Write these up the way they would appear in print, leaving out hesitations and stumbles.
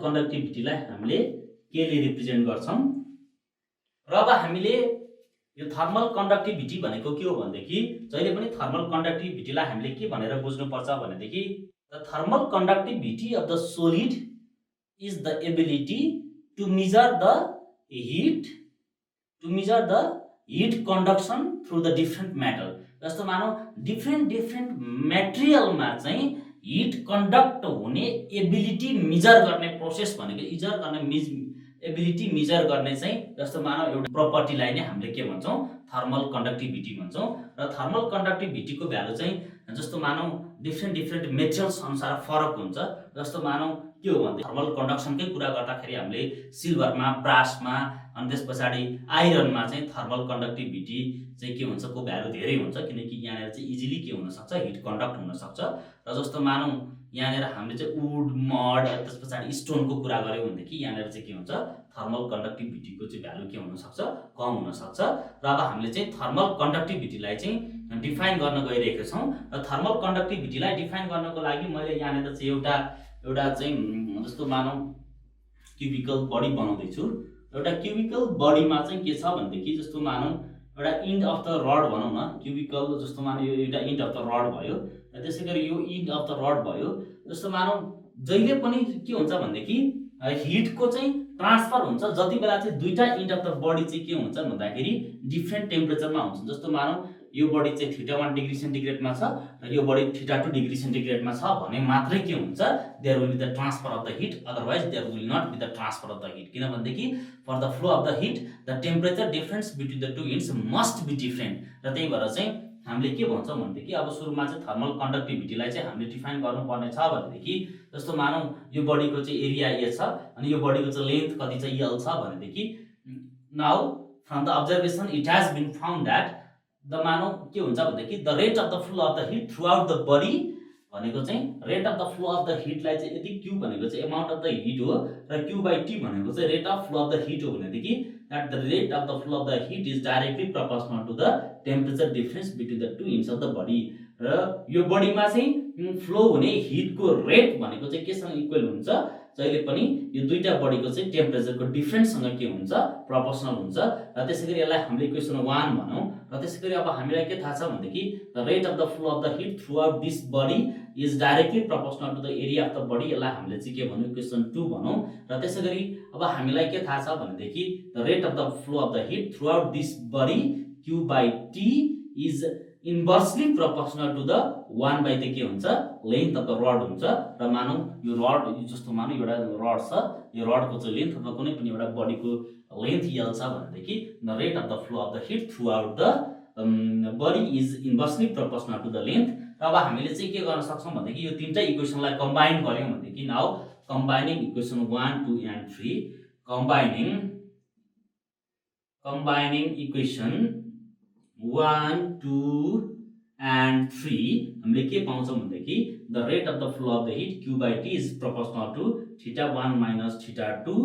Conductivity लाई हामीले के ले रिप्रेजेन्ट गर्छौं र अब हामीले यो थर्मल कन्डक्टिभिटी भनेको के हो भनेदेखि जहिले पनि थर्मल कन्डक्टिभिटीलाई हामीले के भनेर बुझ्नु पर्छ भनेदेखि the thermal conductivity of the solid is the ability to measure the heat conduction through the different metal. जस्तो मानौ डिफरेन्ट मेटेरियलमा चाहिँ हिट कन्डक्ट हुने एबिलिटी मेजर गर्ने प्रोसेस भनेको एबिलिटी मेजर गर्ने चाहिँ जस्तो मानौ एउटा प्रपर्टीलाई नै हामीले के भन्छौं थर्मल कन्डक्टिभिटी भन्छौं र थर्मल कन्डक्टिभिटीको भ्यालु चाहिँ जस्तो मानौ डिफरेन्ट मेटेरियल्स अनुसार फरक हुन्छ। जस्तो मानौ के हो भने थर्मल कन्डक्सनकै कुरा गर्दाखेरि हामीले सिल्भरमा ब्रासमा अनि त्यसपछि आइरनमा चाहिँ थर्मल कन्डक्टिभिटी चाहिँ के हुन्छ को भ्यालु धेरै हुन्छ किनकि यहाँनिर चाहिँ इजिली के हुन सक्छ हिट कन्डक्ट हुन सक्छ। र जस्तो मानौ यहाँनिर हामीले चाहिँ वुड मड त्यसपछि स्टोनको कुरा गर्यौं भनेदेखि यहाँनिर चाहिँ के हुन्छ थर्मल कन्डक्टिभिटीको चाहिँ भ्यालु के हुन सक्छ कम हुन सक्छ। र अब हामीले चाहिँ थर्मल कन्डक्टिभिटीलाई चाहिँ डिफाइन गर्न गइरहेका छौं र थर्मल कन्डक्टिभिटीलाई डिफाइन गर्नको लागि मैले यहाँनिर चाहिँ एउटा चाहिँ जस्तो मानौ क्युबिकल बडी बनाउँदै छु। एउटा क्युबिकल बडीमा चाहिँ के छ भनेदेखि जस्तो मानौ एउटा इन्ड अफ द रड भनौं न क्युबिकल जस्तो मानौ यो एउटा इन्ड अफ द रड भयो र त्यसैगरी यो इन्ड अफ द रड भयो। जस्तो मानौ जहिले पनि के हुन्छ भनेदेखि हिटको चाहिँ ट्रान्सफर हुन्छ जति बेला चाहिँ दुईटा इन्ड अफ द बडी चाहिँ के हुन्छ भन्दाखेरि डिफरेन्ट टेम्परेचरमा हुन्छ। जस्तो मानौ यो बडी चाहिँ θ1 डिग्री सेन्टिग्रेडमा छ र यो बडी θ2 डिग्री सेन्टिग्रेडमा छ भने मात्रै के हुन्छ there will be the transfer of the heat otherwise there will not be the transfer of the heat किन भनेदेखि for the flow of the heat the temperature difference between the two ends must be different. र त्यही भएर चाहिँ हामीले के भन्छौं भनेदेखि अब सुरुमा चाहिँ थर्मल कन्डक्टिभिटीलाई चाहिँ हामीले डिफाइन गर्नुपर्ने छ भनेदेखि जस्तो मानौ यो बडीको चाहिँ एरिया ए छ अनि यो बडीको चाहिँ लेन्थ कति चाहिँ एल छ भनेदेखि now from the observation it has been found that the मानौ के हुन्छ भनेदेखि the rate of the flow of the heat throughout the body भनेको चाहिँ rate of the flow of the हिटलाई चाहिँ यदि क्यू भनेको चाहिँ अमाउन्ट अफ द हिट हो र क्यू बाइ टी भनेको चाहिँ rate of flow of the heat हो भनेदेखि that the rate of the flow of the heat is directly proportional to the temperature difference between the two ends of the body। र यो बडीमा चाहिँ flow हुने हिटको rate भनेको चाहिँ केसँग इक्वल हुन्छ जहिले पनि यो दुईटा बडीको चाहिँ टेम्परेचरको डिफरेन्ससँग के हुन्छ प्रोपोर्सनल हुन्छ। र त्यसैगरी यसलाई हामीले इक्वेसन 1 भनौं र त्यसैगरी अब हामीलाई के थाहा छ भनेदेखि the rate of the flow of the heat throughout this body is directly proportional to the area of the body यसलाई हामीले चाहिँ के भन्नु इक्वेसन 2 भनौं। र त्यसैगरी अब हामीलाई के थाहा छ भनेदेखि the rate of the flow of the heat throughout this body q by t is inversely proportional to the 1 by the के हुन्छ लेन्थ अफ द रड हुन्छ। र मानौ यो रड जस्तो मानौ एउटा रड छ यो रडको चाहिँ लेन्थ अथवा कुनै पनि एउटा बडीको लेन्थ l छ भनेदेखि the rate of the flow of the heat throughout the body is inversely proportional to the length. र अब हामीले चाहिँ के गर्न सक्छौं भनेदेखि यो तीनटा इक्वेसनलाई कम्बाइन गर्यौं भनेदेखि now combining equation 1 2 and 3 combining equation 1 2 and 3 हामीले के पाउँछौं भनेदेखि the rate of the flow of the heat q by t is proportional to θ1 minus θ2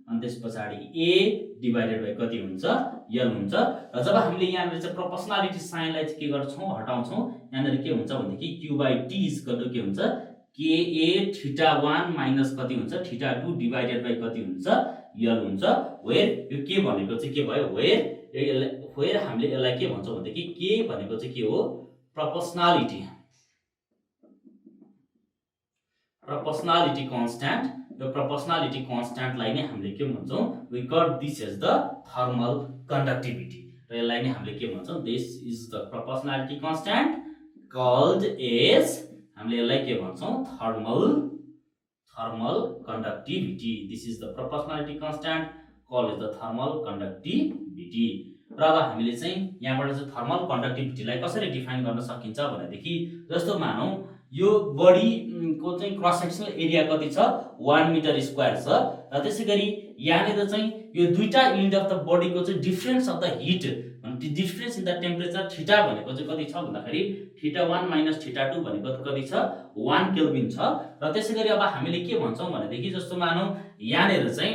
अनि त्यसपछि a डिवाइडेड बाइ कति हुन्छ l हुन्छ। र जब हामीले यहाँनिर चाहिँ प्रोपोर्सनालिटी साइनलाई चाहिँ के गर्छौं हटाउँछौं यहाँनिर के हुन्छ भनेदेखि q by t is equal to के हुन्छ ka θ1 माइनस कति हुन्छ θ2 डिवाइडेड बाइ कति हुन्छ l हुन्छ। वेयर यो के भनेको चाहिँ के भयो वेयर हामीले यसलाई के भन्छौं भनेदेखि के भनेको चाहिँ के हो प्रोपोर्सनालिटी कान्स्टेन्ट। यो प्रोपोर्सनालिटी कान्स्टेन्टलाई नै हामीले के भन्छौं we call this as the thermal conductivity. र यसलाई नै हामीले के भन्छौं this is the proportionality constant called as हामीले यसलाई के भन्छौं thermal conductivity. This is the proportionality constant called as the thermal conductivity. र अब हामीले चाहिँ यहाँबाट चाहिँ थर्मल कन्डक्टिभिटीलाई कसरी डिफाइन गर्न सकिन्छ भनेदेखि जस्तो मानौ यो बडी को चाहिँ क्रस सेक्सनल एरिया कति छ 1 मिटर स्क्वायर छ र त्यसैगरी यहाँनिर चाहिँ यो दुईटा इन्ड अफ द बडी को चाहिँ difference of the hit difference in the temperature theta भनेको चाहिँ कति छ भन्दाखेरि θ1 माइनस θ2 भनेको कति छ 1 केल्भिन छ। र त्यसैगरी अब हामीले के भन्छौं भनेदेखि जस्तो मानौ यहाँनिर चाहिँ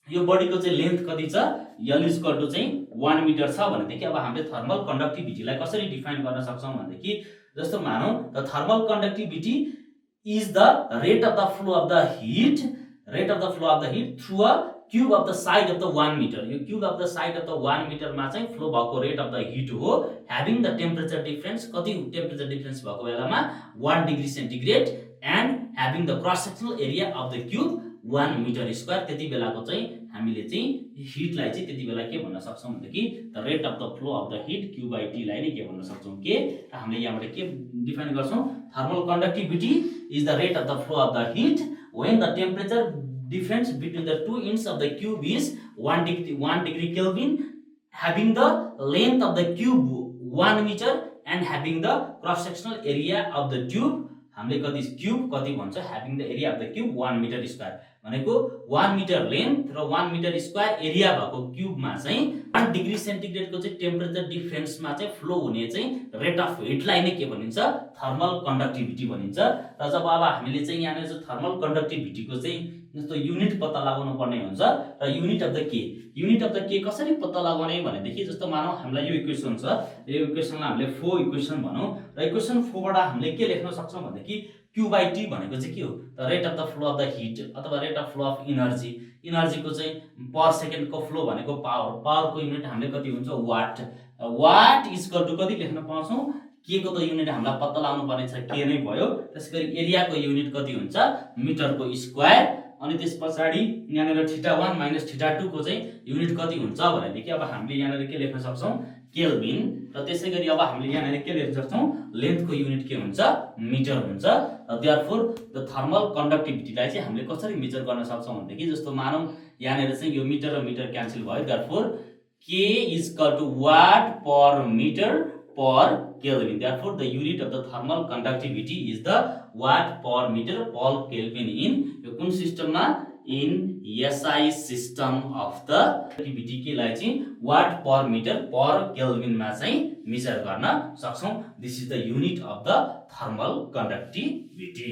यो बडीको चाहिँ लेन्थ कति छ l इज इक्वल टु चाहिँ 1 मिटर छ भनेदेखि अब हामीले थर्मल कन्डक्टिभिटीलाई कसरी डिफाइन गर्न सक्छौं भनेदेखि जस्तो मानौँ the thermal conductivity is the rate of the flow of the heat through a cube of the side of the 1 metre. यो cube of the side of the 1 मिटरमा चाहिँ फ्लो भएको रेट अफ द हिट हो, having the temperature difference, कति temperature difference भएको बेलामा 1 degree centigrade, and having the cross sectional area of the cube 1 metre square. त्यति बेलाको चाहिँ हामीले चाहिँ हिटलाई चाहिँ त्यति बेला के भन्न सक्छौँ भनेदेखि the rate of the flow of the hit Q by T लाई नै के भन्न सक्छौँ, के हामीले यहाँबाट के डिफाइन गर्छौँ, thermal conductivity is the rate of the flow of the hit when the temperature difference between the two ends of the cube is 1 degree Kelvin, having the length of the cube 1 meter and having the cross sectional area of the tube, हामीले कति cube कति भन्छ, having the area of the cube 1 meter square भनेको 1 metre length र 1 metre square area भएको क्यूबमा चाहिँ 1 degree सेन्टिग्रेडको चाहिँ temperature डिफरेन्समा चाहिँ फ्लो हुने चाहिँ रेट अफ हिटलाई नै के भनिन्छ, थर्मल कन्डक्टिभिटी भनिन्छ। र जब अब हामीले चाहिँ यहाँनिर चाहिँ थर्मल कन्डक्टिभिटीको चाहिँ जस्तो युनिट पत्ता लगाउनु पर्ने हुन्छ र युनिट अफ द के कसरी पत्ता लगाउने भनेदेखि जस्तो मानौँ हामीलाई यो इक्वेसन छ, यो इक्वेसनलाई हामीले फो इक्वेसन भनौँ र इक्वेसन 4 बाट हामीले के लेख्न सक्छौँ भनेदेखि Q by T भनेको चाहिँ के हो, the rate of the flow of the hit अथवा रेट अफ फ्लो अफ इनर्जीको चाहिँ पर सेकेन्डको फ्लो भनेको पावरको युनिट हामीले कति हुन्छ, वाट इक्वल टु कति लेख्न पाउँछौँ, के को त युनिट हामीलाई पत्ता लगाउनु पर्ने छ, के नै भयो। त्यसैगरी एरियाको युनिट कति हुन्छ, मिटरको स्क्वायर, अनि त्यस पछाडि यहाँनिर θ1 माइनस θ2 को चाहिँ युनिट कति हुन्छ भनेदेखि अब हामीले यहाँनिर के लेख्न सक्छौँ, केल्भिन। र त्यसैगरी अब हामीले यहाँनिर के लेख्न सक्छौँ, लेन्थको युनिट के हुन्छ, मिटर हुन्छ। देयरफोर द थर्मल कन्डक्टिभिटीलाई चाहिँ हामीले कसरी मेजर गर्न सक्छौँ भनेदेखि जस्तो मानौँ यहाँनिर चाहिँ यो मिटर र मिटर क्यान्सल भयो, therefore k is equal to watt per metre per Kelvin. Therefore, the unit of the thermal conductivity is the watt per meter per Kelvin in यो कुन सिस्टममा, in SI system of the conductivity के लाई चाहिँ watt per meter per Kelvin मा चाहिँ major गर्न सक्छौं। This is the unit of the thermal conductivity.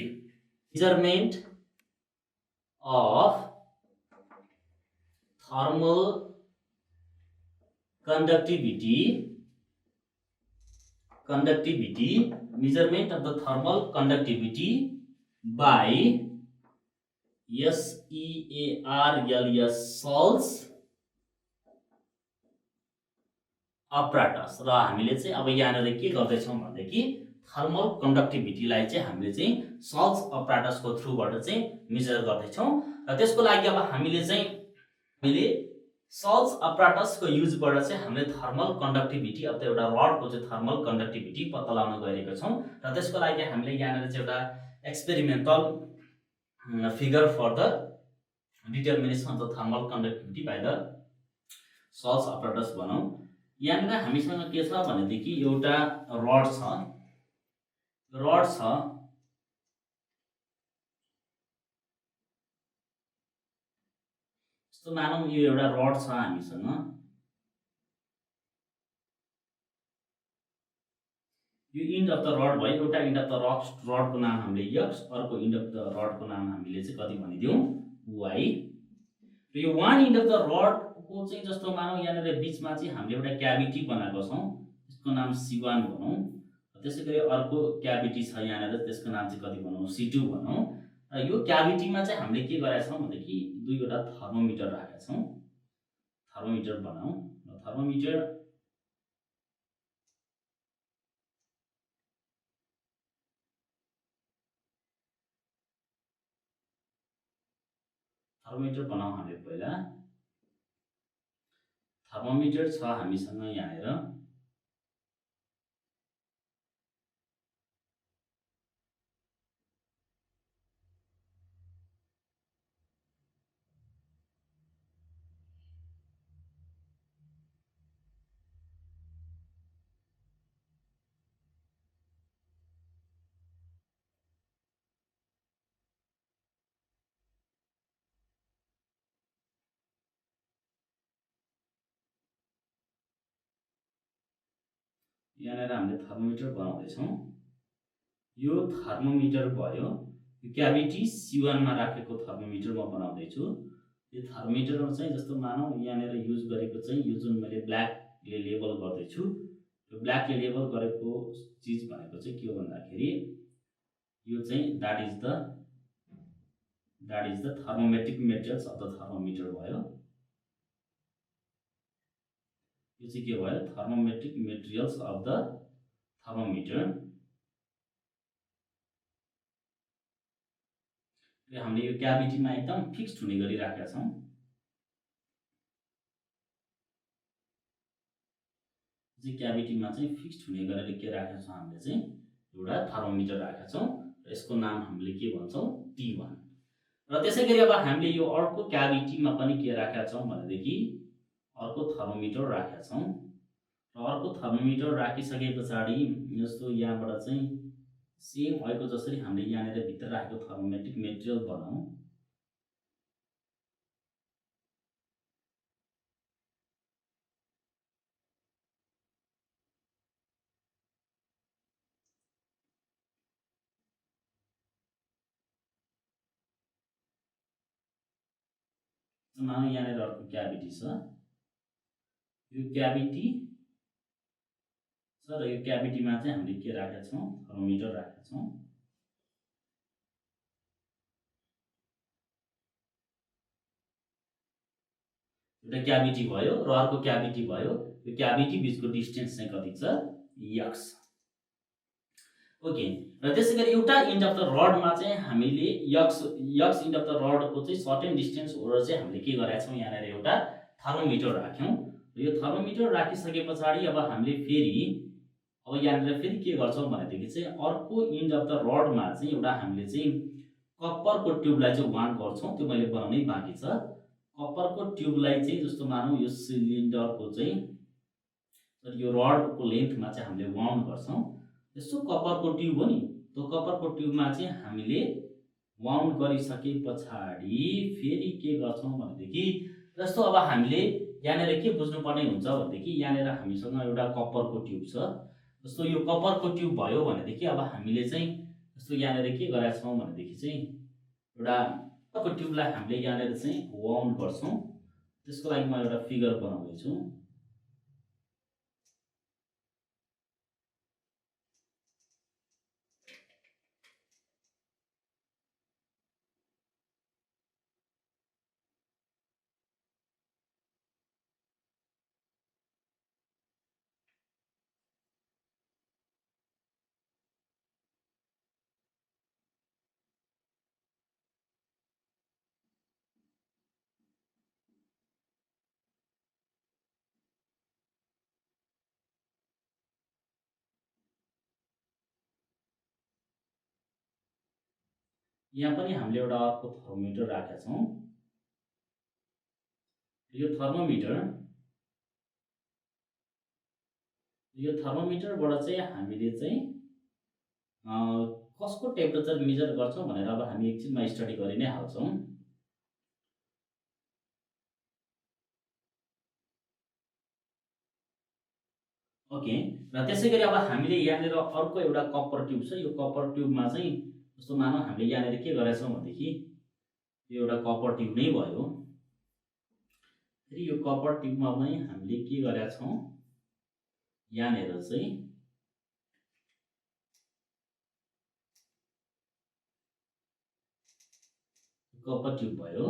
Measurement of thermal conductivity, measurement of the thermal conductivity by SEARLS Salts apparatus। र हामीले चाहिँ अब यहाँनिर के गर्दै छौं भन्दाखेरि थर्मल कन्डक्टिभिटीलाई चाहिँ हामीले चाहिँ सल्ट्स अपराटसको थ्रुबाट चाहिँ मेजर गर्दै छौं। र त्यसको लागि अब हामीले सल्ट्स अपराटसको युजबाट चाहिँ हामीले थर्मल कन्डक्टिभिटी अब एउटा रडको चाहिँ थर्मल कन्डक्टिभिटी पत्ता लगाउन गइरहेका छौं। र त्यसको लागि हामीले यहाँनिर चाहिँ एउटा experimental figure for the determination of the thermal conductivity by the Searle's apparatus भनौं। यहाँनिर हामीसँग के छ भनेदेखि एउटा रड छ जस्तो मानौं यो एउटा रड छ हामीसँग, यो इन्ड अफ द रड भयो। एउटा इन्ड अफ द रडको नाम हामीले x, अर्को इन्ड अफ द रडको नाम हामीले चाहिँ कति भनिदियौ, y। र यो वान इन्ड अफ द रडको चाहिँ जस्तो मानौं यहाँनिर बीचमा चाहिँ हामीले एउटा क्याभिटी बनाएको छौं, त्यसको नाम C1 भनौं। त्यसैगरी अर्को क्याभिटी छ यहाँनिर, त्यसको नाम चाहिँ कति भनौं, C2 भनौं। र यो क्याभिटीमा चाहिँ हामीले के गरेका छौं भनेदेखि दुईवटा थर्मोमिटर राखेका छौं, थर्मोमिटर बनाऊ। र थर्मोमिटर बनाऊ। हामीले पहिला थर्मोमिटर छ हामीसँग यहाँनिर, यहाँनिर हामीले थर्मोमिटर बनाउँदै छौं। यो थर्मोमिटर भयो, यो क्याभिटी C1 मा राखेको थर्मोमिटर म बनाउँदै छु। यो थर्मोमिटर चाहिँ जस्तो मानौं यहाँनिर युज गरेको चाहिँ यो जुन मैले ब्ल्याकले लेबल गर्दै छु, यो ब्ल्याकले लेबल गरेको चिज भनेको चाहिँ के हो भन्दाखेरि यो चाहिँ that is the thermometric materials of the thermometer भयो। यो चाहिँ के भयो thermometric materials of the thermometer. र हामीले यो क्याभिटीमा एकदम फिक्स्ड हुने गरी राखेका छौँ। चाहिँ क्याभिटीमा चाहिँ फिक्स्ड हुने गरेर के राखेका छौँ हामीले चाहिँ एउटा थर्मोमिटर राखेका छौँ र यसको नाम हामीले के भन्छौँ T1। र त्यसै गरी अब हामीले यो अर्को क्याभिटीमा पनि के राखेका छौँ भनेदेखि अर्को थर्मोमिटर राखेका छौँ र अर्को थर्मोमिटर राखिसके पछाडि जस्तो यहाँबाट चाहिँ सेम अहिले जसरी हामीले यहाँनिर भित्र राखेको थर्मोमेट्रिक मेटेरियल बनाऊ। मानौ यहाँनिर अर्को क्याभिटी छ, यो क्याभिटी छ र यो क्याभिटीमा चाहिँ हामीले के राखेका छौँ थर्मोमिटर राखेका छौँ। एउटा क्याभिटी भयो र अर्को क्याभिटी भयो। यो क्याभिटी बीचको डिस्टेन्स चाहिँ कति छ x। ओके, र त्यसै गरी एउटा इन्ड अफ द रडमा चाहिँ हामीले x इन्ड अफ द रडको चाहिँ सर्टेन डिस्टेन्स ओभर चाहिँ हामीले के गरेका छौँ यहाँनिर एउटा थर्मोमिटर राख्यौँ। र यो थर्मोमिटर राखिसके पछाडि अब हामीले फेरि अब यहाँनिर फेरि के गर्छौँ भनेदेखि चाहिँ अर्को इन्ड अफ द रडमा चाहिँ एउटा हामीले चाहिँ कप्परको ट्युबलाई चाहिँ वाउन्ड गर्छौँ। त्यो मैले बनाउनै बाँकी छ। कप्परको ट्युबलाई चाहिँ जस्तो मानौँ यो सिलिन्डरको चाहिँ यो रडको लेन्थमा चाहिँ हामीले वाउन्ड गर्छौँ। यसो कप्परको ट्युब हो नि, त्यो कप्परको ट्युबमा चाहिँ हामीले वाउन्ड गरिसके पछाडि फेरि के गर्छौँ भनेदेखि जस्तो अब हामीले यहाँनिर के बुझ्नुपर्ने हुन्छ भनेदेखि यहाँनिर हामीसँग एउटा कप्परको ट्युब छ। जस्तो यो कप्परको ट्युब भयो भनेदेखि अब हामीले चाहिँ जस्तो यहाँनिर के गरेका छौँ भनेदेखि चाहिँ एउटा कप्परको ट्युबलाई हामीले यहाँनिर चाहिँ वाउन्ड गर्छौँ। त्यसको लागि म एउटा फिगर बनाउँदैछु। यहाँ पनि हामीले एउटा अर्को थर्मोमिटर राखेका छौँ। यो थर्मोमिटरबाट चाहिँ हामीले चाहिँ कसको टेम्परेचर मेजर गर्छौँ भनेर अब हामी एकछिनमा स्टडी गरि नै हाल्छौँ। ओके, र त्यसै गरी अब हामीले यहाँनिर अर्को एउटा कप्पर ट्युब छ। यो कप्पर ट्युबमा चाहिँ जस्तो मानौँ हामीले यहाँनिर के गरेका छौँ भनेदेखि यो एउटा कप्पर ट्युब नै भयो। फेरि यो कप्पर ट्युबमा पनि हामीले के गरेका छौँ यहाँनिर चाहिँ कप्पर ट्युब भयो।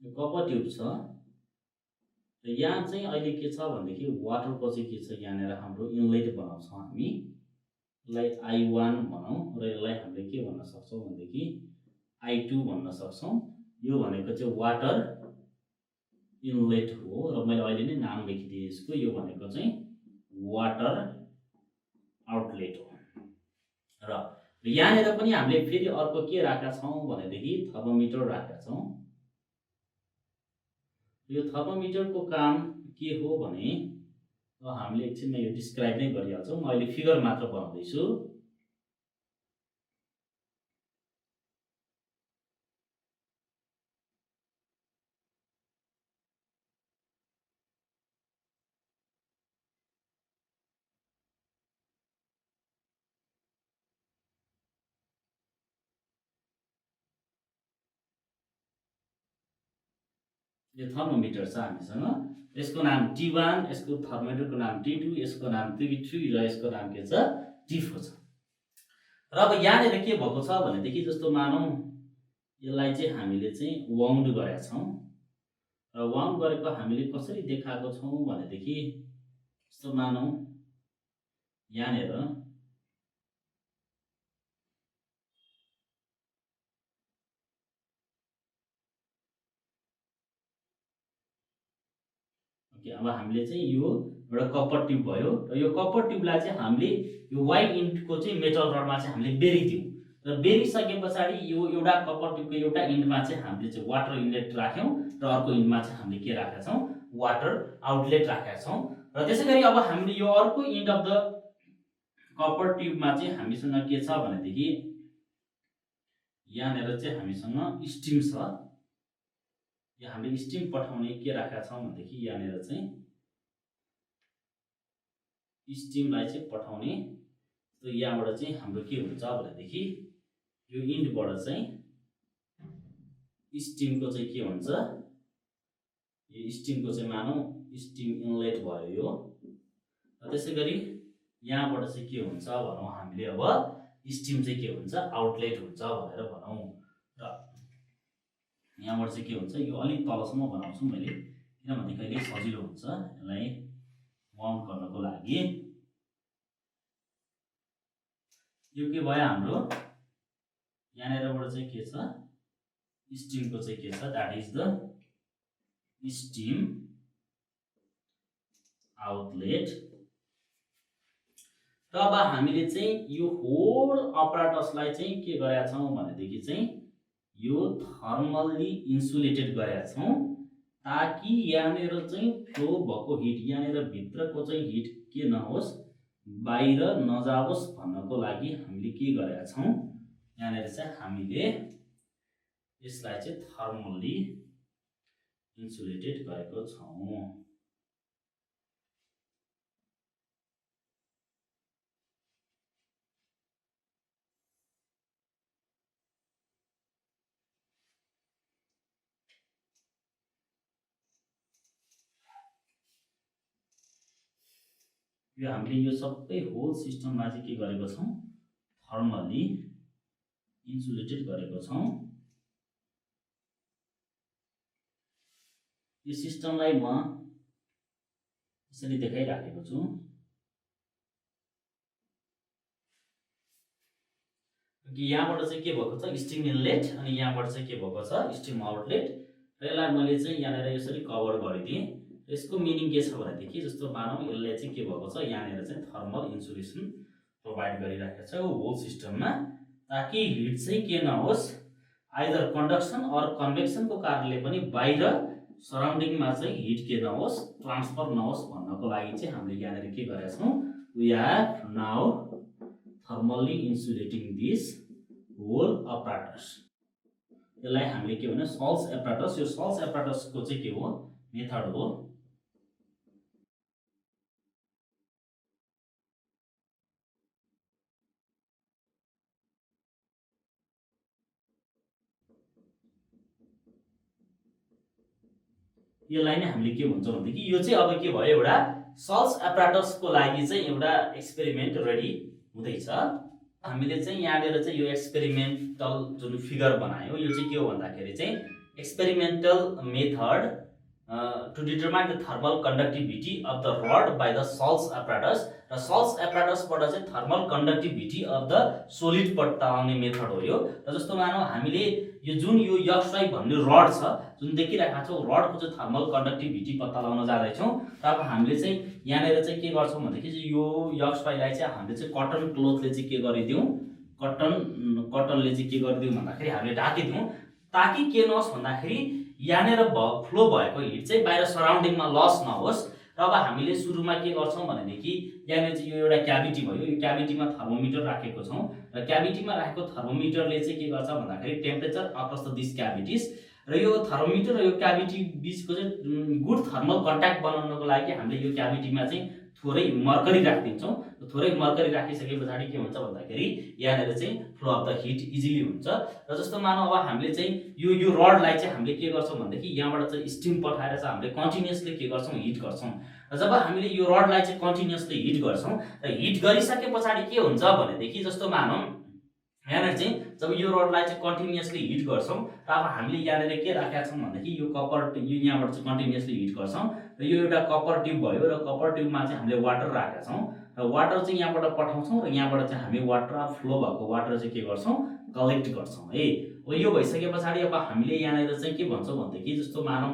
यो कप्पर ट्युब छ र यहाँ चाहिँ अहिले के छ भनेदेखि वाटरको चाहिँ के छ यहाँनिर हाम्रो इनलेट बनाउँछौँ हामी। यसलाई I1 भनौँ र यसलाई हामीले के भन्न सक्छौँ भनेदेखि I2 भन्न सक्छौँ। यो भनेको चाहिँ वाटर इनलेट हो र मैले अहिले नै नाम लेखिदिएँ यसको। यो भनेको चाहिँ वाटर आउटलेट हो। र यहाँनिर पनि हामीले फेरि अर्को के राखेका छौँ भनेदेखि थर्मोमिटर राखेका छौँ। यो थर्मोमिटरको काम के हो भने हामीले एकछिनमा यो डिस्क्राइब नै गरिहाल्छौँ। म अहिले फिगर मात्र बनाउँदैछु। यो थर्मोमिटर छ हामीसँग, यसको नाम T1, यसको थर्मोमिटरको नाम T2, यसको नाम T3 र यसको नाम के छ T4 छ। र अब यहाँनिर के भएको छ भनेदेखि जस्तो मानौँ यसलाई चाहिँ हामीले चाहिँ वाउन्ड गरेका छौँ र वाउन्ड गरेको हामीले कसरी देखाएको छौँ भनेदेखि जस्तो मानौँ यहाँनिर अब हामीले चाहिँ यो एउटा कपर ट्युब भयो र यो कपर ट्युबलाई चाहिँ हामीले यो वाइ इन्डको चाहिँ मेटल रडमा चाहिँ हामीले बेरिदियौँ र बेरिसके पछाडि यो एउटा कपर ट्युबको एउटा इन्डमा चाहिँ हामीले चाहिँ वाटर इनलेट राख्यौँ र अर्को इन्डमा चाहिँ हामीले के राखेका छौँ वाटर आउटलेट राखेका छौँ र त्यसै गरी अब हामीले यो अर्को इन्ड अफ द कपर ट्युबमा चाहिँ हामीसँग के छ भनेदेखि यहाँनिर चाहिँ हामीसँग स्टिम छ। यो हामीले स्टिम पठाउने के राखेका छौँ भनेदेखि यहाँनिर चाहिँ स्टिमलाई चाहिँ पठाउने। त यहाँबाट चाहिँ हाम्रो के हुन्छ भनेदेखि यो इन्डबाट चाहिँ स्टिमको चाहिँ के हुन्छ, यो स्टिमको चाहिँ मानौँ स्टिम इनलेट भयो यो। र त्यसै गरी यहाँबाट चाहिँ के हुन्छ भनौँ हामीले अब स्टिम चाहिँ के हुन्छ आउटलेट हुन्छ भनेर भनौँ। र यहाँबाट चाहिँ के हुन्छ यो अलिक तलसम्म बनाउँछु मैले किनभने कहिले सजिलो हुन्छ यसलाई माउन्ट गर्नको लागि। यो के भयो हाम्रो यहाँनिरबाट चाहिँ के छ स्टिमको चाहिँ के छ that is the steam outlet. र अब हामीले चाहिँ यो होल अपराटसलाई चाहिँ के गरेका छौँ भनेदेखि चाहिँ यो थर्मल्ली इन्सुलेटेड गरेका छौँ ताकि यहाँनिर चाहिँ फ्लो भएको हिट यहाँनिर भित्रको चाहिँ हिट के नहोस् बाहिर नजाओस् भन्नको लागि हामीले के गरेका छौँ यहाँनिर चाहिँ हामीले यसलाई चाहिँ थर्मल्ली इन्सुलेटेड गरेको छौँ। यो हामीले यो सबै होल सिस्टममा चाहिँ के गरेको छौँ थर्मल्ली इन्सुलेटेड गरेको छौँ। यो सिस्टमलाई म यसरी देखाइराखेको छु। यहाँबाट चाहिँ के भएको छ स्टिम इनलेट अनि यहाँबाट चाहिँ के भएको छ स्टिम आउटलेट र यसलाई मैले चाहिँ यहाँनिर यसरी कभर गरिदिएँ। यसको मिनिङ के छ भनेदेखि जस्तो मानौँ यसले चाहिँ के भएको छ यहाँनिर चाहिँ थर्मल इन्सुलेसन प्रोभाइड गरिराखेको छ होल सिस्टममा ताकि हिट चाहिँ के नहोस् आइदर कन्डक्सन अर कन्भेक्सनको कारणले पनि बाहिर सराउन्डिङमा चाहिँ हिट के नहोस् ट्रान्सफर नहोस् भन्नको लागि चाहिँ हामीले यहाँनिर के गरेका छौँ we have now thermally insulating this whole apparatus. यसलाई हामीले के भन्यो सल्स एपराटस। यो सल्स एपराटसको चाहिँ के हो मेथड हो। यसलाई नै हामीले के भन्छौँ भनेदेखि यो चाहिँ अब के भयो एउटा सल्स एपराटसको लागि चाहिँ एउटा एक्सपेरिमेन्ट रेडी हुँदैछ। हामीले चाहिँ यहाँनिर चाहिँ यो एक्सपेरिमेन्टल जुन फिगर बनायो यो चाहिँ के हो भन्दाखेरि चाहिँ experimental method to determine the thermal conductivity of the rod by the Searle's apparatus र सल्स एपराटसबाट चाहिँ thermal conductivity of the solid पत्ताउने मेथड हो यो। र जस्तो मानौँ हामीले यो जुन यो यक्सवाई भन्ने रड छ जुन देखिरहेका छौँ रडको चाहिँ थर्मल कन्डक्टिभिटी पत्ता लगाउन जाँदैछौँ र अब हामीले चाहिँ यहाँनिर चाहिँ के गर्छौँ भनेदेखि यो यक्सवाईलाई चाहिँ हामीले चाहिँ कटन क्लोथले चाहिँ के गरिदिउँ कटनले चाहिँ के गरिदिउँ भन्दाखेरि हामीले ढाकिदिउँ ताकि के नहोस् भन्दाखेरि यहाँनिर फ्लो भएको हिट चाहिँ बाहिर सराउन्डिङमा लस नहोस्। र अब हामीले सुरुमा के गर्छौँ भनेदेखि यहाँनिर चाहिँ यो एउटा क्याभिटी भयो यो क्याभिटीमा थर्मोमिटर राखेको छौँ र क्याभिटीमा राखेको थर्मोमिटरले चाहिँ के गर्छ भन्दाखेरि टेम्परेचर अक्रस द दिस क्याभिटिज र यो थर्मोमिटर र यो क्याभिटी बिचको चाहिँ गुड थर्मल कन्ट्याक्ट बनाउनको लागि हामीले यो क्याभिटीमा चाहिँ थोरै मर्करी राखिदिन्छौँ। थोरै मर्करी राखिसके पछाडि के हुन्छ भन्दाखेरि यहाँनिर चाहिँ flow of the hit easily हुन्छ। र जस्तो मानौ अब हामीले चाहिँ यो रडलाई चाहिँ हामीले के गर्छौँ भनेदेखि यहाँबाट चाहिँ स्टिम पठाएर चाहिँ हामीले कन्टिन्युअसली के गर्छौँ हिट गर्छौँ। र जब हामीले यो रडलाई चाहिँ कन्टिन्युअसली हिट गर्छौँ र हिट गरिसके पछाडि के हुन्छ भनेदेखि जस्तो मानौ यहाँनिर चाहिँ जब यो रडलाई चाहिँ कन्टिन्युअसली हिट गर्छौँ र अब हामीले यहाँनिर के राखेका छौँ भनेदेखि यो कपर यो यहाँबाट चाहिँ कन्टिन्युअसली हिट गर्छौँ र यो एउटा कपर ट्युब भयो र कपर ट्युबमा चाहिँ हामीले वाटर राखेका छौँ र वाटर चाहिँ यहाँबाट पठाउँछौँ र यहाँबाट चाहिँ हामी वाटर फ्लो भएको वाटर चाहिँ के गर्छौँ कलेक्ट गर्छौँ है। यो भइसके पछाडि अब हामीले यहाँनिर चाहिँ के भन्छौँ भनेदेखि जस्तो मानौ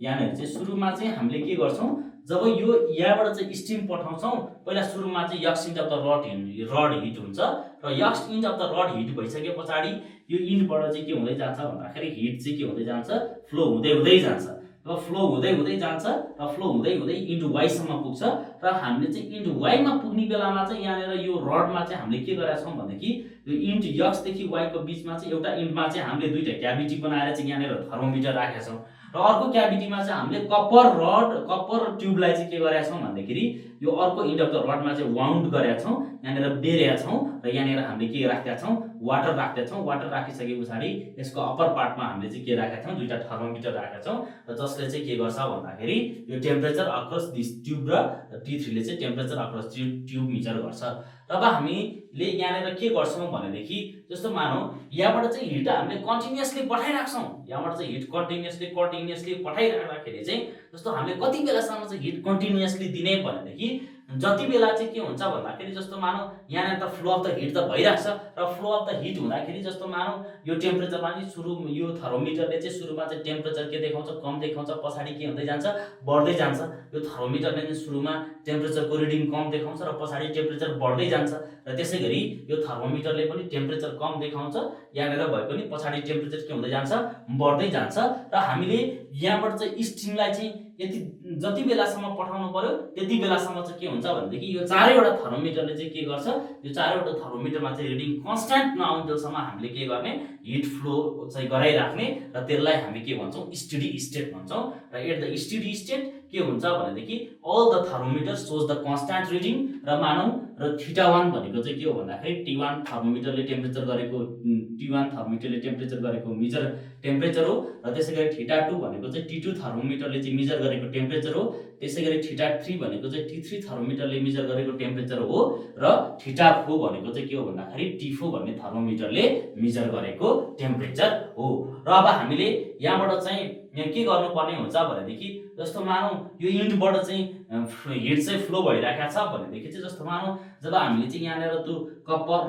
यहाँनिर चाहिँ सुरुमा चाहिँ हामीले के गर्छौँ जब यो यहाँबाट चाहिँ स्टिम पठाउँछौँ पहिला सुरुमा चाहिँ X end of the rod heat हुन्छ र X end of the rod heat भइसके पछाडि यो इन्डबाट चाहिँ के हुँदै जान्छ भन्दाखेरि हिट चाहिँ के हुँदै जान्छ फ्लो हुँदै हुँदै जान्छ र फ्लो हुँदै हुँदै जान्छ र फ्लो हुँदै हुँदै इन्टु वाइसम्म पुग्छ र हामीले चाहिँ इन्टु वाइमा पुग्ने बेलामा चाहिँ यहाँनिर यो रडमा चाहिँ हामीले के गरेका छौँ भनेदेखि यो इन्टु यक्सदेखि वाइको बिचमा चाहिँ एउटा इन्डमा चाहिँ हामीले दुईटा क्याभिटी बनाएर चाहिँ यहाँनिर थर्मोमिटर राखेका छौँ र अर्को क्याभिटीमा चाहिँ हामीले कपर ट्युबलाई चाहिँ के गरेका छौँ भन्दाखेरि यो अर्को इन्ड अफ द रडमा चाहिँ वाउन्ड गरेका छौँ यहाँनिर बेरेका छौँ र यहाँनिर हामीले के राखेका छौँ वाटर राखेका छौँ। वाटर राखिसके पछाडि यसको अप्पर पार्टमा हामीले चाहिँ के राखेका छौँ दुईटा थर्मोमिटर राखेका छौँ र जसले चाहिँ के गर्छ भन्दाखेरि यो टेम्परेचर अक्रस दिस ट्युब र T3ले चाहिँ टेम्परेचर अक्रस ट्युब मेजर गर्छ। तब हामीले यहाँनिर के गर्छौँ भनेदेखि जस्तो मानौ यहाँबाट चाहिँ हिट हामीले कन्टिन्युअसली पठाइराख्छौँ यहाँबाट चाहिँ हिट कन्टिन्युअसली पठाइराख्दाखेरि चाहिँ जस्तो हामीले कति बेलासम्म चाहिँ हिट कन्टिन्युअसली दिने भनेदेखि जति बेला चाहिँ के हुन्छ भन्दाखेरि जस्तो मानौ यहाँनिर त फ्लो अफ द हिट त भइराख्छ र फ्लो अफ द हिट हुँदाखेरि जस्तो मानौ यो टेम्परेचरमा नि सुरु यो थर्मोमिटरले चाहिँ सुरुमा चाहिँ टेम्परेचर के देखाउँछ कम देखाउँछ पछाडि के हुँदै जान्छ बढ्दै जान्छ। यो थर्मोमिटरले चाहिँ सुरुमा टेम्परेचरको रिडिङ कम देखाउँछ र पछाडि टेम्परेचर बढ्दै जान्छ र त्यसैगरी यो थर्मोमिटरले पनि टेम्परेचर कम देखाउँछ यहाँनिर भए पनि पछाडि टेम्परेचर के हुँदै जान्छ बढ्दै जान्छ र हामीले यहाँबाट चाहिँ स्टिमलाई चाहिँ यति जति बेलासम्म पठाउनु पर्यो त्यति बेलासम्म चाहिँ के हुन्छ भनेदेखि यो चारैवटा थर्मोमिटरले चाहिँ के गर्छ यो चारैवटा थर्मोमिटरमा चाहिँ रिडिङ कन्स्ट्यान्ट नआउन्जेलसम्म हामीले के गर्ने हिट फ्लो चाहिँ गराइराख्ने र त्यसलाई हामी के भन्छौँ स्टेडी स्टेट भन्छौँ र एट द स्टेडी स्टेट के हुन्छ भनेदेखि all the thermometer shows the constant reading र मानौ र θ1 भनेको चाहिँ के हो भन्दाखेरि T1 थर्मोमिटरले टेम्परेचर गरेको मेजर टेम्परेचर हो र त्यसैगरी θ2 भनेको चाहिँ T2 थर्मोमिटरले चाहिँ मेजर गरेको टेम्परेचर हो। त्यसैगरी θ3 भनेको चाहिँ T3 थर्मोमिटरले मेजर गरेको टेम्परेचर हो र θ4 भनेको चाहिँ के हो भन्दाखेरि T4 भन्ने थर्मोमिटरले मेजर गरेको टेम्परेचर हो। र अब हामीले यहाँबाट चाहिँ के गर्नुपर्ने हुन्छ भनेदेखि जस्तो मानौ यो इन्डबाट चाहिँ हिट चाहिँ फ्लो भइराखेको छ भनेदेखि चाहिँ जस्तो मानौ जब हामीले चाहिँ यहाँनिर त्यो कपर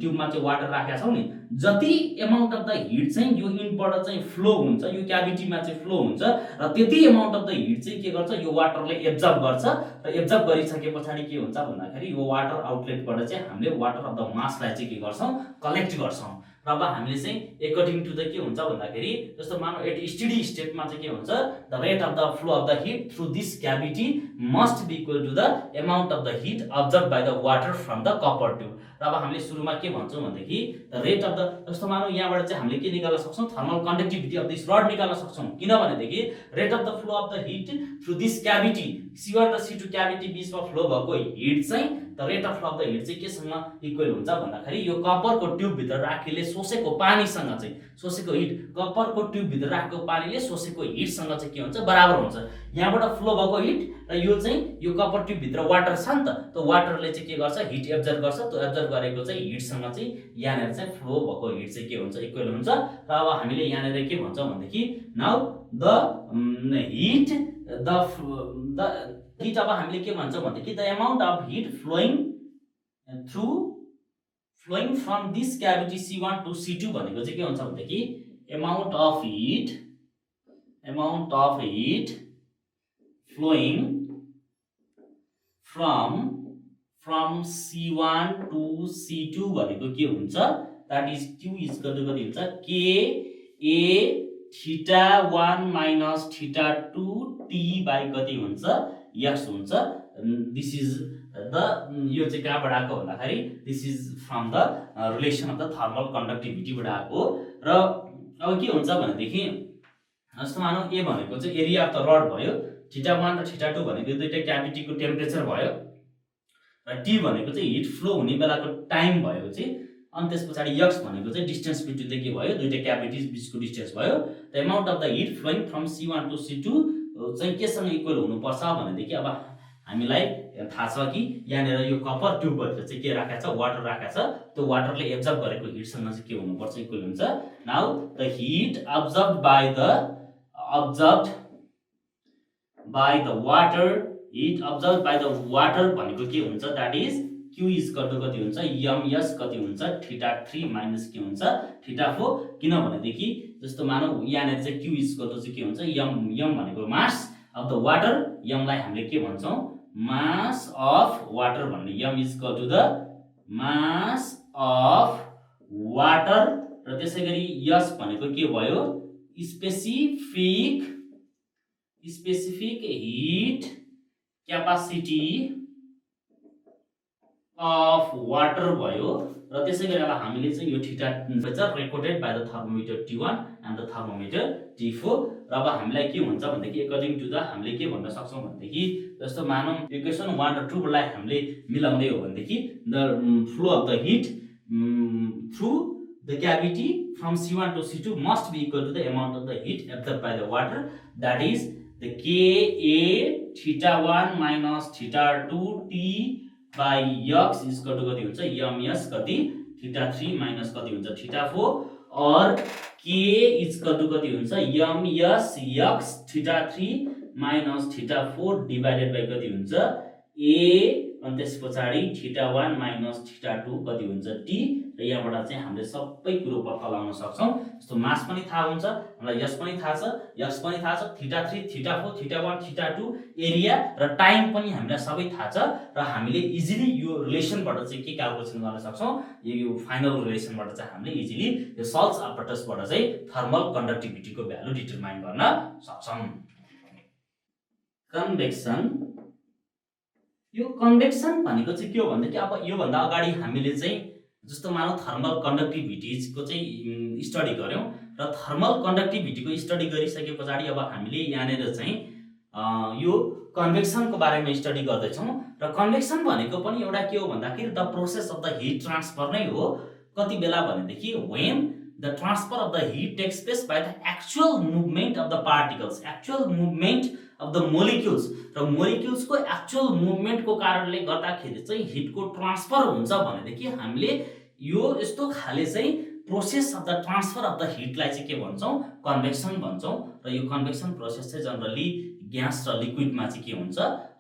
ट्युबमा चाहिँ वाटर राखेका छौँ नि जति एमाउन्ट अफ द हिट चाहिँ यो इन्डबाट चाहिँ फ्लो हुन्छ यो क्याभिटीमा चाहिँ फ्लो हुन्छ र त्यति एमाउन्ट अफ द हिट चाहिँ के गर्छ यो वाटरले एब्जर्ब गर्छ र एब्जर्ब गरिसके पछाडि के हुन्छ भन्दाखेरि यो वाटर आउटलेटबाट चाहिँ हामीले वाटर अफ द मासलाई चाहिँ के गर्छौँ कलेक्ट गर्छौँ। र अब हामीले चाहिँ एकर्डिङ टु द के हुन्छ भन्दाखेरि जस्तो मानौ एट स्टेडी स्टेटमा चाहिँ के हुन्छ the rate of the flow of the heat through this cavity must be equal to the amount of the heat observe by the water from the copper tube. र अब हामीले सुरुमा के भन्छौँ भनेदेखि द रेट अफ द जस्तो मानौ यहाँबाट चाहिँ हामीले के निकाल्न सक्छौँ thermal conductivity of this rod निकाल्न सक्छौँ किनभनेदेखि rate of the flow of the heat through this cavity C1 र C2 क्याभिटी बिचमा फ्लो भएको हिट चाहिँ the rate of flow of the heat चाहिँ केसँग इक्वल हुन्छ भन्दाखेरि यो कपरको ट्युबभित्र राखेले शोषेको पानीसँग चाहिँ शोषेको हिट कपरको ट्युबभित्र राखेको पानीले शोषेको हिटसँग चाहिँ के हुन्छ बराबर हुन्छ। यहाँबाट फ्लो भएको हिट र यो चाहिँ यो कपर ट्युबभित्र वाटर छ नि त त्यो वाटरले चाहिँ के गर्छ हिट एब्जर्ब गर्छ त्यो एब्जर्ब गरेको चाहिँ हिटसँग चाहिँ यहाँनिर चाहिँ फ्लो भएको हिट चाहिँ के हुन्छ इक्वल हुन्छ। र अब हामीले यहाँनिर के भन्छौँ भनेदेखि नाउ द हिट अब हामीले के भन्छौँ भनेदेखि the amount of heat flowing from this cavity C1 to C2 भनेको चाहिँ के हुन्छ भनेदेखि amount of heat flowing from C1 to C2 भनेको के हुन्छ द्याट इज Q इज कति हुन्छ K A θ1 minus θ2 T by कति हुन्छ यस हुन्छ। दिस इज द यो चाहिँ कहाँबाट आएको भन्दाखेरि this is from the relation of the thermal कन्डक्टिभिटीबाट आएको। र अब के हुन्छ भनेदेखि जस्तो मानौ ए भनेको चाहिँ एरिया अफ द रड भयो θ1 र θ2 भनेको दुईटै क्याभिटीको टेम्परेचर भयो र टी भनेको चाहिँ हिट फ्लो हुने बेलाको टाइम भएको चाहिँ, अनि त्यस पछाडि यक्स भनेको चाहिँ डिस्टेन्स बिट्विन द के भयो, दुईटा क्याभिटिज बिचको डिस्टेन्स भयो। The amount of the heat flowing from C1 to C2 चाहिँ केसँग इक्वल हुनुपर्छ भनेदेखि अब हामीलाई थाहा छ कि यहाँनिर यो कपर ट्युबभित्र चाहिँ के राखेको छ, वाटर राखेको छ। त्यो वाटरले एब्जर्ब गरेको हिटसँग चाहिँ के हुनुपर्छ, इक्वल हुन्छ। Now the heat absorbed by the water, heat absorbed by the water भनेको के हुन्छ, that is Q equal to कति हुन्छ, ms कति हुन्छ, θ3 माइनस के हुन्छ, θ4। किनभनेदेखि जस्तो मानौ यहाँनिर चाहिँ Q इक्वल टु चाहिँ के हुन्छ, m भनेको mass of the water, m लाई हामीले के भन्छौँ, मास अफ वाटर भन्ने, m equal to the mass of water. र त्यसै गरी s भनेको के भयो, specific heat capacity of water भयो। र त्यसै गरी अब हामीले चाहिँ यो theta temperature recorded by the thermometer T1 and the thermometer T4। र अब हामीलाई के हुन्छ भनेदेखि एकर्डिङ टु द हामीले के भन्न सक्छौँ भनेदेखि जस्तो मानौँ इक्वेसन 1 र 2 लाई हामीले मिलाउने हो भनेदेखि the flow of the heat through the cavity from C1 to C2 must be equal to the amount of the heat absorbed by the water, that is the Ka θ1 minus θ2 T by x is equal to कति हुन्छ, ms कति, θ3 minus कति हुन्छ, θ4, और K is equal to कति हुन्छ, ms x θ3 minus θ4 divided by कति हुन्छ, a, अनि त्यस पछाडि θ1 minus θ2 कति हुन्छ, t। र यहाँबाट चाहिँ हामीले सबै कुरो पत्ता लगाउन सक्छौँ। जस्तो मास पनि थाहा हुन्छ हामीलाई, यस पनि थाहा छ, यस पनि थाहा छ, θ3 θ4 θ1 θ2 एरिया र टाइम पनि हामीलाई सबै थाहा छ। र हामीले इजिली यो रिलेसनबाट चाहिँ के क्याल्कुलेसन गर्न सक्छौँ, यो फाइनल रिलेसनबाट चाहिँ हामीले इजिली यो सल्ट्स अपरेटसबाट चाहिँ थर्मल कन्डक्टिभिटीको भ्यालु डिटरमाइन गर्न सक्छौँ। कन्भेक्सन, यो कन्भेक्सन भनेको चाहिँ के हो भन्दाखेरि अब यो भन्दा अगाडि हामीले चाहिँ जस्तो मानौ थर्मल कन्डक्टिभिटीको चाहिँ स्टडी गर्यौं र थर्मल कन्डक्टिभिटीको स्टडी गरिसके पछाडि अब हामीले यहाँनिर चाहिँ यो कन्भेक्सनको बारेमा स्टडी गर्दै छौं। र कन्भेक्सन भनेको पनि एउटा के हो भन्दाखेरि the process of the heat transfer नै हो। कति बेला भनेदेखि when the transfer of the heat takes place by the actual movement of the particles, actual movement of the molecules, र मोलिक्युल्सको एक्चुअल मुभमेन्टको कारणले गर्दाखेरि चाहिँ हिटको ट्रान्सफर हुन्छ भनेदेखि हामीले यो यस्तो खाले चाहिँ process of the transfer of the हिटलाई चाहिँ के भन्छौं, कन्भेक्सन भन्छौं। र यो कन्भेक्सन प्रोसेस चाहिँ जनरली ग्यास र लिक्विडमा चाहिँ के हुन्छ,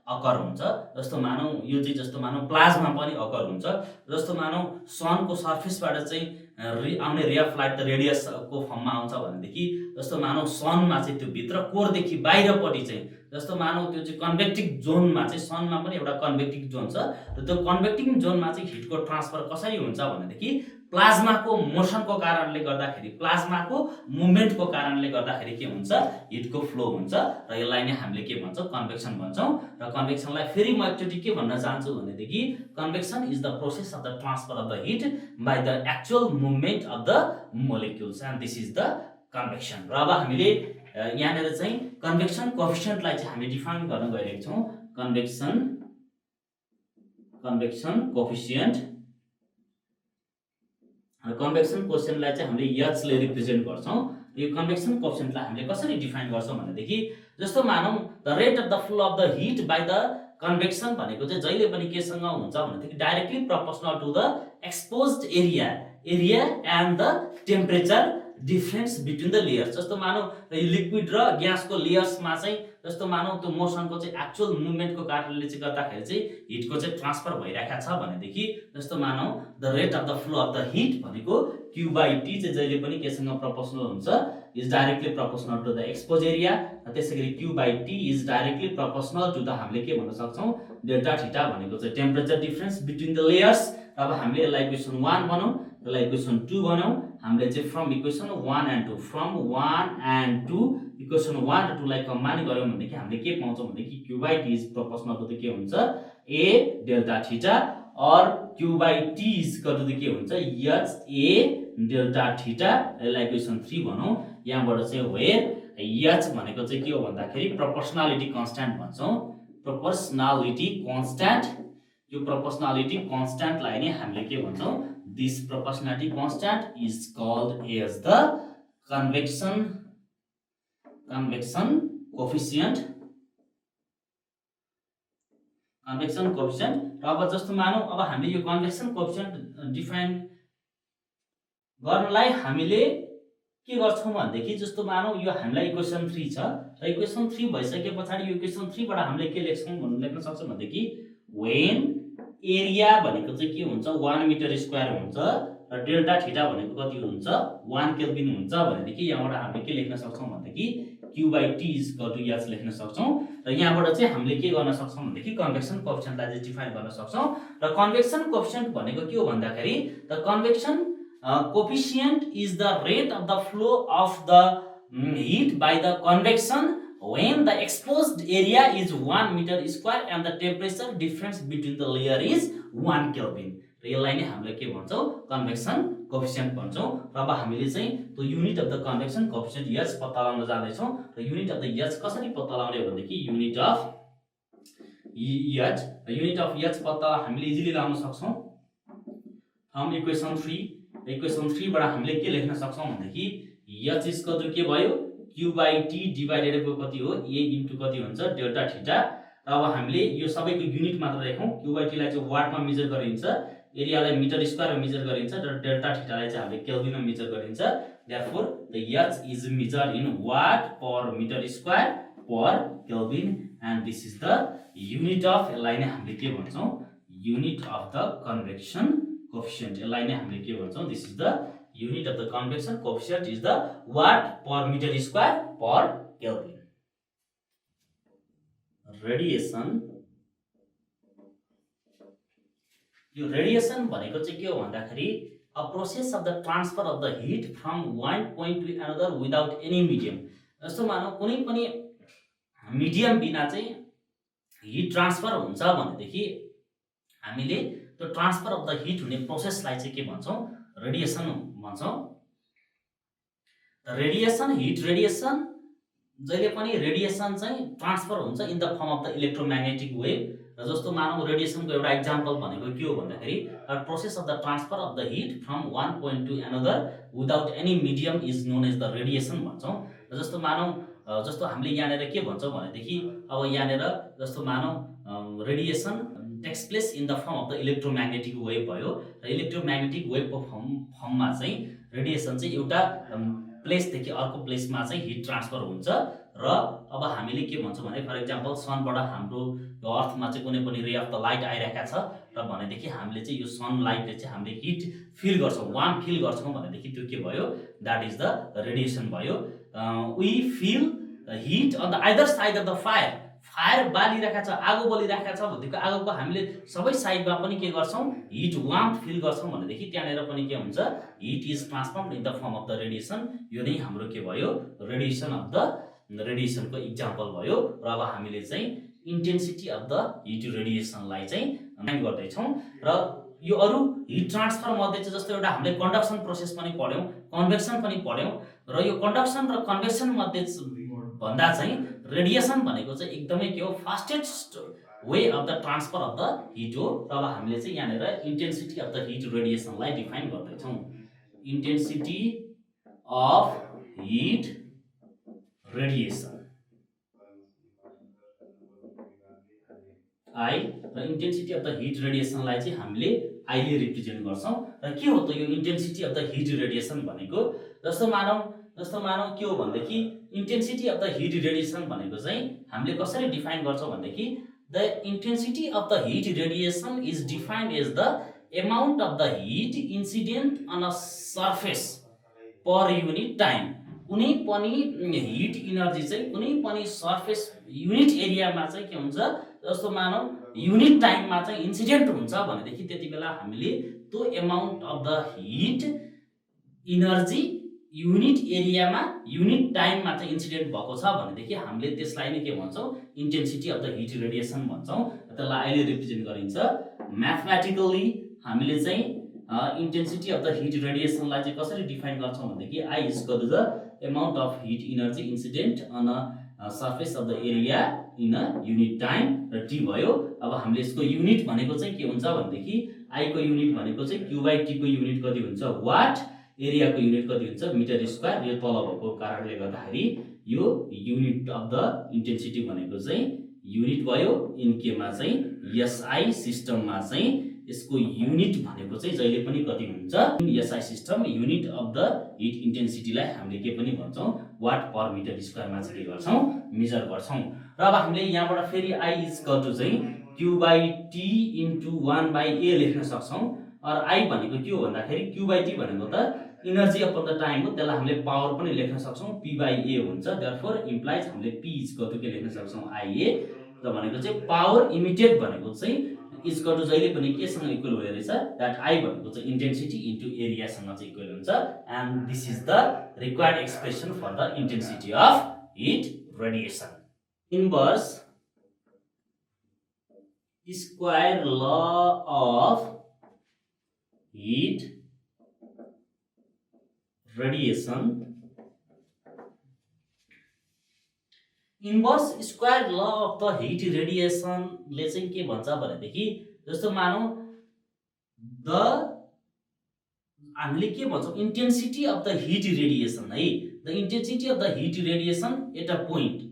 अकर हुन्छ। जस्तो मानौ यो चाहिँ जस्तो मानौ प्लाज्मा पनि अकर हुन्छ। जस्तो मानौ सनको सर्फेसबाट चाहिँ आउने रे अफ लाइट त रेडियसको फर्ममा आउँछ भनेदेखि जस्तो मानौ सनमा चाहिँ त्यो भित्र कोरदेखि बाहिरपट्टि चाहिँ जस्तो मानौ त्यो चाहिँ कन्भेक्टिङ जोनमा चाहिँ सनमा पनि एउटा कन्भेक्टिङ जोन छ र त्यो कन्भेक्टिङ जोनमा चाहिँ हिटको ट्रान्सफर कसरी हुन्छ भनेदेखि प्लाज्माको मोसनको कारणले गर्दाखेरि, प्लाज्माको मुभमेन्टको कारणले गर्दाखेरि के हुन्छ, हिटको फ्लो हुन्छ। र यसलाई नै हामीले के भन्छौं, कन्भेक्सन भन्छौं। र कन्भेक्सनलाई फेरि म एकचोटी के भन्न चाहन्छु भनेदेखि convection is the process of the transfer of the heat by the actual movement of the molecules and this is the convection. र अब हामीले यहाँनिर चाहिँ कन्भेक्सन कोएफिसिएन्टलाई चाहिँ हामी डिफाइन गर्न गइरहेका छौं। कन्भेक्सन कोएफिसिएन्ट र कन्भेक्सन कोएफिसिएन्टलाई चाहिँ हामीले h ले रिप्रेजेन्ट गर्छौं। यो कन्भेक्सन कोएफिसिएन्टलाई हामीले कसरी डिफाइन गर्छौं भनेदेखि जस्तो मानौ the rate of the flow of the heat by the convection भनेको चाहिँ जहिले पनि केसँग हुन्छ भनेदेखि directly proportional to the exposed area and the temperature difference between the layers. जस्तो मानौ लिक्विड र ग्यासको लेयर्समा चाहिँ जस्तो मानौ त्यो मोसनको चाहिँ एक्चुअल मुभमेन्टको कारणले चाहिँ गर्दाखेरि चाहिँ हिटको चाहिँ ट्रान्सफर भइरहेको छ भनेदेखि जस्तो मानौ the rate of the flow of the heat भनेको Q/T चाहिँ जहिले पनि केसँग प्रोपोर्सनल हुन्छ, is directly proportional to the expose area. त्यसैगरी Q/T is directly proportional to the हामीले के भन्न सक्छौं, डेल्टा थीटा भनेको चाहिँ temperature difference between the layers. अब हामीले यसलाई इक्वेसन 1 बनाऊ, यसलाई इक्वेसन 2 बनाऊ। हामीले चाहिँ from equation 1 and 2 from 1 and 2 equation 1 र 2 लाई कम्बाइन गर्यौं भनेदेखि हामीले के पाउँछौं भनेदेखि Q/T is proportional to the के हुन्छ, A डेल्टा थीटा, और Q/T is equal to the के हुन्छ, H A डेल्टा थीटा। यसलाई इक्वेसन 3 भनौं। यहाँबाट चाहिँ वेयर H भनेको चाहिँ के हो भन्दाखेरि प्रोपोर्सनालिटी कन्स्ट्यान्ट भन्छौं, प्रोपोर्सनालिटी कन्स्ट्यान्ट यो प्रोपोर्सनालिटी कन्स्ट्यान्टलाई नै हामीले के भन्छौँ, this proportionality constant is called as the convection coefficient. र अब जस्तो मानौँ अब हामीले यो कन्भेक्सन कोफिसिएन्ट डिफाइन गर्नलाई हामीले के गर्छौँ भनेदेखि जस्तो मानौँ यो हामीलाई इक्वेसन 3 छ र इक्वेसन 3 भइसके पछाडि यो इक्वेसन 3 बाट हामीले के लेख्न सक्छौँ भनेदेखि वेन एरिया भनेको चाहिँ के हुन्छ 1 मिटर स्क्वायर हुन्छ र डेल्टा थीटा भनेको कति हुन्छ 1 केल्भिन हुन्छ भनेदेखि यहाँबाट हामीले के लेख्न सक्छौँ भनेदेखि q/t = h लेख्न सक्छौँ र यहाँबाट चाहिँ हामीले के गर्न सक्छौँ भनेदेखि कन्भेक्सन कोएफिसिएन्टलाई चाहिँ डिफाइन गर्न सक्छौँ र कन्भेक्सन कोएफिसिएन्ट भनेको के हो भन्दाखेरि the convection coefficient is the rate of the flow of the heat by the convection when the exposed area is 1 meter square and the temperature difference between the layer is 1 Kelvin. र यसलाई नै हामीले के भन्छौँ convection coefficient भन्छौँ। र अब हामीले चाहिँ त्यो unit of the convection coefficient h पत्ता लगाउन जाँदैछौँ र युनिट अफ द h कसरी पत्ता लगाउने भनेदेखि युनिट अफ h पत्ता हामीले इजिली लगाउन सक्छौँ फ्रम इक्वेसन 3 बाट हामीले के लेख्न सक्छौँ भनेदेखि h = के भयो q/t डिवाइडेड बाइ कति हो a इन्टु कति हुन्छ डेल्टा थीटा। र अब हामीले यो सबैको युनिट मात्र लेखौँ q/t लाई चाहिँ वाटमा मेजर गरिन्छ, एरियालाई मिटर स्क्वायरमा मेजर गरिन्छ र डेल्टा थीटालाई चाहिँ हामीले केल्भिनमा मेजर गरिन्छ। Therefore the h is measured in watt per metre square per kelvin and this is the unit of, यसलाई नै हामीले के भन्छौँ unit of the convection coefficient. यसलाई नै हामीले के भन्छौँ this is the unit of the convection coefficient is the watt per metre square per kelvin. Radiation, यो रेडिएसन भनेको चाहिँ के हो भन्दाखेरि a process of the transfer of the heat from one point to another without any medium. जस्तो मानौँ कुनै पनि मिडियम बिना चाहिँ हिट ट्रान्सफर हुन्छ भनेदेखि हामीले त्यो ट्रान्सफर अफ द हिट हुने प्रोसेसलाई चाहिँ के भन्छौँ रेडिएसन भन्छौँ। रेडिएसन हिट रेडिएसन जहिले पनि रेडिएसन चाहिँ ट्रान्सफर हुन्छ in the form of the electromagnetic wave. र जस्तो मानौँ रेडिएसनको एउटा इक्जाम्पल भनेको के हो भन्दाखेरि process of the transfer of the heat from one point to another without any medium is known as the radiation भन्छौँ। र जस्तो मानौँ जस्तो हामीले यहाँनिर के भन्छौँ भनेदेखि अब यहाँनिर जस्तो मानौँ radiation takes place in the form of the electromagnetic wave भयो र इलेक्ट्रोम्याग्नेटिक वेभको फर्ममा चाहिँ रेडिएसन चाहिँ एउटा प्लेसदेखि अर्को प्लेसमा चाहिँ हिट ट्रान्सफर हुन्छ। र अब हामीले के भन्छौँ भने फर इक्जाम्पल सनबाट हाम्रो अर्थमा चाहिँ कुनै पनि रे अफ द लाइट आइरहेको छ र भनेदेखि हामीले चाहिँ यो सनलाइटले चाहिँ हामीले हिट फिल गर्छौँ, वार्म फिल गर्छौँ भनेदेखि त्यो के भयो द्याट इज द रेडिएसन भयो। We feel heat on the either side of the fire बालिरहेको छ, आगो बलिरहेको छ भनेदेखि आगोको हामीले सबै साइडमा पनि के गर्छौँ हिट वार्म फिल गर्छौँ भनेदेखि त्यहाँनिर पनि के हुन्छ hit is transformed in the form of the radiation. यो नै हाम्रो के भयो रेडिएसन अफ द रेडिएसनको इक्जाम्पल भयो। र अब हामीले चाहिँ इन्टेन्सिटी अफ द हिट रेडिएसनलाई चाहिँ माइन गर्दैछौँ। र यो अरू हिट ट्रान्सफर मध्ये चाहिँ जस्तो एउटा हामीले कन्डक्सन प्रोसेस पनि पढ्यौँ, कन्भेक्सन पनि पढ्यौँ र यो कन्डक्सन र कन्भेक्सन मध्ये भन्दा चाहिँ रेडिएसन भनेको चाहिँ एकदमै के हो fastest way of the transfer of the heat हो। र अब हामीले चाहिँ यहाँनिर इन्टेन्सिटी अफ द हिट रेडिएसनलाई डिफाइन गर्दैछौँ। Intensity of heat radiation I र इन्टेन्सिटी अफ द हिट रेडिएसनलाई चाहिँ हामीले आईले रिप्रेजेन्ट गर्छौँ। र के हो त यो intensity of the heat radiation भनेको जस्तो मानौँ के हो भनेदेखि intensity of the heat radiation भनेको चाहिँ हामीले कसरी डिफाइन गर्छौँ भनेदेखि the intensity of the heat radiation is defined as the amount of the heat incident on a surface per unit time. कुनै पनि हिट इनर्जी चाहिँ कुनै पनि सर्फेस युनिट एरियामा चाहिँ के हुन्छ जस्तो मानौँ युनिट टाइममा चाहिँ इन्सिडेन्ट हुन्छ भनेदेखि त्यति बेला हामीले त्यो amount of the hit energy unit एरियामा युनिट टाइममा चाहिँ इन्सिडेन्ट भएको छ भनेदेखि हामीले त्यसलाई नै के भन्छौँ intensity of the heat radiation भन्छौँ। त्यसलाई अहिले रिप्रेजेन्ट गरिन्छ म्याथमेटिकली। हामीले चाहिँ इन्टेन्सिटी अफ द हिट रेडिएसनलाई चाहिँ कसरी डिफाइन गर्छौँ भनेदेखि I is equal to the amount of heat energy incident on a surface of the area in a unit time र t भयो। अब हामीले यसको युनिट भनेको चाहिँ के हुन्छ भनेदेखि I को युनिट भनेको चाहिँ q/t को युनिट कति हुन्छ वाट, एरिया को युनिट कति हुन्छ मिटर स्क्वायर। यो तल भएको कारणले गर्दाखेरि यो युनिट अफ द इन्टेन्सिटी भनेको चाहिँ युनिट भयो। इन केमा चाहिँ SI सिस्टममा चाहिँ यसको युनिट भनेको चाहिँ जहिले पनि कति हुन्छ SI system unit of the heat इन्टेन्सिटीलाई हामीले के पनि भन्छौँ वाट पर मिटर स्क्वायरमा चाहिँ के गर्छौँ मेजर गर्छौँ। र अब हामीले यहाँबाट फेरि I इक्वल टु चाहिँ q/t इन्टु 1/a लेख्न सक्छौँ। और I भनेको के हो भन्दाखेरि q/t भनेको त इनर्जी अपन द टाइम हो, त्यसलाई हामीले पावर पनि लेख्न सक्छौँ p/a हुन्छ। देयरफोर इम्प्लाइज हामीले p इक्वल टु के लेख्न सक्छौँ IA र भनेको चाहिँ पावर इमिटेड भनेको चाहिँ इक्वल टु जहिले पनि केसँग इक्वल हुने रहेछ दैट I भनेको चाहिँ इन्टेन्सिटी इन्टु एरियासँग चाहिँ इक्वल हुन्छ। And this is the required expression for the intensity of heat radiation. Inverse square law of heat radiation, inverse square law of the heat रेडिएसनले चाहिँ के भन्छ भनेदेखि जस्तो मानौ हामीले के भन्छौँ intensity of the heat radiation है। The intensity of the heat radiation at a point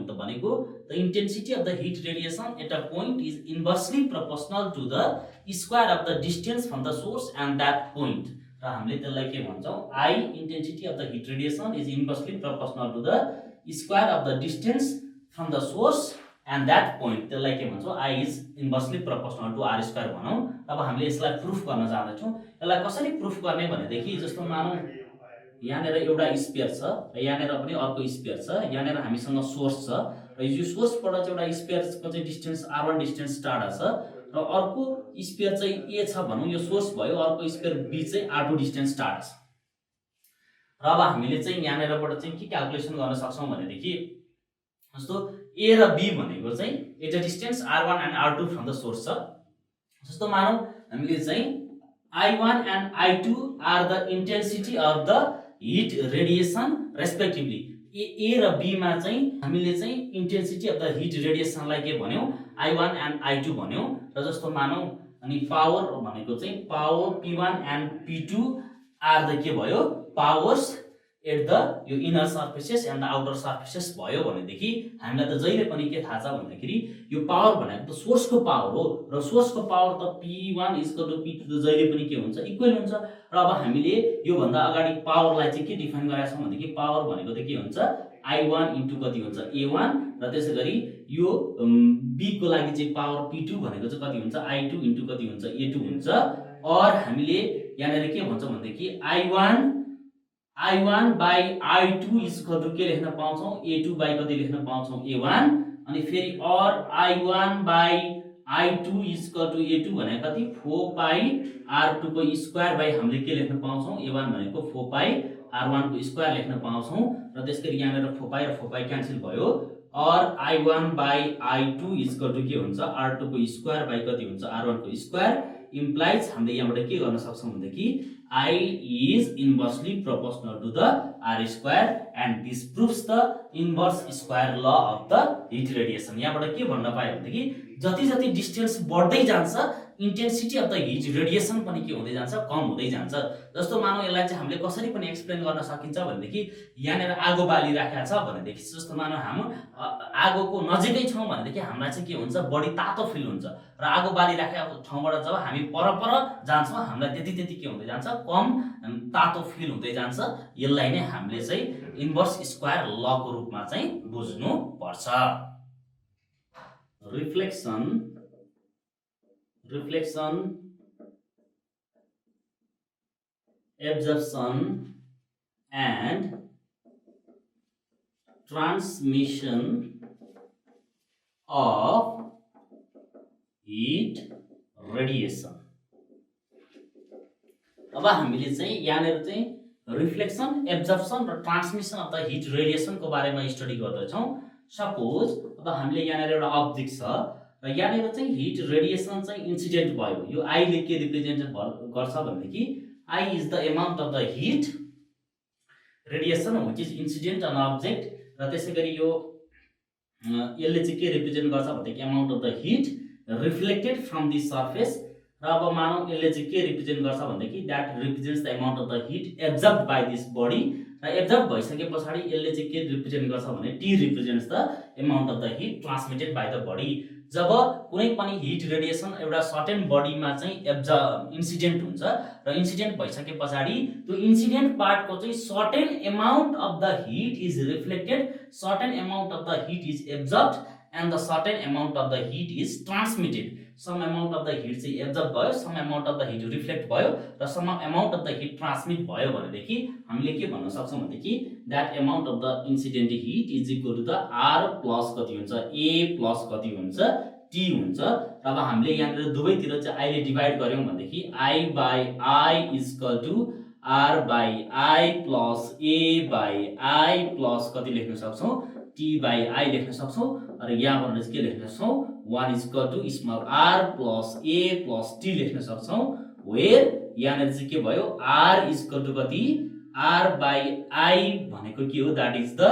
त भनेको the intensity of the heat radiation at a point is inversely proportional to the square of the distance from the source and that point. र हामीले त्यसलाई के भन्छौँ I intensity of the heat radiation is inversely proportional to the square of the distance from the source and that point. त्यसलाई के भन्छौँ I is inversely proportional to R square भनौँ। अब हामीले यसलाई प्रुफ गर्न जाँदैछौँ। यसलाई कसरी प्रुफ गर्ने भनेदेखि जस्तो मानौँ यहाँनिर एउटा स्फियर छ र यहाँनिर पनि अर्को स्फियर छ, यहाँनिर हामीसँग सोर्स छ र यो सोर्सबाट चाहिँ एउटा स्फियरको चाहिँ डिस्टेन्स R1 डिस्टेन्स टाढा छ र अर्को स्फियर चाहिँ A छ भनौँ, यो सोर्स भयो, अर्को स्फियर B चाहिँ R2 डिस्टेन्स टाढा छ। र अब हामीले चाहिँ यहाँनिरबाट चाहिँ के क्याल्कुलेसन गर्न सक्छौँ भनेदेखि जस्तो A र B भनेको चाहिँ at a distance R1 and R2 from the source छ। जस्तो मानौँ हामीले चाहिँ I1 and I2 are the intensity of the heat radiation respectively. A र B मा चाहिँ हामीले चाहिँ इन्टेन्सिटी अफ द हिट रेडिएसनलाई के भन्यौँ I1 एन्ड I2 भन्यौँ। र जस्तो मानौँ अनि पावर भनेको चाहिँ power P1 and P2 are the के भयो पावर्स एट द यो inner surfaces and the outer surfaces भयो भनेदेखि हामीलाई त जहिले पनि के थाहा छ भन्दाखेरि यो पावर भनेको त सोर्सको पावर हो र सोर्सको पावर त P1 इक्वल टु P2 त जहिले पनि के हुन्छ इक्वल हुन्छ। र अब हामीले यो भन्दा अगाडि पावरलाई चाहिँ के डिफाइन गरेका छौँ भनेदेखि पावर भनेको त के हुन्छ I1 इन्टु कति हुन्छ A1 र त्यसैगरी यो B को लागि चाहिँ पावर P2 भनेको चाहिँ कति हुन्छ I2 इन्टु कति हुन्छ A2 हुन्छ। और हामीले यहाँनिर के भन्छौँ भनेदेखि I1 by I2 equal to के लेख्न पाउँछौँ A2 by कति लेख्न पाउँछौँ A1 अनि फेरि और I1 by I2 equal to A2 भनेको कति 4 पाई R2 को स्क्वायर बाइ हामीले के लेख्न पाउँछौँ A1 भनेको 4 पाई R1 को स्क्वायर लेख्न पाउँछौँ र त्यसैगरी यहाँनिर 4 पाई र 4 पाई क्यान्सल भयो। और I1 by I2 equal to के हुन्छ R2 को स्क्वायर बाइ कति हुन्छ R1 को स्क्वायर इम्प्लाइज हामीले यहाँबाट के गर्न सक्छौँ भनेदेखि I is inversely proportional to the R square and this proves the inverse square law of the heat radiation। यहाँबाट के भन्न पायो भनेदेखि जति जति डिस्टेन्स बढ्दै जान्छ intensity of the heat radiation पनि के हुँदै जान्छ कम हुँदै जान्छ। जस्तो मानौ यसलाई चाहिँ हामीले कसरी पनि एक्सप्लेन गर्न सकिन्छ भनेदेखि यहाँनिर आगो बालिराखेको छ भनेदेखि जस्तो मानौ हामी आगोको नजिकै छौँ भनेदेखि हामीलाई चाहिँ के हुन्छ बढी तातो फिल हुन्छ र आगो बालिराखेको ठाउँबाट जब हामी परपर जान्छौँ हामीलाई त्यति के हुँदै जान्छ कम तातो फिल हुँदै जान्छ। यसलाई नै हामीले चाहिँ इन्भर्स स्क्वायर लको रूपमा चाहिँ बुझ्नु पर्छ। Reflection absorption and transmission of heat radiation। अब हामीले चाहिँ यहाँनिर चाहिँ रिफ्लेक्सन एब्जर्प्सन र ट्रान्समिसन अफ द हिट रेडिएसनको बारेमा स्टडी गर्दैछौँ। सपोज अब हामीले यहाँनिर एउटा अब्जेक्ट छ र यहाँनिर चाहिँ हिट रेडिएसन चाहिँ इन्सिडेन्ट भयो। यो I ले के रिप्रेजेन्ट गर्छ भनेदेखि I is the amount of the heat radiation which is incident on object र त्यसैगरी यो यसले चाहिँ के रिप्रेजेन्ट गर्छ भनेदेखि amount of the heat reflected from the surface. र अब मानौ यसले चाहिँ के रिप्रेजेन्ट गर्छ भनेदेखि that represents the amount of the heat absorb by this body. र एब्जर्ब भइसके पछाडि यसले चाहिँ के रिप्रेजेन्ट गर्छ भने T represents the amount of the heat transmitted by the body. जब कुनै पनि हिट रेडिएसन एउटा सर्टेन बडीमा चाहिँ इन्सिडेन्ट हुन्छ र इन्सिडेन्ट भइसके पछाडि त्यो इन्सिडेन्ट पार्टको चाहिँ certain amount of the heat is reflected, certain amount of the heat is absorbed and the certain amount of the heat is transmitted. Some amount of the heat चाहिँ absorb भयो, some amount of the heat reflect भयो र some amount of the heat transmit भयो भनेदेखि हामीले के भन्न सक्छौँ भनेदेखि that amount of the incident heat is equal to the R plus कति हुन्छ ए प्लस कति हुन्छ टी हुन्छ। र अब हामीले यहाँनिर दुवैतिर चाहिँ आईले डिभाइड गर्यौँ भनेदेखि I by I is equal to R by I plus A by I plus कति लेख्न सक्छौँ टी बाई आई लेख्न सक्छौँ। र यहाँबाट चाहिँ के लेख्न सक्छौँ 1 is equal to small R plus A plus T लेख्न सक्छौँ। वेयर यहाँनिर चाहिँ के भयो आर इज इक्वल टु कति आर बाई आई भनेको के हो that is the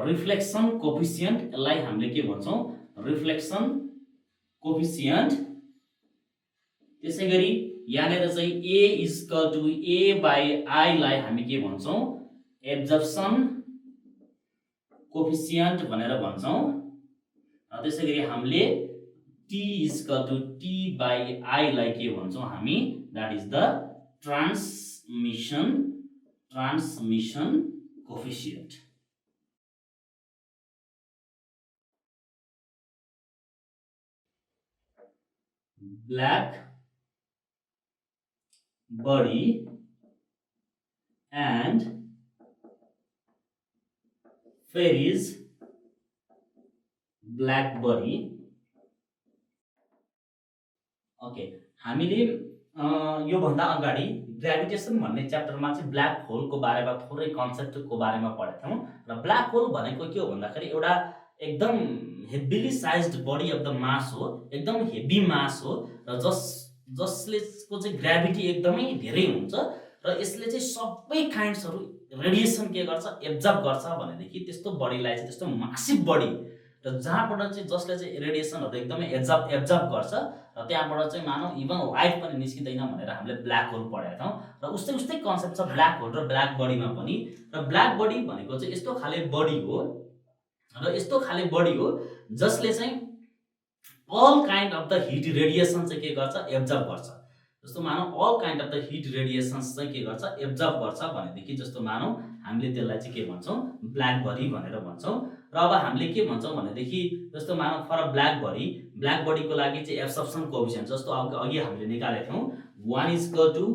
reflection coefficient. यसलाई हामीले के भन्छौँ रिफ्लेक्सन कोफिसियन्ट। त्यसैगरी यहाँनिर चाहिँ A is equal to A by I लाई हामी के भन्छौँ एब्जर्प्सन कोफिसियन्ट भनेर भन्छौँ। त्यसैगरी हामीले T is equal to T by I लाई के भन्छौँ हामी that is the transmission coefficient. black body and Ferris black body। Okay हामीले यो भन्दा अगाडि ग्रेभिटेसन भन्ने च्याप्टरमा चाहिँ ब्ल्याक होलको बारेमा थोरै कन्सेप्टको बारेमा पढेका थियौँ। र ब्ल्याक होल भनेको के हो भन्दाखेरि एउटा एकदम heavily sized body of the mass हो, एकदम हेभी मास हो र जसले को चाहिँ ग्राभिटी एकदमै धेरै हुन्छ र यसले चाहिँ सबै काइन्ड्सहरू रेडिएसन के गर्छ एब्जर्ब गर्छ भनेदेखि त्यस्तो बडीलाई चाहिँ त्यस्तो मासिभ बडी र जहाँबाट चाहिँ जसले चाहिँ रेडिएसनहरू एकदमै एब्जर्ब गर्छ र त्यहाँबाट चाहिँ मानौ इभन लाइट पनि निस्किँदैन भनेर हामीले ब्ल्याक होल पढेका थियौँ। र उस्तै कन्सेप्ट छ ब्ल्याक होल र ब्ल्याक बडीमा पनि। र ब्ल्याक बडी भनेको चाहिँ यस्तो खाले बडी हो र यस्तो खाले बडी हो जसले चाहिँ all kind of the heat radiation चाहिँ के गर्छ एब्जर्ब गर्छ। जस्तो मानौ all kind of the heat radiations चाहिँ के गर्छ एब्जर्ब गर्छ भनेदेखि जस्तो मानौ हामीले त्यसलाई चाहिँ के भन्छौँ ब्ल्याक बडी भनेर भन्छौँ। र अब हामीले के भन्छौँ भनेदेखि जस्तो मानौ फर ब्ल्याक बडीको लागि चाहिँ एब्सर्प्सन कोएफिसिएन्ट जस्तो अघि हामीले निकालेका थियौँ 1 is equal to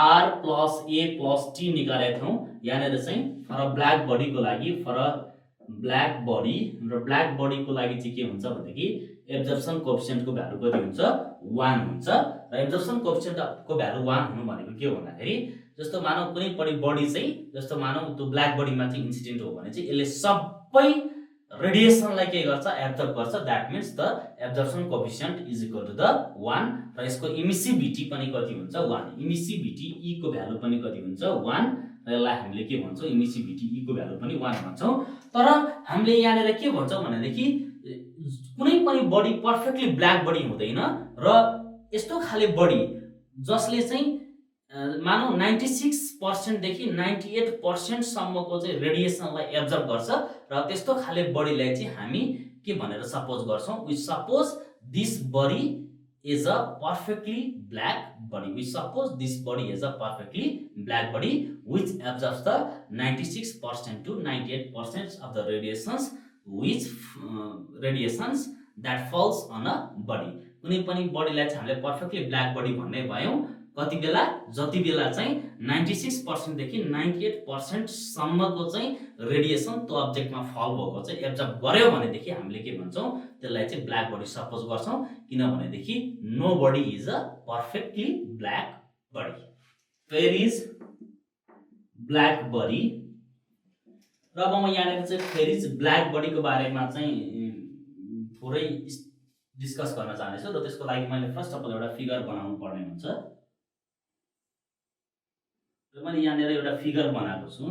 R plus A plus T निकालेका थियौँ। यहाँनिर चाहिँ फर ब्ल्याक बडीको लागि फर ब्ल्याक बडी र ब्ल्याक बडीको लागि चाहिँ के हुन्छ भनेदेखि एब्जर्प्सन कोएफिसिएन्टको भ्यालु कति हुन्छ 1 हुन्छ। र एब्जर्प्सन कोएफिसिएन्टको भ्यालु 1 हुनु भनेको के हो भन्दाखेरि जस्तो मानौ कुनै पनि बडी चाहिँ जस्तो मानौ त्यो ब्ल्याक बडीमा चाहिँ इन्सिडेन्ट हो भने चाहिँ यसले सबै रेडिएसनलाई के गर्छ एब्जर्ब गर्छ। That means the absorption coefficient is equal to the 1 र यसको इमिसिभिटी पनि कति हुन्छ 1। इमिसिभिटी ई को भ्यालु पनि कति हुन्छ 1 र यसलाई हामीले के भन्छौँ इमिसिभिटी ई को भ्यालु पनि 1 भन्छौँ। तर हामीले यहाँनिर के भन्छौँ भनेदेखि कुनै पनि बडी पर्फेक्टली ब्ल्याक बडी हुँदैन र यस्तो खाले बडी जसले चाहिँ मानौ 96% देखि 98% सम्मको चाहिँ रेडिएसनलाई एब्जर्ब गर्छ र त्यस्तो खाले बडीलाई चाहिँ हामी के भनेर सपोज गर्छौँ we suppose this body is a perfectly black body. We suppose this body is a perfectly black body which absorbs the 96% to 98% of the radiations that falls on a body. कुनै पनि बडीलाई चाहिँ हामीले perfectly black body भन्ने भयौँ कति बेला जति बेला चाहिँ 96% देखि 98% सम्मको चाहिँ रेडिएसन त्यो अब्जेक्टमा फल भएको चाहिँ एब्जर्ब गर्यो भनेदेखि हामीले के भन्छौँ त्यसलाई चाहिँ ब्ल्याक बडी सपोज गर्छौँ। किनभनेदेखि no body is a perfectly black body. Ferry's black body. र अब म यहाँनिर चाहिँ फेरिज ब्ल्याक बडीको बारेमा चाहिँ थोरै डिस्कस गर्न चाहन्छु र त्यसको लागि मैले फर्स्ट अफ अल एउटा फिगर बनाउनु पर्ने हुन्छ र मैले यहाँनिर एउटा फिगर बनाएको छु।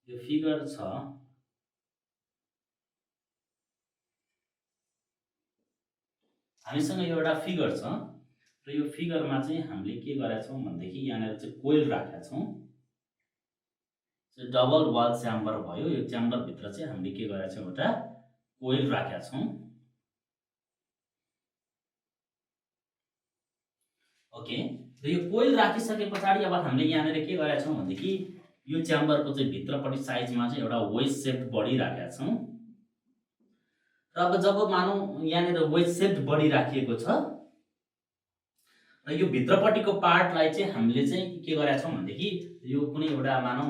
यो फिगर छ, हामीसँग एउटा फिगर छ र यो फिगरमा चाहिँ हामीले के गरेका छौँ भनेदेखि यहाँनिर चाहिँ कोइल राखेका छौँ। डबल वाल च्याम्बर भयो, यो च्याम्बरभित्र चाहिँ हामीले के गरेका छौँ एउटा कोइल राखेका छौँ। ओके, र यो कोइल राखिसके पछाडि अब हामीले यहाँनिर के गरेका छौँ भनेदेखि यो च्याम्बरको चाहिँ भित्रपट्टि साइजमा चाहिँ एउटा वेज सेप्ड बडी राखेका छौँ। र अब जब मानौँ यहाँनिर वेज सेप्ड बडी राखिएको छ र यो भित्रपट्टिको पार्टलाई चाहिँ हामीले चाहिँ के गरेका छौँ भनेदेखि यो कुनै एउटा मानौँ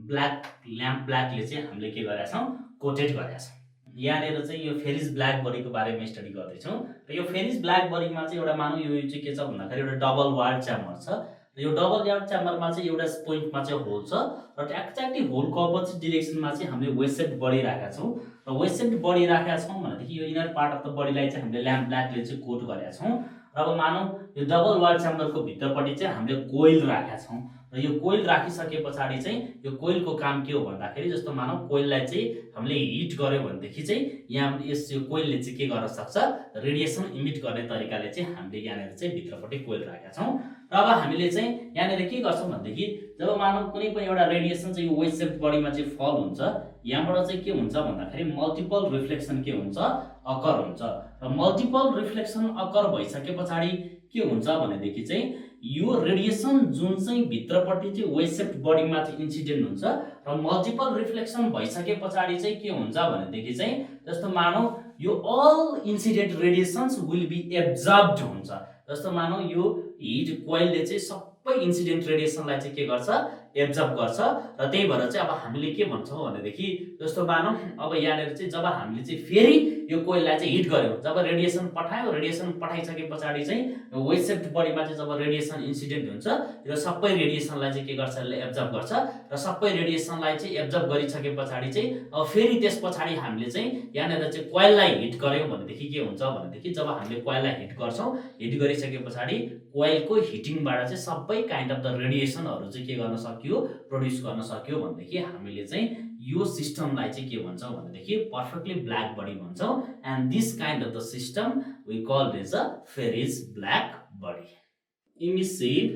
ल्याम्प ब्ल्याकले चाहिँ हामीले के गरेका छौँ कोटेड गरेका छौँ। यहाँनिर चाहिँ यो फेरिस ब्ल्याक बडीको बारेमा स्टडी गर्दैछौँ र यो फेरिस ब्ल्याक बडीमा चाहिँ एउटा मानौँ यो चाहिँ के छ भन्दाखेरि एउटा डबल वाल च्याम्बर छ र यो डबल वाल च्याम्बरमा चाहिँ एउटा पोइन्टमा चाहिँ होल छ र एक्ज्याक्टली होलको अपोजिट डिरेक्सनमा चाहिँ हामीले वेज सेप्ड बडी राखेका छौँ र वेज सेप्ड बडी राखेका छौँ भनेदेखि यो इनर पार्ट अफ द बडीलाई चाहिँ हामीले ल्याम्प ब्ल्याकले चाहिँ कोट गरेका छौँ र अब मानौँ यो डबल वाल च्याम्बरको भित्रपट्टि चाहिँ हामीले कोइल राखेका छौँ र यो कोइल राखिसके पछाडि चाहिँ यो कोइलको काम के हो भन्दाखेरि जस्तो मानौँ कोइललाई चाहिँ हामीले हिट गर्यो भनेदेखि चाहिँ यहाँ यो कोइलले चाहिँ के गर्न सक्छ रेडिएसन इमिट गर्ने तरिकाले चाहिँ हामीले यहाँनिर चाहिँ भित्रपट्टि कोइल राखेका छौँ र अब हामीले चाहिँ यहाँनिर के गर्छौँ भनेदेखि जब मानौँ कुनै पनि एउटा रेडिएसन चाहिँ यो वेज सेप्ड बडीमा चाहिँ फल हुन्छ यहाँबाट चाहिँ के हुन्छ भन्दाखेरि मल्टिपल रिफ्लेक्सन के हुन्छ अकर हुन्छ र मल्टिपल रिफ्लेक्सन अकर भइसके पछाडि के हुन्छ भनेदेखि चाहिँ यो रेडिएसन जुन चाहिँ भित्रपट्टि चाहिँ वेज सेप्ड बडीमा चाहिँ इन्सिडेन्ट हुन्छ र मल्टिपल रिफ्लेक्सन भइसके पछाडि चाहिँ के हुन्छ भनेदेखि चाहिँ जस्तो मानौँ यो all incident radiations will be absorbed हुन्छ। जस्तो मानौँ यो हिट कोइलले चाहिँ सबै इन्सिडेन्ट रेडिएसनलाई चाहिँ के गर्छ एब्जर्ब गर्छ र त्यही भएर चाहिँ अब हामीले के भन्छौँ भनेदेखि जस्तो मानौँ अब यहाँनिर चाहिँ जब हामीले चाहिँ फेरि यो कोइललाई चाहिँ हिट गर्यो जब रेडिएसन पठायो रेडिएसन पठाइसके पछाडि चाहिँ वेज सेप्ड बडीमा चाहिँ जब रेडिएसन इन्सिडेन्ट हुन्छ यो सबै रेडिएसनलाई चाहिँ के गर्छ यसले एब्जर्ब गर्छ र सबै रेडिएसनलाई चाहिँ एब्जर्ब गरिसके पछाडि चाहिँ अब फेरि त्यस पछाडि हामीले चाहिँ यहाँनिर चाहिँ कोइललाई हिट गर्यौँ भनेदेखि के हुन्छ भनेदेखि जब हामीले कोइललाई हिट गर्छौँ हिट गरिसके पछाडि कोइलको हिटिङबाट चाहिँ सबै काइन्ड अफ द रेडिएसनहरू चाहिँ के गर्न सक्यो प्रोड्युस गर्न सक्यो भनेदेखि हामीले चाहिँ यो सिस्टमलाई चाहिँ के भन्छौँ भनेदेखि पर्फेक्टली ब्ल्याक बडी भन्छौँ and this kind of the system we call is a Ferry's black body. Emissive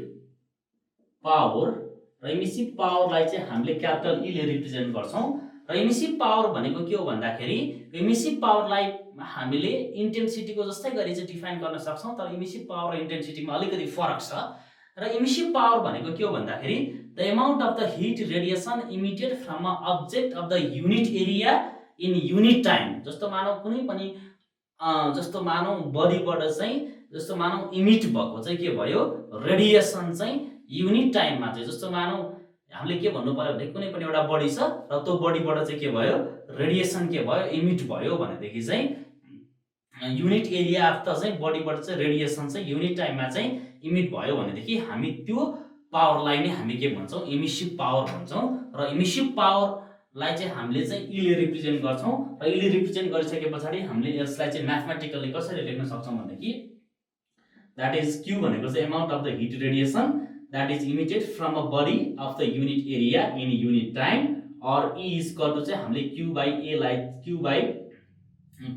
power र इमिसिभ पावरलाई चाहिँ हामीले क्यापिटल ई ले रिप्रेजेन्ट गर्छौँ र इमिसिभ पावर भनेको के हो भन्दाखेरि इमिसिभ पावरलाई हामीले इन्टेन्सिटीको जस्तै गरी चाहिँ डिफाइन गर्न सक्छौँ तर इमिसिभ पावर र इन्टेन्सिटीमा अलिकति फरक छ र इमिसिभ पावर भनेको के हो भन्दाखेरि the amount of the heat radiation emitted from a object of the unit area in unit time. जस्तो मानौँ कुनै पनि जस्तो मानौँ बडीबाट चाहिँ जस्तो मानौँ इमिट भएको चाहिँ के भयो रेडिएसन चाहिँ युनिट टाइममा चाहिँ जस्तो मानौँ हामीले के भन्नु पर्यो भने कुनै पनि एउटा बडी छ र त्यो बडीबाट चाहिँ के भयो रेडिएसन के भयो इमिट भयो भनेदेखि चाहिँ युनिट एरिया अफ द चाहिँ बडीबाट चाहिँ रेडिएसन चाहिँ युनिट टाइममा चाहिँ इमिट भयो भनेदेखि हामी त्यो पावरलाई नै हामी के भन्छौँ इमिसिभ पावर भन्छौँ र इमिसिभ पावरलाई चाहिँ हामीले चाहिँ इले रिप्रेजेन्ट गर्छौँ र इले रिप्रेजेन्ट गरिसके पछाडि हामीले यसलाई चाहिँ म्याथमेटिकली कसरी लेख्न सक्छौँ भनेदेखि द्याट इज क्यू भनेको चाहिँ amount of the heat radiation that is emitted from a body of the unit area in unit time or E is equal to चाहिँ हामीले क्यू बाई एलाई क्यू बाई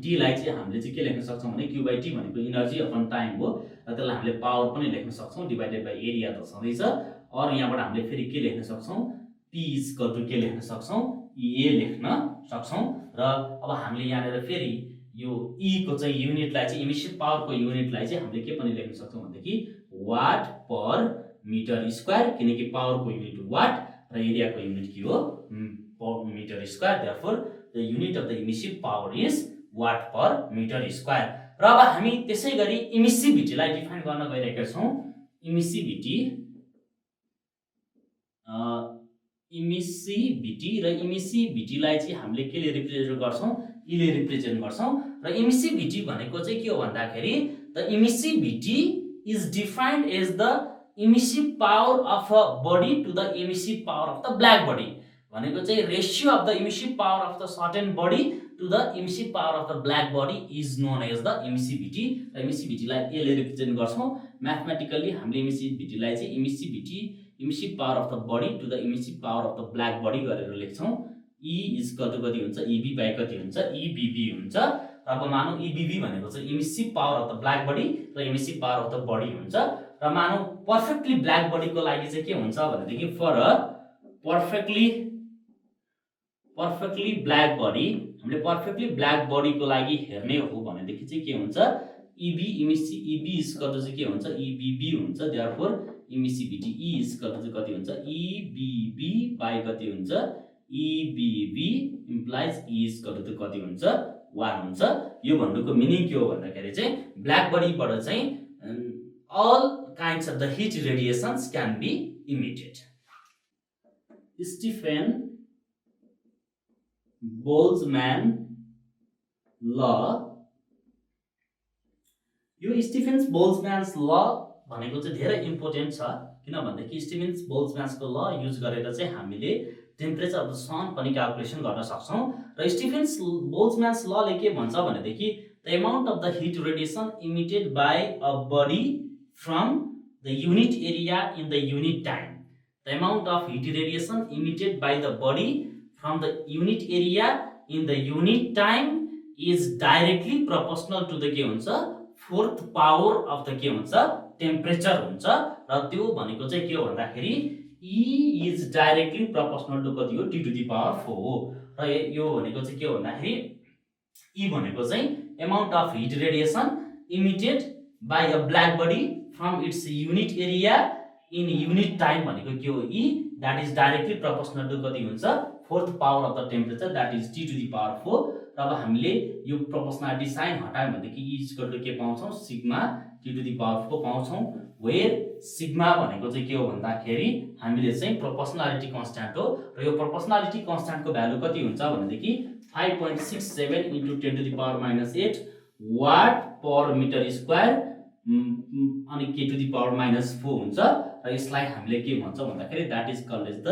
टीलाई चाहिँ हामीले चाहिँ के लेख्न सक्छौँ भने क्यू बाई टी भनेको इनर्जी अपन टाइम हो र त्यसलाई हामीले पावर पनि लेख्न सक्छौँ डिभाइडेड बाई एरिया त छँदैछ और यहाँबाट हामीले फेरि के लेख्न सक्छौँ पी इज इक्वल टु के लेख्न सक्छौँ ए लेख्न सक्छौँ र अब हामीले यहाँनिर फेरि यो ई को चाहिँ युनिटलाई चाहिँ इमिसिभ पावरको युनिटलाई चाहिँ हामीले के पनि लेख्न सक्छौँ भनेदेखि वाट पर मिटर स्क्वायर किनकि पावरको युनिट वाट र एरियाको युनिट के हो metre square therefore the unit of the emissive power is watt per metre square. र अब हामी त्यसै गरी इमिसिभिटीलाई डिफाइन गर्न गइरहेका छौँ। इमिसिभिटी र इमिसिभिटीलाई चाहिँ हामीले केले रिप्रेजेन्ट गर्छौँ इले रिप्रेजेन्ट गर्छौँ र इमिसिभिटी भनेको चाहिँ के हो भन्दाखेरि the emissivity is defined as the emissive power of a body to the emissive power of the black body भनेको चाहिँ ratio of the emissive power of the certain body to the emissive power of the black body is known as the emissivity र इमिसिभिटीलाई एले represent गर्छौँ mathematically हामीले इमिसिभिटीलाई चाहिँ emissive power of the body to the emissive power of the black body गरेर लेख्छौँ E is equal to कति हुन्छ EB बाइ कति हुन्छ EBB हुन्छ। अब मानौ EBB भनेको चाहिँ emissive power of the black body र emissive power of the body हुन्छ। र मानौ पर्फेक्टली ब्ल्याक बडीको लागि चाहिँ के हुन्छ भनेदेखि for a perfectly black body हामीले पर्फेक्टली ब्ल्याक बडीको लागि हेर्ने हो भनेदेखि चाहिँ के हुन्छ EB इज इक्वल टु चाहिँ के हुन्छ EBB हुन्छ। Therefore emissivity E is equal to चाहिँ कति हुन्छ EBB बाइ कति हुन्छ EBB implies E is equal to कति हुन्छ 1 हुन्छ। यो भन्नुको मिनिङ के हो भन्दाखेरि चाहिँ ब्ल्याक बडीबाट चाहिँ all kinds of the heat radiations can be emitted. Stephen Boltzmann law, यो स्टिफेन्स बोल्ट्जम्यान्स ल भनेको चाहिँ धेरै इम्पोर्टेन्ट छ किन भन्दाखेरि स्टिफेन्स बोल्ट्जम्यान्सको ल युज गरेर चाहिँ हामीले टेम्परेचर अफ द सन पनि क्याल्कुलेसन गर्न सक्छौं। र स्टिफेन्स बोल्ट्जम्यान्स लले के भन्छ भनेदेखि the amount of the heat radiation emitted by a body from the unit area in the unit time, the amount of heat radiation emitted by the body from the unit area in the unit time is directly proportional to the के हुन्छ fourth power of the के हुन्छ temperature हुन्छ। र त्यो भनेको चाहिँ के हो भन्दाखेरि E is directly proportional to कति हो T टु द पावर 4 हो। र यो भनेको चाहिँ के हो भन्दाखेरि E भनेको चाहिँ amount of heat radiation emitted by a black body from its unit area in unit time भनेको के हो E that is directly proportional to कति हुन्छ fourth power of the temperature that is T to the power 4। र अब हामीले यो proportionality sign हटायौं भनेदेखि E इज इक्वल टु के पाउँछौं sigma T to the power 4 पाउँछौं, वेयर सिग्मा भनेको चाहिँ के हो भन्दाखेरि हामीले चाहिँ प्रोपोर्सनालिटी कन्स्ट्यान्ट हो। र यो प्रोपोर्सनालिटी कन्स्ट्यान्टको भ्यालु कति हुन्छ भनेदेखि 5.67 into 10 to the power -8 watt per metre square अनि K टु द पावर -4 हुन्छ। र यसलाई हामीले के भन्छौं भन्दाखेरि that is called as the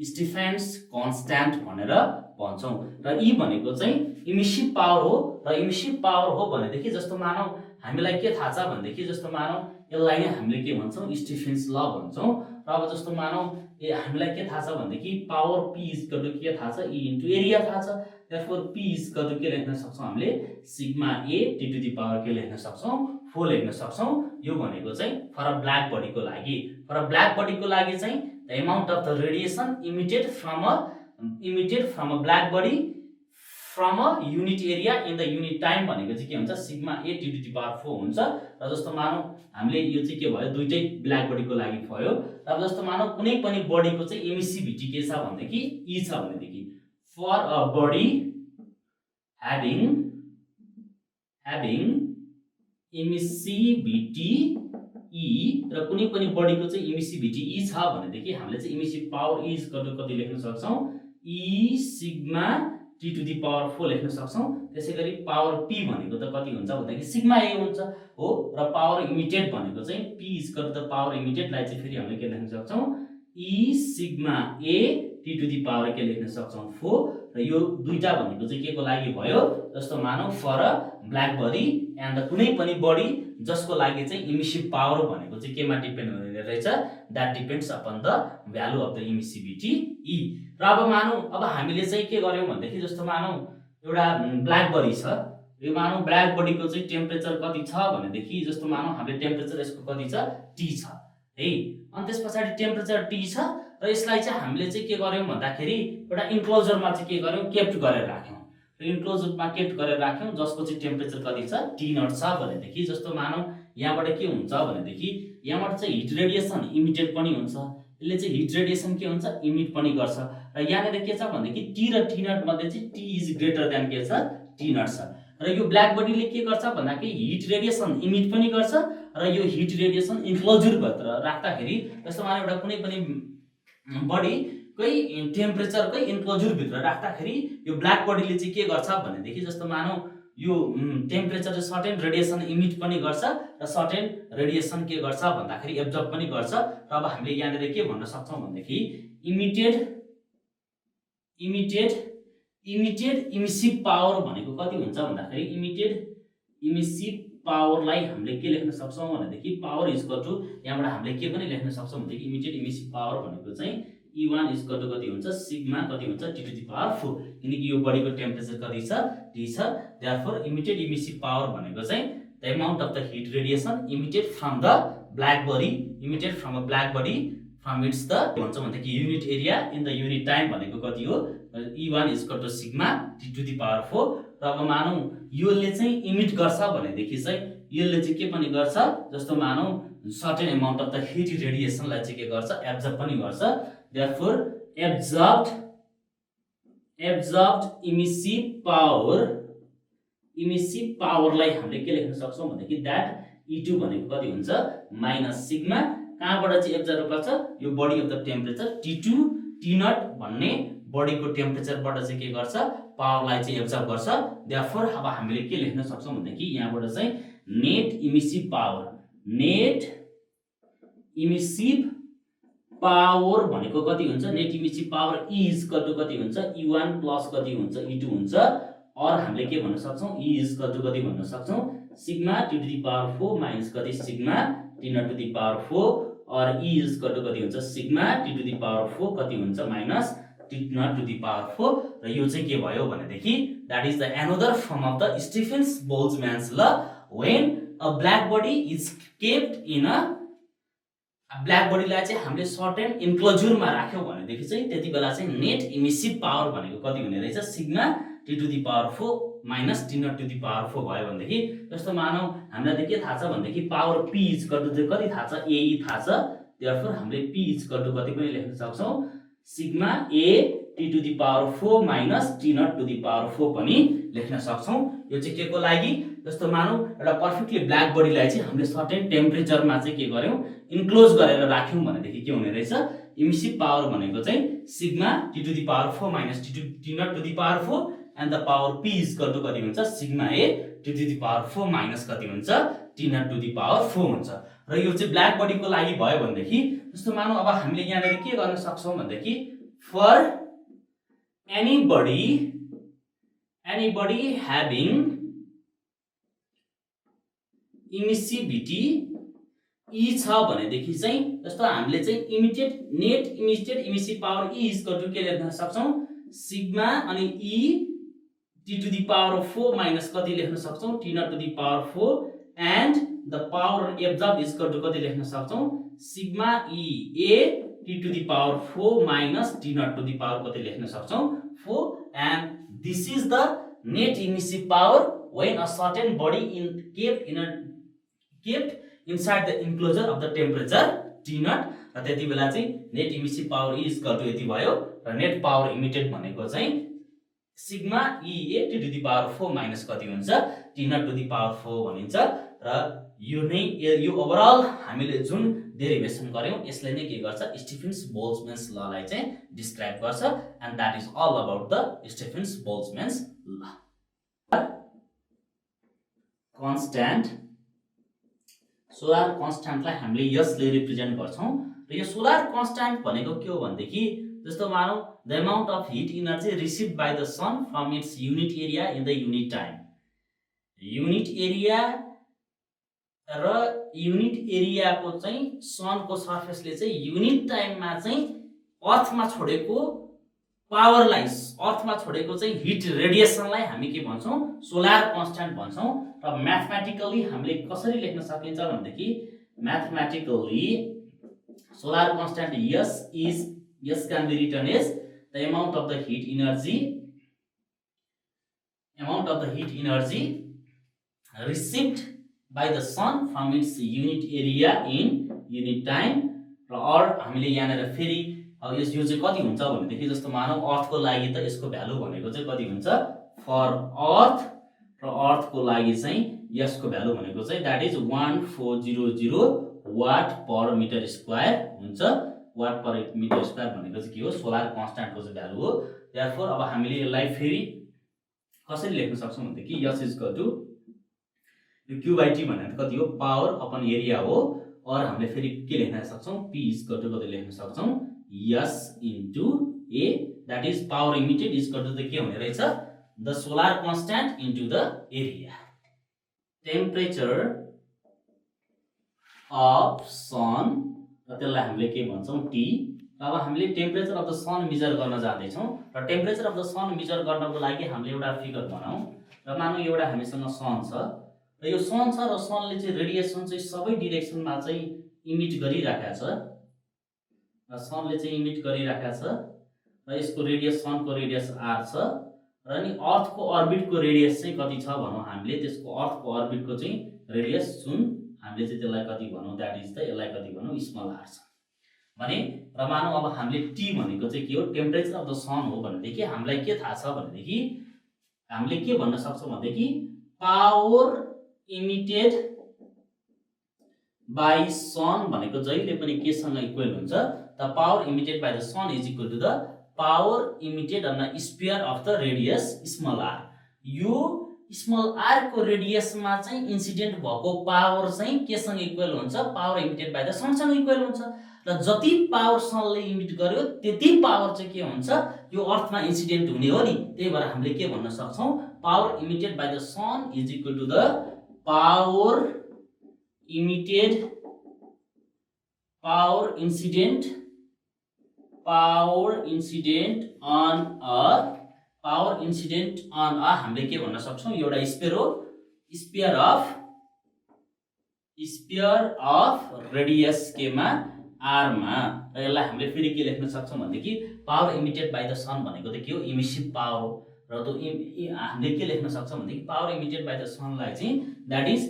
Stefan's constant भनेर भन्छौं। र E भनेको चाहिँ इमिसिभ पावर हो। र इमिसिभ पावर हो भनेदेखि जस्तो मानौ हामीलाई के थाहा छ भनेदेखि जस्तो मानौ यसलाई नै हामीले के भन्छौं स्टिफेन्स ल भन्छौं। र अब जस्तो मानौ हामीलाई के थाहा छ भनेदेखि power P is equal to के थाहा छ E इन्टु एरिया थाहा छ। Therefore P is equal to के लेख्न सक्छौं हामीले sigma A T to the power के लेख्न सक्छौं 4 लेख्न सक्छौं। यो भनेको चाहिँ फर अ ब्ल्याक बडीको लागि, फर अ ब्ल्याक बडीको लागि चाहिँ the amount of the radiation emitted from a black body from a unit area in the unit time भनेको चाहिँ के हुन्छ sigma A T to the power 4 हुन्छ। र जस्तो मानौ हामीले यो चाहिँ के भयो दुईटै ब्ल्याक बडीको लागि भयो। र अब जस्तो मानौ कुनै पनि बडीको चाहिँ एमिसिभिटी के छ भनेदेखि E छ भनेदेखि for a body having emissivity E र कुनै पनि बडीको चाहिँ एमिसिभिटी E छ भनेदेखि हामीले चाहिँ emissive power E is equal to कति लेख्न सक्छौं E sigma T to the power 4 लेख्न सक्छौं। त्यसैगरी पावर P भनेको त कति हुन्छ भन्दाखेरि सिग्मा A हुन्छ हो। र पावर इमिटेड भनेको चाहिँ P is equal to the power emitted लाई चाहिँ फेरि हामीले के लेख्न सक्छौं E sigma A T to the power के लेख्न सक्छौं 4। र यो दुईटा भनेको चाहिँ के को लागि भयो जस्तो मानौ for a black body and कुनै पनि बडी जसको लागि चाहिँ इमिसिभ पावर भनेको चाहिँ केमा डिपेन्ड हुने रहेछ that depends upon the value of the emissivity E। र अब मानौ अब हामीले चाहिँ के गर्यौं भनेदेखि जस्तो मानौ एउटा ब्ल्याक बडी छ, यो मानौ ब्ल्याक बडीको चाहिँ टेम्परेचर कति छ भनेदेखि जस्तो मानौ हामीले टेम्परेचर यसको कति छ T छ है। अनि त्यसपछि टेम्परेचर T छ र यसलाई चाहिँ हामीले चाहिँ के गर्यौं भन्दाखेरि एउटा इन्क्लोजरमा चाहिँ के गर्यौं केप्ट गरेर राख्यौं। र इन्क्लोजरमा केप्ट गरेर राख्यौं जसको चाहिँ टेम्परेचर कति छ T नट छ भनेदेखि जस्तो मानौ यहाँबाट के हुन्छ भनेदेखि यहाँबाट चाहिँ हिट रेडिएसन इमिटेड पनि हुन्छ, यसले चाहिँ हिट रेडिएसन के हुन्छ इमिट पनि गर्छ। र यहाँनेर के छ भनेदेखि T र T नट मध्ये चाहिँ T इज ग्रेटर देन के छ T नट छ। र यो ब्ल्याक बडीले के गर्छ भन्दाखेरि हिट रेडिएसन इमिट पनि गर्छ र यो हिट रेडिएसन इन्क्लोजर भित्र राख्दाखेरि जस्तो मानौ एउटा कुनै पनि बडी कै टेम्परेचरकै इन्क्लोजर भित्र राख्दाखेरि यो ब्ल्याक बडीले चाहिँ के गर्छ भनेदेखि जस्तो मानौ यो टेम्परेचर सर्टेन रेडिएसन इमिट पनि गर्छ र सर्टेन रेडिएसन के गर्छ भन्दाखेरि एब्जर्ब पनि गर्छ। र अब हामीले यहाँनेर के भन्न सक्छौं भनेदेखि इमिटेड इमिसिभ पावर भनेको कति हुन्छ भन्दाखेरि इमिटेड इमिसिभ पावरलाई हामीले के लेख्न सक्छौं भनेदेखि पावर इज इक्वल टु यहाँबाट हामीले के पनि लेख्न सक्छौं भनेदेखि इमिटेड इमिसिभ पावर भनेको चाहिँ E1 इज इक्वल टु कति हुन्छ सिग्मा कति हुन्छ T to the power 4 किनकि यो बडीको टेम्परेचर कति छ T छ therefore emitted emissive power भनेको चाहिँ the amount of the heat radiation emitted from the black body from its the भन्छ भन्दाखेरि unit area in the unit time भनेको कति हो E1 is equal to sigma T to the power 4 र अब मानौ योले चाहिँ इमिट गर्छ भनेदेखि चाहिँ यसले चाहिँ के पनि गर्छ जस्तो मानौ certain amount of the heat रेडिएसनलाई चाहिँ के गर्छ एब्जर्ब पनि गर्छ therefore absorbed emissive पावरलाई हामीले के लेख्न सक्छौं भन्दाखेरि दैट E2 भनेको कति हुन्छ माइनस सिग्मा कहाँबाट चाहिँ एब्जर्ब गर्छ यो body of the temperature T2 T0 भन्ने बडीको टेम्परेचरबाट चाहिँ के गर्छ पावरलाई चाहिँ एब्जर्ब गर्छ therefore अब हामीले के लेख्न सक्छौं भन्दाखेरि यहाँबाट चाहिँ नेट इमिसिभ पावर भनेको कति हुन्छ net emissive power E is equal to कति हुन्छ E1 प्लस कति हुन्छ E2 हुन्छ और हामीले के भन्न सक्छौं E इज इक्वल टु कति भन्न सक्छौं sigma T to the power 4 minus कति sigma T0 to the power 4 और E इज इक्वल टु कति हुन्छ sigma T to the power 4 कति हुन्छ minus T0 to the power 4 र यो चाहिँ के भयो भनेदेखि that is the another form of the Stephen's Boltzmann's law when a black body is kept in a black बडीलाई चाहिँ हामीले सर्टेन इन्क्लोजरमा राख्यौं भनेदेखि चाहिँ त्यतिबेला चाहिँ नेट इमिसिभ पावर भनेको कति हुने रहेछ sigma T to the power 4 minus T0 to the power 4 भयो भनेदेखि जस्तो मानौ हामीलाई के थाहा छ भनेदेखि power P is equal to कति थाहा छ AE थाहा छ therefore हामीले P इज इक्वल टु कति पनि लेख्न सक्छौं sigma A T to the power 4 minus T0 to the power 4 पनि लेख्न सक्छौं यो चाहिँ के को लागि जस्तो मानौ एउटा पर्फेक्टली ब्ल्याक बडीलाई चाहिँ हामीले सर्टेन टेम्परेचरमा चाहिँ के गर्यौं इन्क्लोज गरेर राख्यौं भनेदेखि के हुने रहेछ इमिसिभ पावर भनेको चाहिँ sigma T to the power 4 minus T0 to the power 4 and the power P is equal to कति हुन्छ sigma A T to the power 4 minus कति हुन्छ T0 to the power 4 हुन्छ र यो चाहिँ ब्ल्याक बडीको लागि भयो भनेदेखि जस्तो मानौ अब हामीले यहाँनेर के गर्न सक्छौं भनेदेखि for anybody having emissivity E छ भनेदेखि चाहिँ जस्तो हामीले चाहिँ net emitted emissive power E is equal to के लेख्न सक्छौं सिग्मा अनि E T to the power 4 minus कति लेख्न सक्छौं T0 to the power 4 and the power absorbed is equal to कति लेख्न सक्छौं sigma E A T to the power 4 minus T0 to the power कति लेख्न सक्छौं 4 and this is the net emissive power when a certain body kept inside the enclosure of the temperature T0 र त्यति बेला चाहिँ net emissive power E equal to यति भयो र नेट पावर इमिटेड भनेको चाहिँ sigma EA T to the power 4 minus कति हुन्छ T0 to the power 4 भनिन्छ र यो ओभरअल हामीले जुन डेरिभेसन गर्यौं यसले नै के गर्छ स्टिफेन्स बोल्ट्जम्यान्स ललाई चाहिँ डिस्क्राइब गर्छ and that is all about the Stefan's Boltzmann's law constant solar कन्स्ट्यान्टलाई हामीले यसले रिप्रेजेन्ट गर्छौं र यो सोलर कन्स्ट्यान्ट भनेको के हो भन्देखि जस्तो मानौ the amount of heat energy received by the sun from its unit area in the unit time unit area र युनिट एरियाको चाहिँ सनको सर्फेसले चाहिँ युनिट टाइममा चाहिँ अर्थमा छोडेको पावरलाई अर्थमा छोडेको चाहिँ हिट रेडिएसनलाई हामी के भन्छौं सोलर कन्स्ट्यान्ट भन्छौं र म्याथमेटिकली हामीले कसरी लेख्न सकिन्छ भनेदेखि mathematically solar constant S can be written as the amount of the heat energy received by the sun from its unit area in unit time र हामीले यहाँनेर फेरि अब यो चाहिँ कति हुन्छ भनेदेखि जस्तो मानौ अर्थको लागि त यसको भ्यालु भनेको चाहिँ कति हुन्छ फर अर्थ र अर्थको लागि चाहिँ यसको भ्यालु भनेको चाहिँ that is 1400 watt per metre square हुन्छ वाट पर मिटर स्क्वायर भनेको चाहिँ के हो सोलर कन्स्ट्यान्टको चाहिँ भ्यालु हो देयरफोर अब हामीले यसलाई फेरि कसरी लेख्न सक्छौं भनेदेखि S इज इक्वल टु यो Q by T भनेको कति हो पावर अपन एरिया हो और हामीले फेरि के लेख्न सक्छौं P इज इक्वल टु कति लेख्न सक्छौं S into A that is power emitted is equal to the के हुने रहेछ the solar constant into the area temperature of sun र त्यसलाई हामीले के भन्छौं T अब हामीले temperature of the sun measure गर्न जाँदैछौँ र temperature of the sun measure गर्नको लागि हामीले एउटा फिगर बनाऊ र मानौँ एउटा हामीसँग सन छ र यो सन छ र सनले चाहिँ रेडिएसन चाहिँ सबै डिरेक्सनमा चाहिँ इमिट गरिराखेको छ र सनले चाहिँ इमिट गरिराखेको छ र यसको रेडियस सनको रेडियस r छ र नि अर्थको अर्बिटको रेडियस चाहिँ कति छ भनौँ हामीले त्यसको अर्थको अर्बिटको चाहिँ रेडियस जुन हामीले चाहिँ त्यसलाई कति भनौँ द्याट इज द यसलाई कति भनौँ स्मल r छ भने र मानौँ अब हामीले टी भनेको चाहिँ के हो टेम्परेचर अफ द सन हो भनेदेखि हामीलाई के थाहा छ भनेदेखि हामीले के भन्न सक्छौँ भनेदेखि पावर इमिटेड बाई सन भनेको जहिले पनि केसँग इक्वल हुन्छ the power emitted by the sun is equal to the power emitted on the sphere of the radius small r यो स्मल r को रेडियसमा चाहिँ इन्सिडेन्ट भएको पावर चाहिँ केसँग इक्वल हुन्छ पावर इमिटेड बाई द सनसँग इक्वल हुन्छ र जति पावर सनले इमिट गर्यो त्यति पावर चाहिँ के हुन्छ यो अर्थमा इन्सिडेन्ट हुने हो नि त्यही भएर हामीले के भन्न सक्छौँ power emitted by the sun is equal to the power incident on a हामीले के भन्न सक्छौँ एउटा स्फियर अफ रेडियस केमा r मा र यसलाई हामीले फेरि के लेख्न सक्छौँ भनेदेखि पावर इमिटेड बाई द सन भनेको त के हो इमिसिभ पावर हो र त्यो हामीले के लेख्न सक्छौँ भनेदेखि पावर इमिटेड बाई द सनलाई चाहिँ that is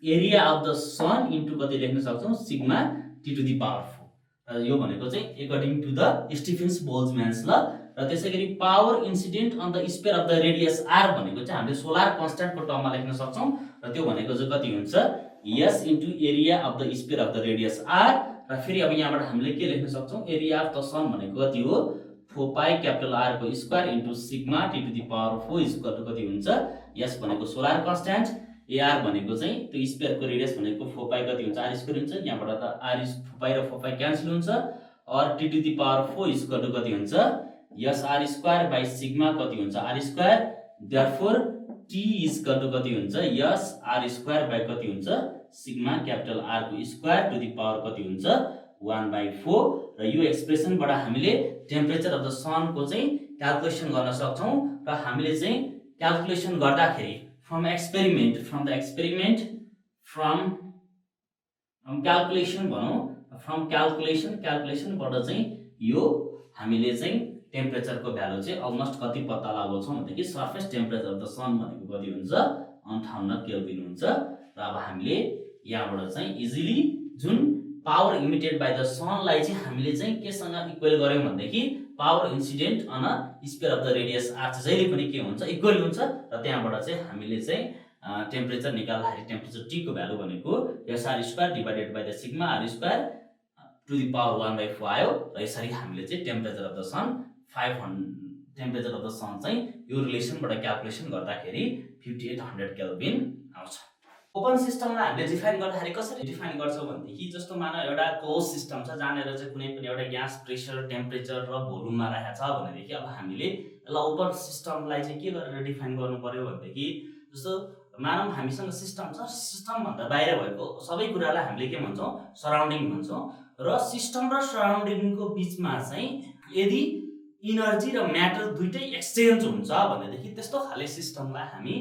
area of the sun into कति लेख्न सक्छौँ sigma T to the power 4 र यो भनेको चाहिँ according to the Stefan's Boltzmann's law र त्यसैगरी power incident on the sphere of the radius r भनेको चाहिँ हामीले सोलर कन्स्ट्यान्टको टर्ममा लेख्न सक्छौँ र त्यो भनेको चाहिँ कति हुन्छ s into area of the sphere of the radius r र फेरि अब यहाँबाट हामीले के लेख्न सक्छौँ एरिया अफ द सन भनेको कति हो 4 पाई क्यापिटल r को square into sigma T to the power 4 equal to कति हुन्छ s भनेको सोलर कन्स्ट्यान्ट ar भनेको चाहिँ त्यो स्फियरको रेडियस भनेको 4 पाई कति हुन्छ r स्क्वायर हुन्छ यहाँबाट त r 4 पाई र 4 पाई क्यान्सल हुन्छ और T to the power 4 equal to कति हुन्छ s r square by sigma कति हुन्छ r square therefore t equal to कति हुन्छ s r स्क्वायर बाइ कति हुन्छ सिग्मा क्यापिटल r को स्क्वायर टु द पावर कति हुन्छ 1/4 र यो एक्सप्रेसनबाट हामीले टेम्परेचर अफ द सन को चाहिँ क्याल्कुलेसन गर्न सक्छौं र हामीले चाहिँ क्याल्कुलेसन गर्दाखेरि फ्रम क्याल्कुलेसनबाट चाहिँ यो हामीले चाहिँ टेम्परेचरको भ्यालु चाहिँ अलमोस्ट कति पत्ता लगाउँछौं भनेदेखि सरफेस टेम्परेचर अफ द सन भनेको कति हुन्छ 58 केल्भिन हुन्छ र अब हामीले यहाँबाट चाहिँ इजिली जुन पावर इमिटेड बाइ द सनलाई चाहिँ हामीले चाहिँ केसँग इक्वल गर्यौं भनेदेखि power incident on sphere of the radius r चाहिँ जहिले पनि के हुन्छ इक्वल हुन्छ र त्यहाँबाट चाहिँ हामीले चाहिँ टेम्परेचर निकाल्दाखेरि टेम्परेचर t को भ्यालु भनेको sr square divided by the sigma r square to the power 1/4 आयो र यसरी हामीले चाहिँ temperature of the sun 500 temperature of the sun चाहिँ यो रिलेसनबाट क्याल्कुलेसन गर्दाखेरि 5800 केल्भिन आउँछ। ओपन सिस्टमलाई हामीले डिफाइन गर्दाखेरि कसरी डिफाइन गर्छौं भनेदेखि जस्तो मानौ एउटा क्लोज सिस्टम छ जहाँनेर चाहिँ कुनै पनि एउटा ग्यास प्रेसर टेम्परेचर र भोल्युममा राखेको छ भनेदेखि अब हामीले यसलाई ओपन सिस्टमलाई चाहिँ के गरेर डिफाइन गर्नु पर्यो भनेदेखि जस्तो मानौ हामीसँग सिस्टम छ सिस्टम भन्दा बाहिर भएको सबै कुरालाई हामीले के भन्छौं सराउन्डिङ भन्छौं र सिस्टम र सराउन्डिङको बीचमा चाहिँ यदि इनर्जी र म्याटर दुईटै एक्सचेन्ज हुन्छ भनेदेखि त्यस्तो खाले सिस्टमलाई हामी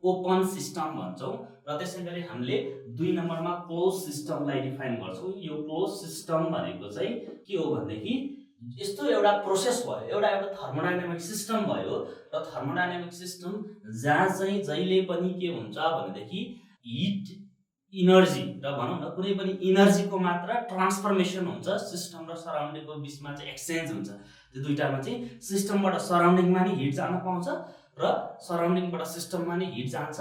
ओपन सिस्टम भन्छौं र त्यसैगरी हामीले 2 नम्बरमा क्लोज सिस्टमलाई डिफाइन गर्छौं। यो क्लोज सिस्टम भनेको चाहिँ के हो भनेदेखि यस्तो एउटा प्रोसेस भयो एउटा थर्मोडायनामिक सिस्टम भयो र थर्मोडायनामिक सिस्टम जहाँ चाहिँ जहिले पनि के हुन्छ भनेदेखि हिट इनर्जी र भनौं न कुनै पनि इनर्जीको मात्रा ट्रान्सफर्मेसन हुन्छ सिस्टम र सराउन्डिङको बीचमा चाहिँ एक्सचेन्ज हुन्छ। त्यो दुईटामा चाहिँ सिस्टमबाट सराउन्डिङमा नि हिट जान पाउँछ र सराउन्डिङबाट सिस्टममा नि हिट जान्छ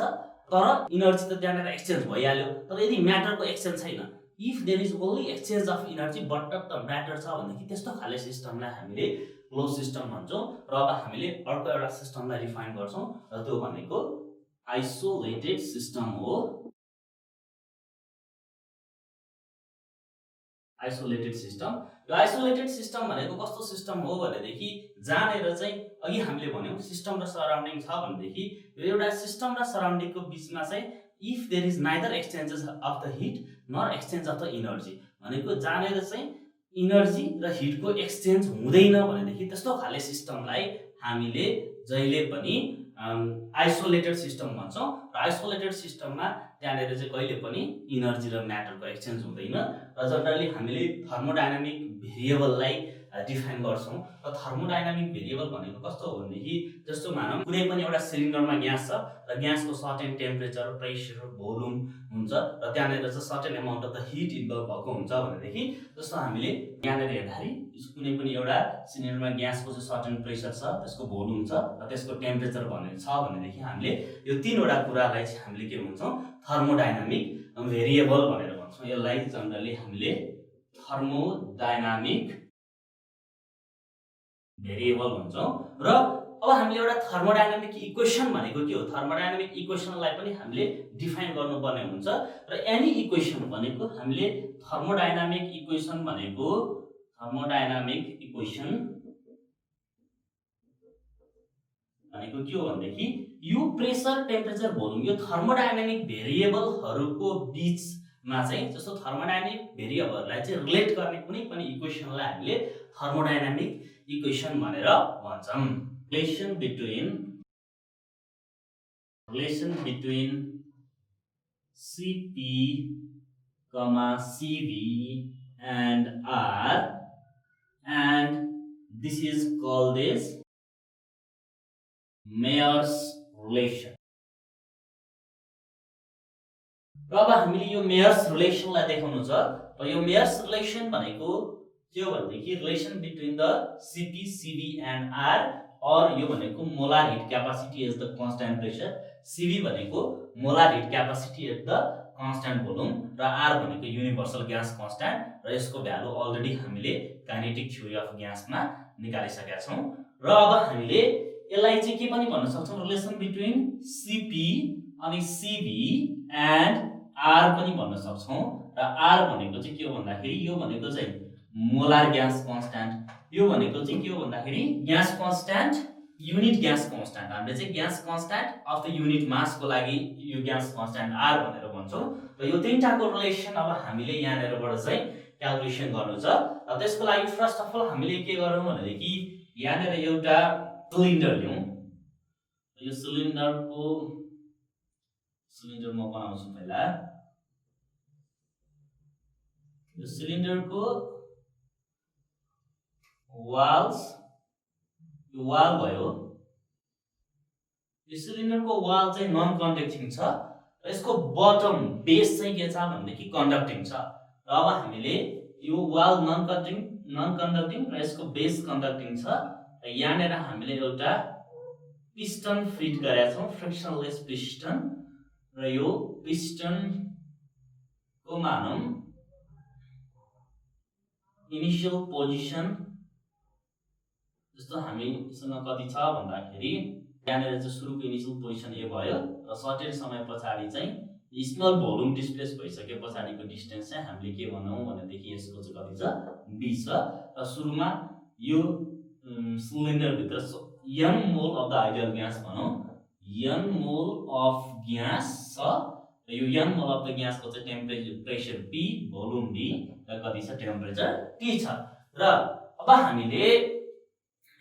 तर इनर्जी त त्यहाँनेर एक्सचेन्ज भइहाल्यो तर यदि म्याटरको एक्सचेन्ज छैन if there is only exchange of energy but the matter छ भनेदेखि त्यस्तो खाले सिस्टमलाई हामीले क्लोज सिस्टम भन्छौं र अब हामीले अर्को एउटा सिस्टमलाई डिफाइन गर्छौं र त्यो भनेको आइसोलेटेड सिस्टम हो। आइसोलेटेड सिस्टम भनेको कस्तो सिस्टम हो भनेदेखि जहाँनेर चाहिँ अघि हामीले भन्यौं सिस्टम र सराउन्डिङ छ भनेदेखि यो एउटा सिस्टम र सराउन्डिङको बीचमा चाहिँ if there is neither exchanges of the heat nor exchange of the energy भनेको जहाँनेर चाहिँ इनर्जी र हिटको एक्सचेन्ज हुँदैन भनेदेखि त्यस्तो खाले सिस्टमलाई हामीले जहिले पनि आइसोलेटेड सिस्टम भन्छौँ र आइसोलेटेड सिस्टममा त्यहाँनिर चाहिँ कहिले पनि इनर्जी र म्याटरको एक्सचेन्ज हुँदैन र जनरली हामीले थर्मोडाइनामिक भेरिएबललाई डिफाइन गर्छौँ र थर्मोडाइनामिक भेरिएबल भनेको कस्तो हो भनेदेखि जस्तो मानौँ कुनै पनि एउटा सिलिन्डरमा ग्यास छ र ग्यासको सर्टेन टेम्परेचर प्रेसर भोल्युम हुन्छ र त्यहाँनिर चाहिँ certain amount of the hit involve भएको हुन्छ भनेदेखि जस्तो हामीले यहाँनिर हेर्दाखेरि कुनै पनि एउटा सिलिन्डरमा ग्यासको चाहिँ सर्टेन प्रेसर छ त्यसको भोल्युम छ र त्यसको टेम्परेचर भनेदेखि हामीले यो तीनवटा कुरालाई चाहिँ हामीले के भन्छौँ थर्मोडाइनामिक भेरिएबल भनेर भन्छौँ यसलाई जनरली हामीले थर्मोडाइनामिक भेरिएबल भन्छौँ र अब हामीले एउटा थर्मोडाइनामिक इक्वेसन भनेको के हो थर्मोडाइनामिक इक्वेसनलाई पनि हामीले डिफाइन गर्नुपर्ने हुन्छ र एनी इक्वेसन भनेको हामीले थर्मोडाइनामिक इक्वेसन भनेको के हो भनेदेखि यो प्रेसर टेम्परेचर भोल्युम यो थर्मोडाइनामिक भेरिएबलहरूको बीचमा चाहिँ जस्तो थर्मोडाइनामिक भेरिएबललाई चाहिँ रिलेट गर्ने कुनै पनि इक्वेसनलाई हामीले थर्मोडाइनामिक इक्वेसन भनेर भन्छौँ relation between Cp, Cv and R, and this is called as Mayer's relation. र अब हामीले यो मेयर्स रिलेसनलाई देखाउनु छ र यो मेयर्स रिलेसन भनेको के हो भनेदेखि relation between the Cp, Cv and R और यो भनेको molar heat capacity at the constant pressure Cv भनेको molar heat capacity at the constant volume र R भनेको युनिभर्सल ग्यास कन्स्ट्यान्ट र यसको भ्यालु अलरेडी हामीले काइनेटिक थ्योरी अफ ग्यासमा निकालिसकेका छौं र अब हामीले यसलाई चाहिँ के पनि भन्न सक्छौं रिलेसन बिट्विन Cp अनि Cv एन्ड R पनि भन्न सक्छौं र R भनेको चाहिँ के हो भन्दाखेरि यो भनेको चाहिँ मोलार ग्यास कन्स्ट्यान्ट यो भनेको चाहिँ के हो भन्दाखेरि gas constant unit gas constant हामीले चाहिँ gas constant of the unit मासको लागि यो ग्यास कन्स्ट्यान्ट R भनेर भन्छौं र यो तीनटाको रिलेसन अब हामीले यहाँनेरबाट चाहिँ क्याल्कुलेसन गर्नु छ र त्यसको लागि फर्स्ट अफ अल हामीले के गरौँ भनेदेखि यहाँनेर एउटा सिलिन्डर लियौं यो सिलिन्डर म बनाउँछु पहिला यो सिलिन्डरको वाल भयो यो सिलिन्डरको वाल चाहिँ नन कन्डक्टिङ छ र यसको बटम बेस चाहिँ के छ भनेदेखि कन्डक्टिङ छ र अब हामीले यो वाल नन कन्डक्टिङ र यसको बेस कन्डक्टिङ छ र यहाँनेर हामीले एउटा पिस्टन फिट गरेका छौं फ्रिक्सनलेस पिस्टन र यो पिस्टन को मानौं इनिशियल पोजिसन जस्तो हामीसँग कति छ भन्दाखेरि यहाँनेर चाहिँ सुरुको इनिशियल पोजिसन ए भयो र सर्टेन समय पछाडी चाहिँ स्मल भोल्युम डिस्प्लेस भइसके पछाडीको डिस्टेन्स चाहिँ हामीले के भनौं भनेदेखि यसको चाहिँ कति छ b छ र सुरुमा यो सिलिन्डर भित्र n मोल अफ द आइडियल ग्यास भनौं n मोल अफ ग्यास छ र यो n मोल अफ द ग्यासको चाहिँ temperature pressure p volume d र कति छ टेम्परेचर t छ र अब हामीले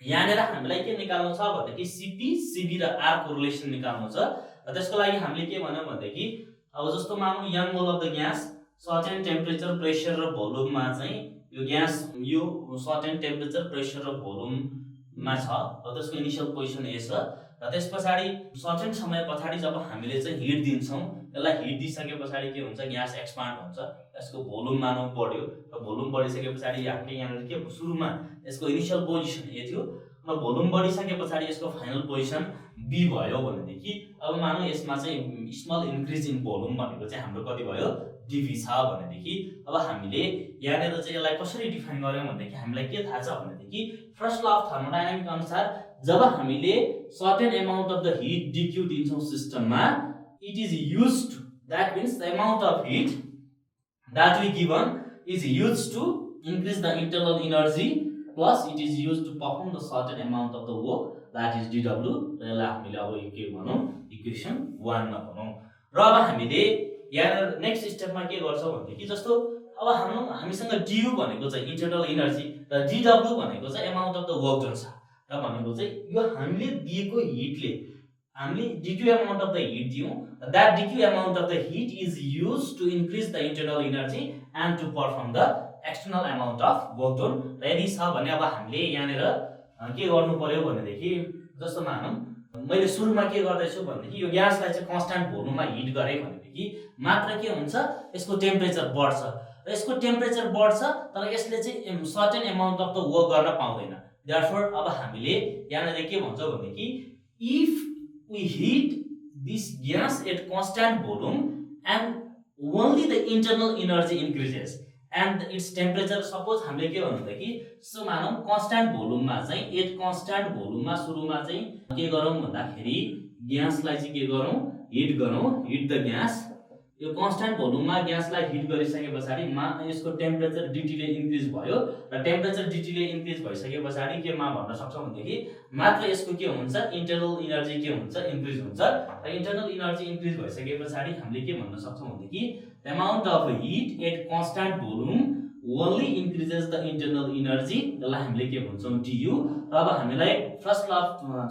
यहाँनेर हामीलाई के निकाल्नु छ भनेदेखि Cp, Cv र R को रिलेसन निकाल्नु छ र त्यसको लागि हामीले के भन्यौ भनेदेखि अब जस्तो मानौं n मोल of the gas certain temperature pressure र भोल्युममा चाहिँ यो ग्यास यो सर्टेन टेम्परेचर प्रेसर र भोल्युममा छ र त्यसको इनिशियल पोजिसन ए छ र त्यसपछि सर्टेन समय पछाडी जब हामीले चाहिँ हिट दिन्छौं यसलाई हिट दिइसके पछाडी के हुन्छ ग्यास एक्सपान्ड हुन्छ यसको भोल्युम मानौ बढ्यो र भोल्युम बढिसके पछाडी हामीले यहाँ के सुरुमा यसको इनिशियल पोजिसन ए थियो र भोल्युम बढिसके पछाडी यसको फाइनल पोजिसन बी भयो भनेदेखि अब मानौ यसमा चाहिँ स्मल इन्क्रिज इन भोल्युम भनेको चाहिँ हाम्रो कति भयो dv छ भनेदेखि अब हामीले यहाँनेर चाहिँ यसलाई कसरी डिफाइन गर्यौं भनेदेखि हामीलाई के थाहा छ भनेदेखि फर्स्ट ल अफ थर्मोडायनामिक अनुसार जब हामीले certain amount of the hit dq दिन्छौं सिस्टममा it is used that means the amount of heat that we given is used to increase the internal energy plus it is used to perform the certain amount of the work that is dw र यसलाई हामीले अब के भनौं equation 1 मा भनौं र अब हामीले यहाँ नेक्स्ट स्टेपमा के गर्छौं भनेदेखि जस्तो अब हामीसँग du भनेको चाहिँ इन्टरनल इनर्जी र dw भनेको चाहिँ amount of the work done छ र भनेको चाहिँ यो हामीले दिएको हिटले हामीले dq amount of the heat दियौं that dq amount of the heat is used to increase the internal energy and to perform the external amount of work done र यदि छ भने अब हामीले यहाँनेर के गर्नु पर्यो भनेदेखि जस्तो मानौं मैले सुरुमा के गर्दै छु भनेदेखि यो ग्यासलाई चाहिँ कन्स्ट्यान्ट भोल्युममा हिट गरे भनेदेखि मात्र के हुन्छ यसको टेम्परेचर बढ्छ र यसको टेम्परेचर बढ्छ तर यसले चाहिँ certain amount of the work गर्न पाउँदैन देयरफोर अब हामीले यहाँनेर के भन्छौं भनेदेखि if we heat this gas at constant volume and only the internal energy increases and its temperature suppose हामीले के भन्नु त कि सो मानौं constant volume मा चाहिँ at constant volume मा सुरुमा चाहिँ के गरौँ भन्दाखेरि ग्यासलाई चाहिँ के गरौँ हिट द ग्यास यो constant volume मा ग्यासलाई हिट गरिसकेपछि यसको टेम्परेचर dt ले इन्क्रिज भयो र टेम्परेचर dt ले इन्क्रिज भइसकेपछि के मा भन्न सक्छौं भनेदेखि मात्र यसको के हुन्छ इन्टरनल एनर्जी के हुन्छ इन्क्रिज हुन्छ र इन्टरनल एनर्जी इन्क्रिज भइसकेपछि हामीले के भन्न सक्छौं भनेदेखि the amount of heat at constant volume only increases the internal energy जसलाई हामीले के भन्छौं du र अब हामीलाई फर्स्ट ल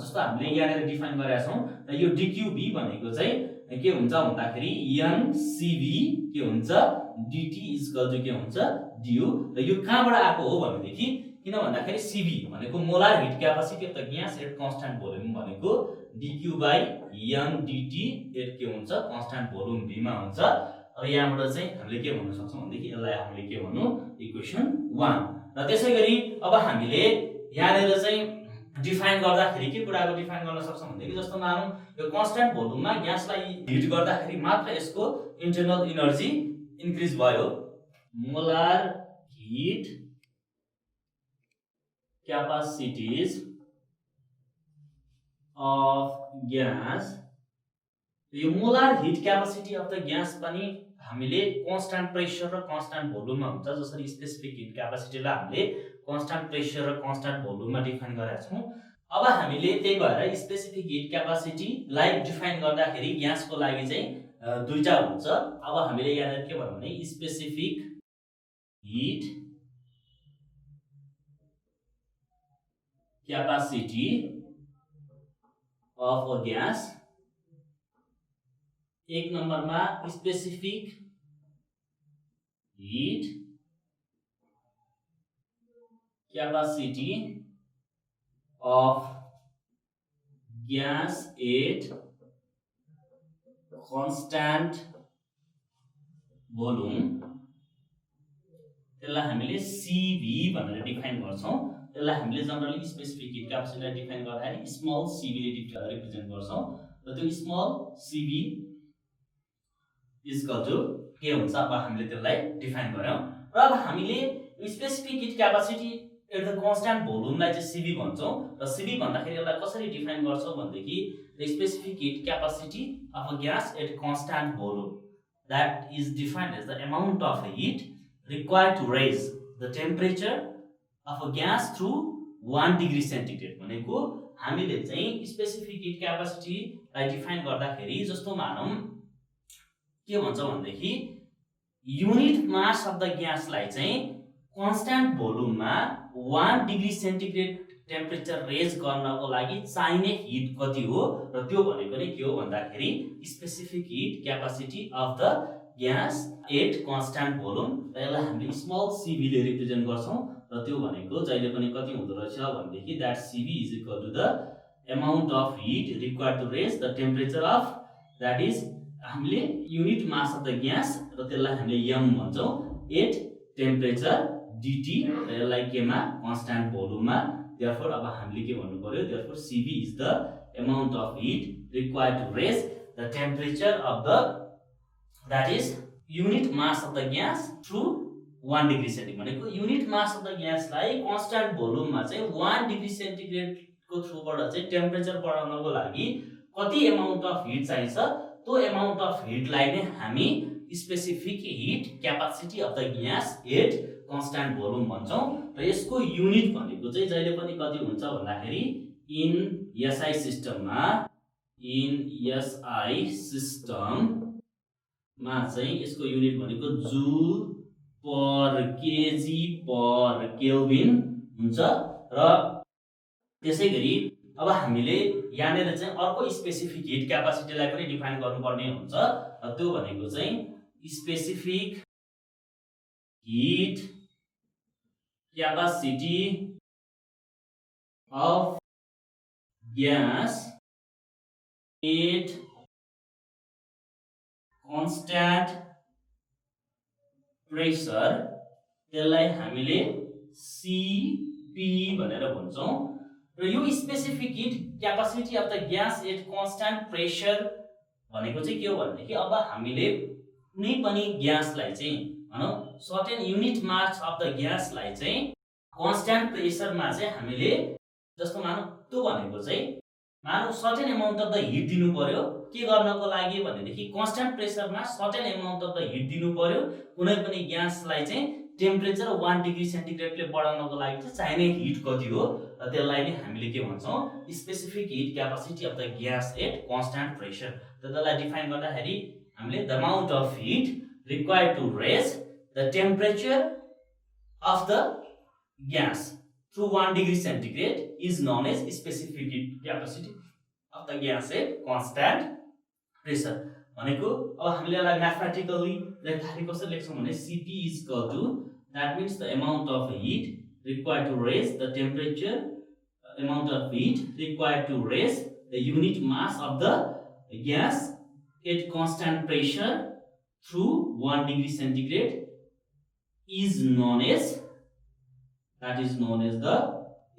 जस्तो हामीले यहाँनेर डिफाइन गरेका छौं र यो dqb भनेको चाहिँ के हुन्छ भन्दाखेरि ncv के हुन्छ dt के हुन्छ du र यो कहाँबाट आएको हो भनेदेखि किन भन्दाखेरि cv भनेको molar heat capacity of the gas at constant volume भनेको dq by n dt at के हुन्छ कन्स्ट्यान्ट भोल्युम v मा हुन्छ र यहाँबाट चाहिँ हामीले के भन्न सक्छौं भनेदेखि यसलाई हामीले के भन्नु इक्वेसन 1 र त्यसैगरी अब हामीले यहाँनेर चाहिँ डिफाइन गर्दाखेरि के कुराको डिफाइन गर्न सक्छौं भनेदेखि जस्तो मानौं यो कन्स्ट्यान्ट भोल्युममा ग्यासलाई हिट गर्दाखेरि मात्र यसको इन्टरनल एनर्जी इन्क्रिज भयो molar heat capacities of gas यो molar heat capacity of the gas पनि हामीले कन्स्ट्यान्ट प्रेसर र कन्स्ट्यान्ट भोल्युममा हुन्छ जसरी स्पेसिफिक हिट क्यापासिटीलाई हामीले कन्स्ट्यान्ट प्रेसर र कन्स्ट्यान्ट भोल्युममा डिफाइन गरेका छौं अब हामीले त्यही भएर स्पेसिफिक हिट क्यापासिटीलाई डिफाइन गर्दाखेरि ग्यासको लागि चाहिँ दुईटा हुन्छ अब हामीले यहाँ के भन्नु भने specific heat capacity of a gas एक नम्बरमा specific heat capacity of gas at constant volume त्यसलाई हामीले CV भनेर डिफाइन गर्छौं त्यसलाई हामीले जनरली स्पेसिफिक हिट क्यापासिटीलाई डिफाइन गर्दाखेरि स्मल CV ले रिप्रेजेन्ट गर्छौं र त्यो small CV is equal to के हुन्छ अब हामीले त्यसलाई डिफाइन गर्यौं र अब हामीले specific heat capacity at the constant भोल्युमलाई चाहिँ CV भन्छौं र CV भन्दाखेरि यसलाई कसरी डिफाइन गर्छौं भन्दाखेरि the specific heat capacity of a gas at constant volume that is defined as the amount of heat required to raise the temperature of a gas through 1 degree centigrade भनेको हामीले चाहिँ specific heat capacity लाई define गर्दाखेरि जस्तो मानौं के भन्छ भन्दाखेरि unit mass of the gas लाई चाहिँ कन्स्ट्यान्ट भोल्युममा 1 डिग्री सेन्टिग्रेड टेम्परेचर रेज गर्नको लागि चाहिने हिट कति हो र त्यो भनेको नि के हो भन्दाखेरि specific heat capacity of the gas at constant volume र यसलाई हामीले स्मल CV ले रिप्रेजेन्ट गर्छौं र त्यो भनेको जहिले पनि कति हुँदो रहेछ भन्दाखेरि that CV is equal to the amount of heat required to raise the temperature of that is हामीले unit mass of the gas र त्यसलाई हामीले m भन्छौं एट टेम्परेचर dt र यसलाई केमा कन्स्ट्यान्ट भोल्युममा therefore अब हामीले के भन्नु पर्यो therefore CV is the amount of heat required to raise the temperature of the that is unit mass of the gas through 1 degree centigrade भनेको unit mass of the gas लाई constant भोल्युममा चाहिँ 1 degree centigrade को थ्रुबाट चाहिँ temperature बढाउनको लागि कति अमाउन्ट अफ हिट चाहिन्छ त्यो अमाउन्ट अफ हिट लाई नै हामी specific heat capacity of the gas at constant volume भन्छौं र यसको युनिट भनेको चाहिँ जहिले पनि कति हुन्छ भन्दाखेरि इन SI सिस्टम मा चाहिँ यसको युनिट भनेको जूल पर केजी पर केल्भिन हुन्छ। र त्यसै गरी अब हामीले यहाँनिर चाहिँ अर्को स्पेसिफिक हिट क्यापासिटीलाई पनि डिफाइन गर्नुपर्ने हुन्छ। त्यो भनेको चाहिँ specific heat capacity of gas at constant pressure, त्यसलाई हामीले सीपी भनेर भन्छौँ। र यो specific heat capacity of the gas at constant pressure भनेको चाहिँ के हो भनेदेखि अब हामीले कुनै पनि ग्यासलाई चाहिँ भनौँ certain unit mass of the ग्यासलाई चाहिँ कन्स्ट्यान्ट प्रेसरमा चाहिँ हामीले जस्तो मानौँ त्यो भनेको चाहिँ मानौँ certain amount of the heat दिनु पर्यो। के गर्नको लागि भनेदेखि कन्स्ट्यान्ट प्रेसरमा certain amount of the heat दिनु पर्यो। कुनै पनि ग्यासलाई चाहिँ टेम्परेचर 1 डिग्री सेन्टिग्रेडले बढाउनको लागि चाहिँ चाहिने हिट कति हो, र त्यसलाई नै हामीले के भन्छौँ specific heat capacity of the gas at constant pressure. त्यसलाई डिफाइन गर्दाखेरि हामीले the amount of heat required to raise the temperature of the gas through 1 degree centigrade is known as specific heat capacity of the gas at constant pressure। भनेको अब हामीले यसलाई mathematically लेख्दाखेरि कसरी लेख्छौँ भने Cp is equal to that means the amount of heat required to raise the temperature, amount of heat required to raise the unit mass of the gas at constant pressure through 1 degree centigrade is known as the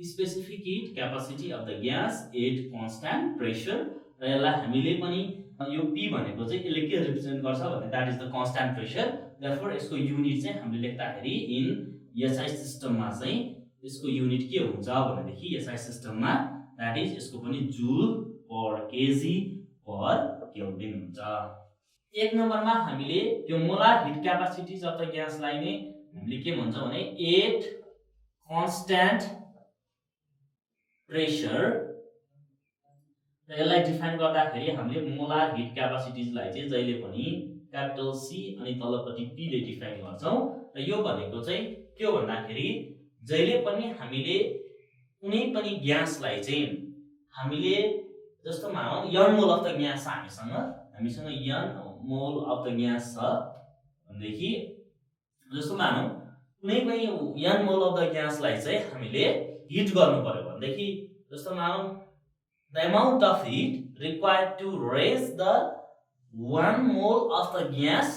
specific heat capacity of the gas at constant pressure। र यसलाई हामीले पनि यो P भनेको चाहिँ यसले के represent गर्छ भने that is the constant pressure. Therefore यसको युनिट चाहिँ हामीले लेख्दाखेरि इन एसआई सिस्टममा चाहिँ यसको युनिट के हुन्छ भनेदेखि एसआई सिस्टममा दैट इज यसको पनि जूल पर केजी पर केल्भिन हुन्छ। एक नम्बरमा हामीले यो molar heat capacities of the ग्यासलाई नै हामीले के भन्छ भने एट constant pressure। र यसलाई डिफाइन गर्दाखेरि हामीले मोलार हिट क्यापासिटीजलाई चाहिँ जहिले पनि क्यापिटल सी अनि तलपट्टि पी ले डिफाइन गर्छौं। र यो भनेको चाहिँ के हो भन्दाखेरि जहिले पनि हामीले कुनै पनि ग्यासलाई चाहिँ हामीले जस्तो मानौं n मोल अफ द ग्यास छ, हामीसँग n मोल अफ द ग्यास छ भनेदेखि जस्तो मानौं कुनै पनि n मोल अफ द ग्यासलाई चाहिँ हामीले हिट गर्नु पर्यो भनेदेखि जस्तो मानौं the amount of heat required to raise the 1 mole of the gas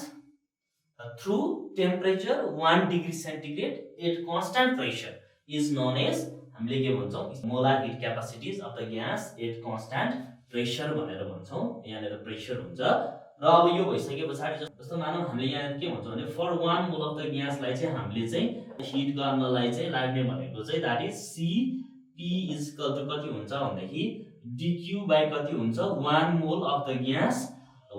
through temperature 1 degree centigrade at constant pressure is known as हामीले के भन्छौं molar heat capacities of the gas at constant pressure भनेर भन्छौं। यहाँनेर pressure हुन्छ। र अब यो भइसकेपछि जस्तो मानौं हामीले यहाँ के भन्छौं भने फर 1 मोल अफ द ग्यासलाई चाहिँ हामीले चाहिँ हिट गर्नलाई चाहिँ लाग्ने भनेको चाहिँ that is Cp is equal to कति हुन्छ भनेदेखि dq बाइ कति हुन्छ 1 mole of the gas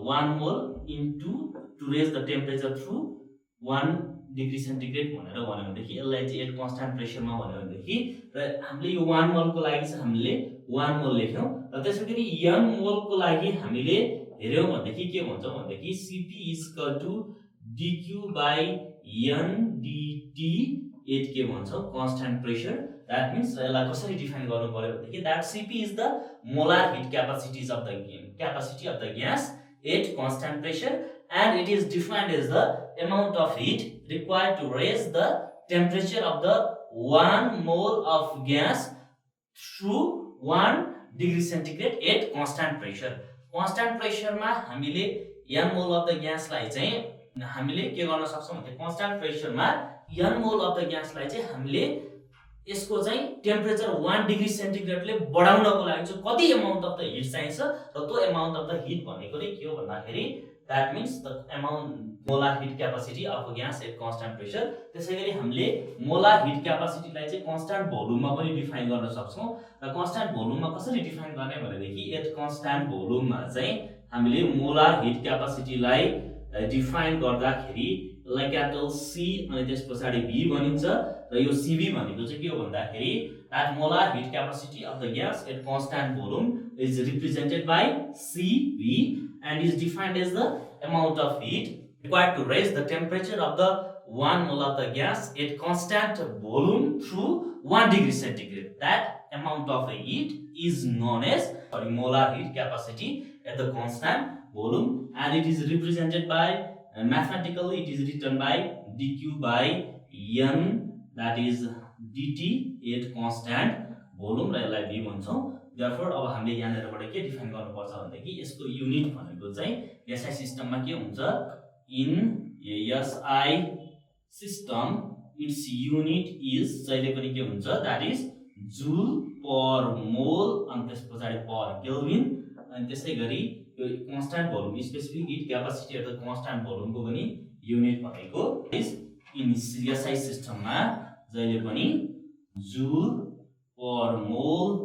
1 mole into to raise the temperature through 1 degree centigrade भनेर भन्यो भनेदेखि यसलाई चाहिँ एट कन्स्ट्यान्ट प्रेसरमा भन्यो भनेदेखि र हामीले यो 1 मोल को लागि चाहिँ हामीले 1 मोल लेख्यौं। र त्यसैगरी n मोल को लागि हामीले हेर्यौं भनेदेखि के भन्छौं भनेदेखि Cp is equal to dq by n dt at के भन्छौं कन्स्ट्यान्ट प्रेसर। दैट मीन्स यसलाई कसरी डिफाइन गर्नु पर्यो भनेदेखि that Cp is the molar heat capacities of the gas at constant pressure and it is defined as the amount of heat required to raise the temperature of the 1 mole of gas through 1 degree centigrade at constant pressure। constant pressure मा हामीले n mole of the gas लाई चाहिँ हामीले के गर्न सक्छौं भने constant pressure मा n mole of the gas लाई चाहिँ हामीले यसको चाहिँ टेम्परेचर 1 डिग्री सेन्टिग्रेडले बढाउनको लागि चाहिँ कति अमाउन्ट अफ द हिट चाहिन्छ र त्यो अमाउन्ट अफ द हिट भनेको नै के हो भन्दाखेरि that means the amount molar heat capacity of a gas at constant pressure. त्यसैगरी हामीले मोलार हिट क्यापासिटीलाई चाहिँ कन्स्ट्यान्ट भोल्युममा पनि डिफाइन गर्न सक्छौं। र कन्स्ट्यान्ट भोल्युममा कसरी डिफाइन गर्ने भनेदेखि एट कन्स्ट्यान्ट भोल्युममा चाहिँ हामीले मोलार हिट क्यापासिटीलाई डिफाइन गर्दाखेरि यसलाई क्यापिटल सी अनि त्यसपछि v भनिन्छ। र यो Cv भनेको चाहिँ के हो भन्दाखेरि that molar heat capacity of the gas at constant volume is represented by Cv and is defined as the amount of heat required to raise the temperature of the 1 mole of the gas at constant volume through 1 degree centigrade. That amount of heat is known as molar heat capacity at the constant volume, and it is represented by mathematically it is written by dq by n, that is dt at constant volume र यसलाई v भन्छौं। therefore अब हामीले यहाँनिरबाट के define गर्नुपर्छ भन्दाखेरि यसको unit भनेको चाहिँ एसआई सिस्टममा के हुन्छ, in SI system it's unit is जहिले पनि के हुन्छ, दैट इज जूल पर मोल, अनि त्यसपछि पर केल्भिन, अनि त्यसैगरी यो constant volume specific heat capacity of the constant भोल्युमको पनि युनिट भनेको इज इन एसआई सिस्टममा जहिले पनि जूल पर मोल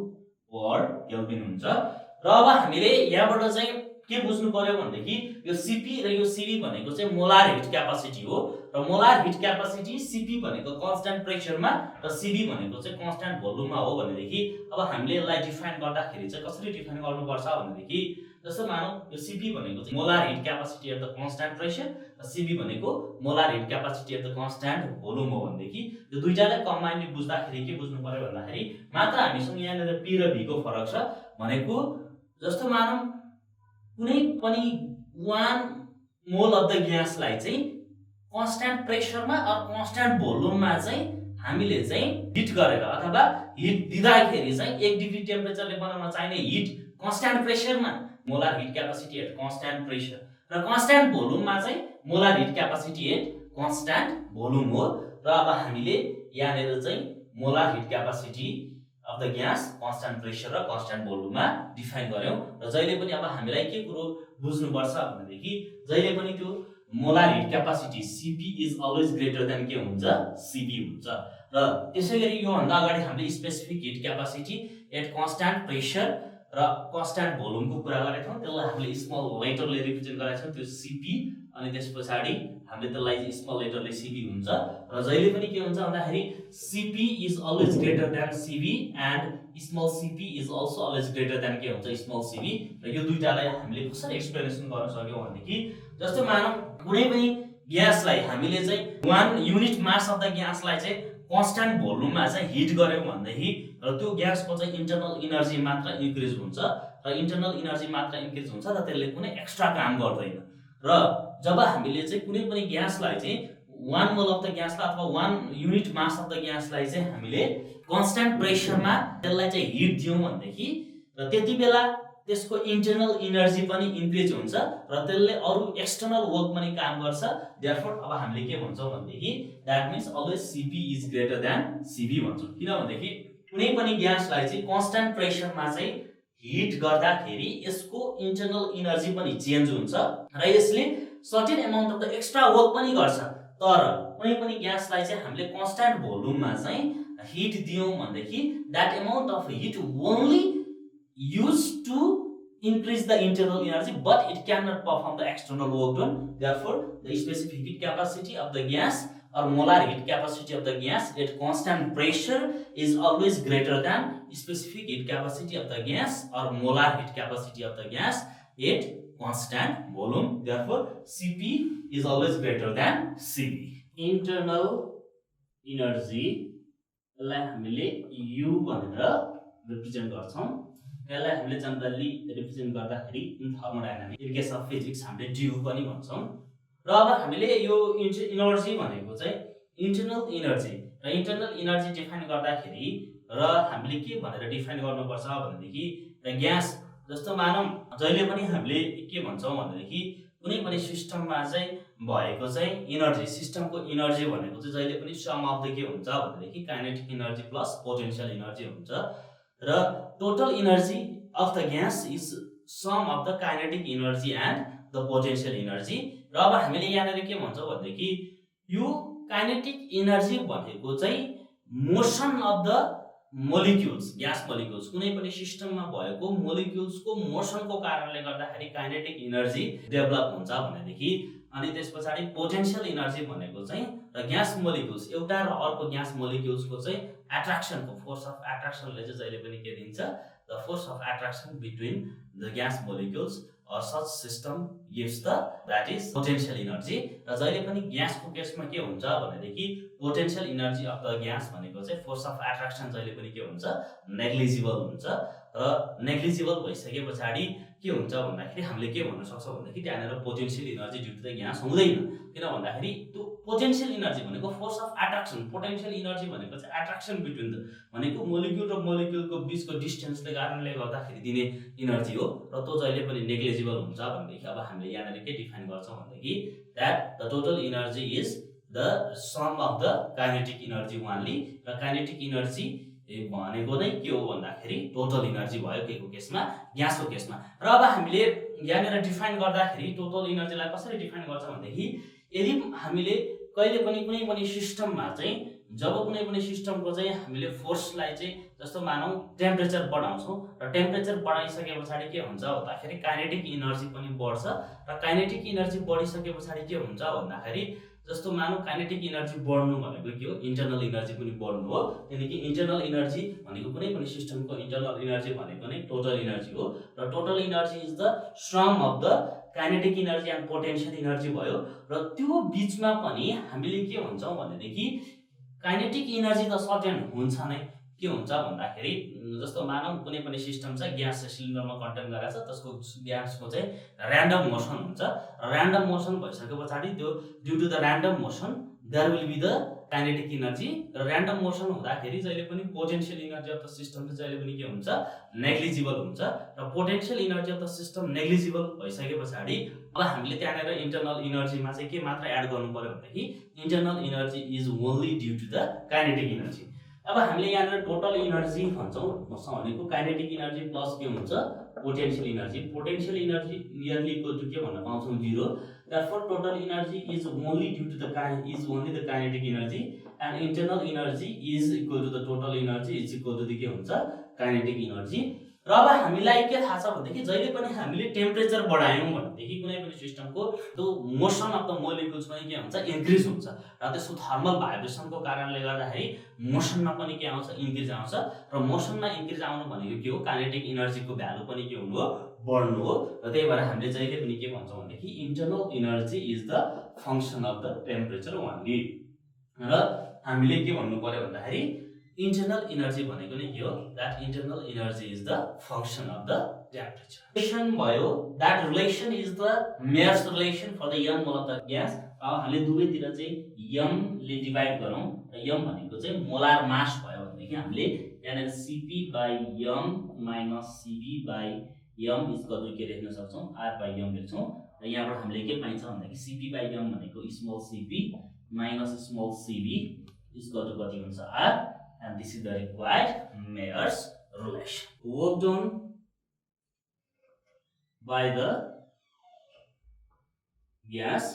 पर केल्भिन हुन्छ। र अब हामीले यहाँबाट चाहिँ के बुझ्नु पर्यो भन्दाखेरि यो सीपी र यो सीबी भनेको चाहिँ मोलार हिट क्यापासिटी हो, र मोलार हिट क्यापासिटी सीपी भनेको कन्स्ट्यान्ट प्रेसरमा र सीबी भनेको चाहिँ कन्स्ट्यान्ट भोल्युममा हो भनेदेखि अब हामीले यसलाई डिफाइन गर्दाखेरि चाहिँ कसरी डिफाइन गर्नुपर्छ भनेदेखि जस्तो मानौ यो सीपी भनेको चाहिँ molar heat capacity at the constant pressure र सीबी भनेको molar heat capacity at the constant volume हो भनेदेखि यो दुईटालाई कम्बाइन्डली बुझ्दाखेरि के बुझ्नु पर्यो भन्दाखेरि मात्र हामीसँग यहाँनिर पी र भी को फरक छ भनेको जस्तो मानौ कुनै पनि 1 मोल अफ द ग्यासलाई चाहिँ कन्स्ट्यान्ट प्रेसरमा अर कन्स्ट्यान्ट भोल्युममा चाहिँ हामीले चाहिँ हिट गरेर अथवा हिट दिँदाखेरि चाहिँ 1 डिग्री टेम्परेचरले बनाउन चाहिने हिट कन्स्ट्यान्ट प्रेसरमा molar heat capacity at constant pressure र कन्स्ट्यान्ट भोल्युममा चाहिँ molar heat capacity at constant volume हो। र अब हामीले यहाँनिर चाहिँ molar heat capacity of the gas constant pressure र कन्स्ट्यान्ट भोल्युममा डिफाइन गर्यौं। र जहिले पनि अब हामीलाई के कुरो बुझ्नुपर्छ भनेदेखि जहिले पनि त्यो molar heat capacity CP is always greater than के हुन्छ, सीबी हुन्छ। र त्यसैगरी यो भन्दा अगाडि हामीले specific heat capacity at constant pressure र कन्स्ट्यान्ट भोल्युमको कुरा गरेका थियौं, त्यसलाई हामीले स्मल लेटरले रिप्रेजेन्ट गरेका छौं, त्यो सीपी, अनि त्यसपछि हामीले त्यसलाई स्मल लेटरले सीबी हुन्छ। र जहिले पनि के हुन्छ भन्दाखेरि CP is always greater than CB and small CP is also always greater than के हुन्छ, स्मल सीबी। र यो दुईटालाई हामीले कसरी एक्सप्लेनेसन गर्न सक्यौं भनेदेखि जस्तो मानौ कुनै पनि ग्यासलाई हामीले चाहिँ 1 युनिट मास अफ द ग्यासलाई चाहिँ कन्स्ट्यान्ट भोल्युममा चाहिँ हिट गर्यौं भन्दाखेरि र त्यो ग्यासको चाहिँ इन्टरनल एनर्जी मात्र इन्क्रिज हुन्छ, र इन्टरनल एनर्जी मात्र इन्क्रिज हुन्छ र त्यसले कुनै एक्स्ट्रा काम गर्दैन। र जब हामीले चाहिँ कुनै पनि ग्यासलाई चाहिँ 1 मोल अफ द ग्यासलाई अथवा 1 युनिट मास अफ द ग्यासलाई चाहिँ हामीले कन्स्ट्यान्ट प्रेसरमा त्यसलाई चाहिँ हिट दियौं भनेदेखि र त्यतिबेला त्यसको इन्टरनल एनर्जी पनि इन्क्रिज हुन्छ र त्यसले अरु एक्सटर्नल वर्क पनि काम गर्छ। देयरफोर अब हामीले के भन्छौं भन्दाखेरि that means always CP is greater than CV भन्छौं। किन भन्दाखेरि कुनै पनि ग्यासलाई चाहिँ कन्स्ट्यान्ट प्रेसरमा चाहिँ हिट गर्दाखेरि यसको इन्टरनल एनर्जी पनि चेन्ज हुन्छ र यसले certain amount of the extra work पनि गर्छ। तर कुनै पनि ग्यासलाई चाहिँ हामीले कन्स्ट्यान्ट भोल्युममा चाहिँ हिट दियौं भनेदेखि that amount of hit only used to increase the internal energy, but it cannot perform the external work done. Therefore, the specific heat capacity of the gas or molar heat capacity of the gas at constant pressure is always greater than specific heat capacity of the gas or molar heat capacity of the gas at constant volume. Therefore, Cp is always greater than Cv. Internal energy लाई हामीले U भनेर represent गर्छौं। यसलाई हामीले generally represent गर्दाखेरि in thermodynamics in case of physics हामीले due पनि भन्छौं। र अब हामीले यो एनर्जी भनेको चाहिँ इन्टरनल एनर्जी र इन्टरनल एनर्जी डिफाइन गर्दाखेरि र हामीले के भनेर डिफाइन गर्नुपर्छ भनेदेखि र ग्यास जस्तो मानौं जहिले पनि हामीले के भन्छौं भनेदेखि कुनै पनि सिस्टममा चाहिँ भएको चाहिँ एनर्जी सिस्टमको एनर्जी भनेको चाहिँ जहिले पनि सम अफ द के हुन्छ भनेदेखि kinetic energy plus potential energy हुन्छ र total energy of the gas is sum of the kinetic energy and the potential energy. र अब हामीले यहाँनिर के भन्छौं भनेदेखि यो काइनेटिक एनर्जी भनेको चाहिँ motion of the molecules gas molecules कुनै पनि सिस्टममा भएको मोलिक्युल्सको मोसनको कारणले गर्दाखेरि काइनेटिक एनर्जी डेभलप हुन्छ भनेदेखि अनि त्यसपछि पोटेन्शियल एनर्जी भनेको चाहिँ र ग्यास मोलिक्युल्स एउटा र अर्को ग्यास मोलिक्युल्सको चाहिँ एट्र्याक्सनको फोर्स अफ एट्र्याक्सनले चाहिँ जहिले पनि के दिन्छ the force of attraction between the gas molecules such system gives the that is potential energy र जहिले पनि ग्यासको केसमा के हुन्छ भनेदेखि potential energy of the gas भनेको चाहिँ फोर्स अफ एट्र्याक्सन जहिले पनि के हुन्छ नेग्लिजिबल हुन्छ र नेग्लिजिबल भइसके पछाडि के हुन्छ भन्दाखेरि हामीले के भन्न सक्छौँ भन्दाखेरि त्यहाँनिर potential energy due to the gas हुँदैन किन भन्दाखेरि त्यो पोटेन्शियल एनर्जी भनेको force of attraction potential energy भनेको चाहिँ एट्र्याक्सन बिट्विन द भनेको मोलिक्युल र मोलिक्युलको बीचको डिस्टेन्सले कारणले गर्दाखेरि दिने एनर्जी हो र त्यो जहिले पनि नेग्लिजिबल हुन्छ भनेदेखि अब हामीले यहाँनिर के डिफाइन गर्छौँ भनेदेखि that the total energy is the sum of the kinetic energy only र काइनेटिक एनर्जी भनेको नै के हो भन्दाखेरि टोटल एनर्जी भयो केको केसमा ग्यासको केसमा र अब हामीले यहाँनिर डिफाइन गर्दाखेरि टोटल एनर्जीलाई कसरी डिफाइन गर्छ भनेदेखि यदि हामीले कहिले पनि कुनै पनि सिस्टममा चाहिँ जब कुनै पनि सिस्टमको चाहिँ हामीले फोर्सलाई चाहिँ जस्तो मानौँ टेम्परेचर बढाउँछौँ र टेम्परेचर बढाइसके पछाडि के हुन्छ भन्दाखेरि काइनेटिक एनर्जी पनि बढ्छ र काइनेटिक एनर्जी बढिसके पछाडि के हुन्छ भन्दाखेरि जस्तो मानौँ काइनेटिक एनर्जी बढ्नु भनेको के हो इन्टरनल एनर्जी पनि बढ्नु हो त्यहाँदेखि इन्टरनल एनर्जी भनेको कुनै पनि सिस्टमको इन्टरनल एनर्जी भनेको नै टोटल एनर्जी हो र total energy is the sum of the kinetic energy and potential energy भयो र त्यो बिचमा पनि हामीले के भन्छौँ भनेदेखि काइनेटिक एनर्जी त सर्टेन हुन्छ नै के हुन्छ भन्दाखेरि जस्तो मानौँ कुनै पनि सिस्टम छ ग्यास सिलिन्डरमा कन्टेन गरेको छ त्यसको ग्यासको चाहिँ ऱ्यान्डम मोसन हुन्छ ऱ्यान्डम मोसन भइसके पछाडि त्यो due to the random motion there will be the kinetic energy र ऱ्यान्डम मोसन हुँदाखेरि जहिले पनि potential energy of the system चाहिँ जहिले पनि के हुन्छ नेग्लिजिबल हुन्छ र potential energy of the system negligible भइसके पछाडि अब हामीले त्यहाँनिर इन्टरनल एनर्जीमा चाहिँ के मात्र एड गर्नु पर्यो भनेदेखि internal energy is only due to the kinetic energy अब हामीले यहाँनिर टोटल एनर्जी भन्छौँ भनेको काइनेटिक एनर्जी प्लस के हुन्छ potential energy nearly equal to के भन्न पाउँछौँ 0 therefore total energy is only due to the kinetic energy and internal energy is equal to the total energy is equal to the के हुन्छ kinetic energy र अब हामीलाई के थाहा छ भन्दाखेरि जहिले पनि हामीले टेम्परेचर बढायौँ भनेदेखि कुनै पनि सिस्टमको त्यो मोसन अफ द मोलिक्युल्स पनि के हुन्छ इन्क्रिज हुन्छ र त्यसको थर्मल भाइब्रेसनको कारणले गर्दाखेरि मोसनमा पनि के आउँछ इन्क्रिज आउँछ र मोसनमा इन्क्रिज आउनु भनेको के हो काइनेटिक एनर्जीको भ्यालु पनि के हुनु हो बढ्नु हो र त्यही भएर हामीले जहिले पनि के भन्छौँ भनेदेखि internal energy is the function of the temperature only र हामीले के भन्नु पर्यो भन्दाखेरि internal energy भनेको नै के हो that internal energy is the function of the temperature relation भयो that relation is the Mayer's relation for the young mole of the gas अब हामीले दुवैतिर चाहिँ m ले डिभाइड गरौँ र m भनेको चाहिँ मोलार मास भयो भनेदेखि हामीले यहाँनिर Cp/m - Cv/m इक्वल टु के लेख्न सक्छौँ R/m लेख्छौँ र यहाँबाट हामीले के पाइन्छ भन्दाखेरि Cp/m भनेको small cp - small cv equal to कति हुन्छ R and this is the required Mayer's relation worked on by the gas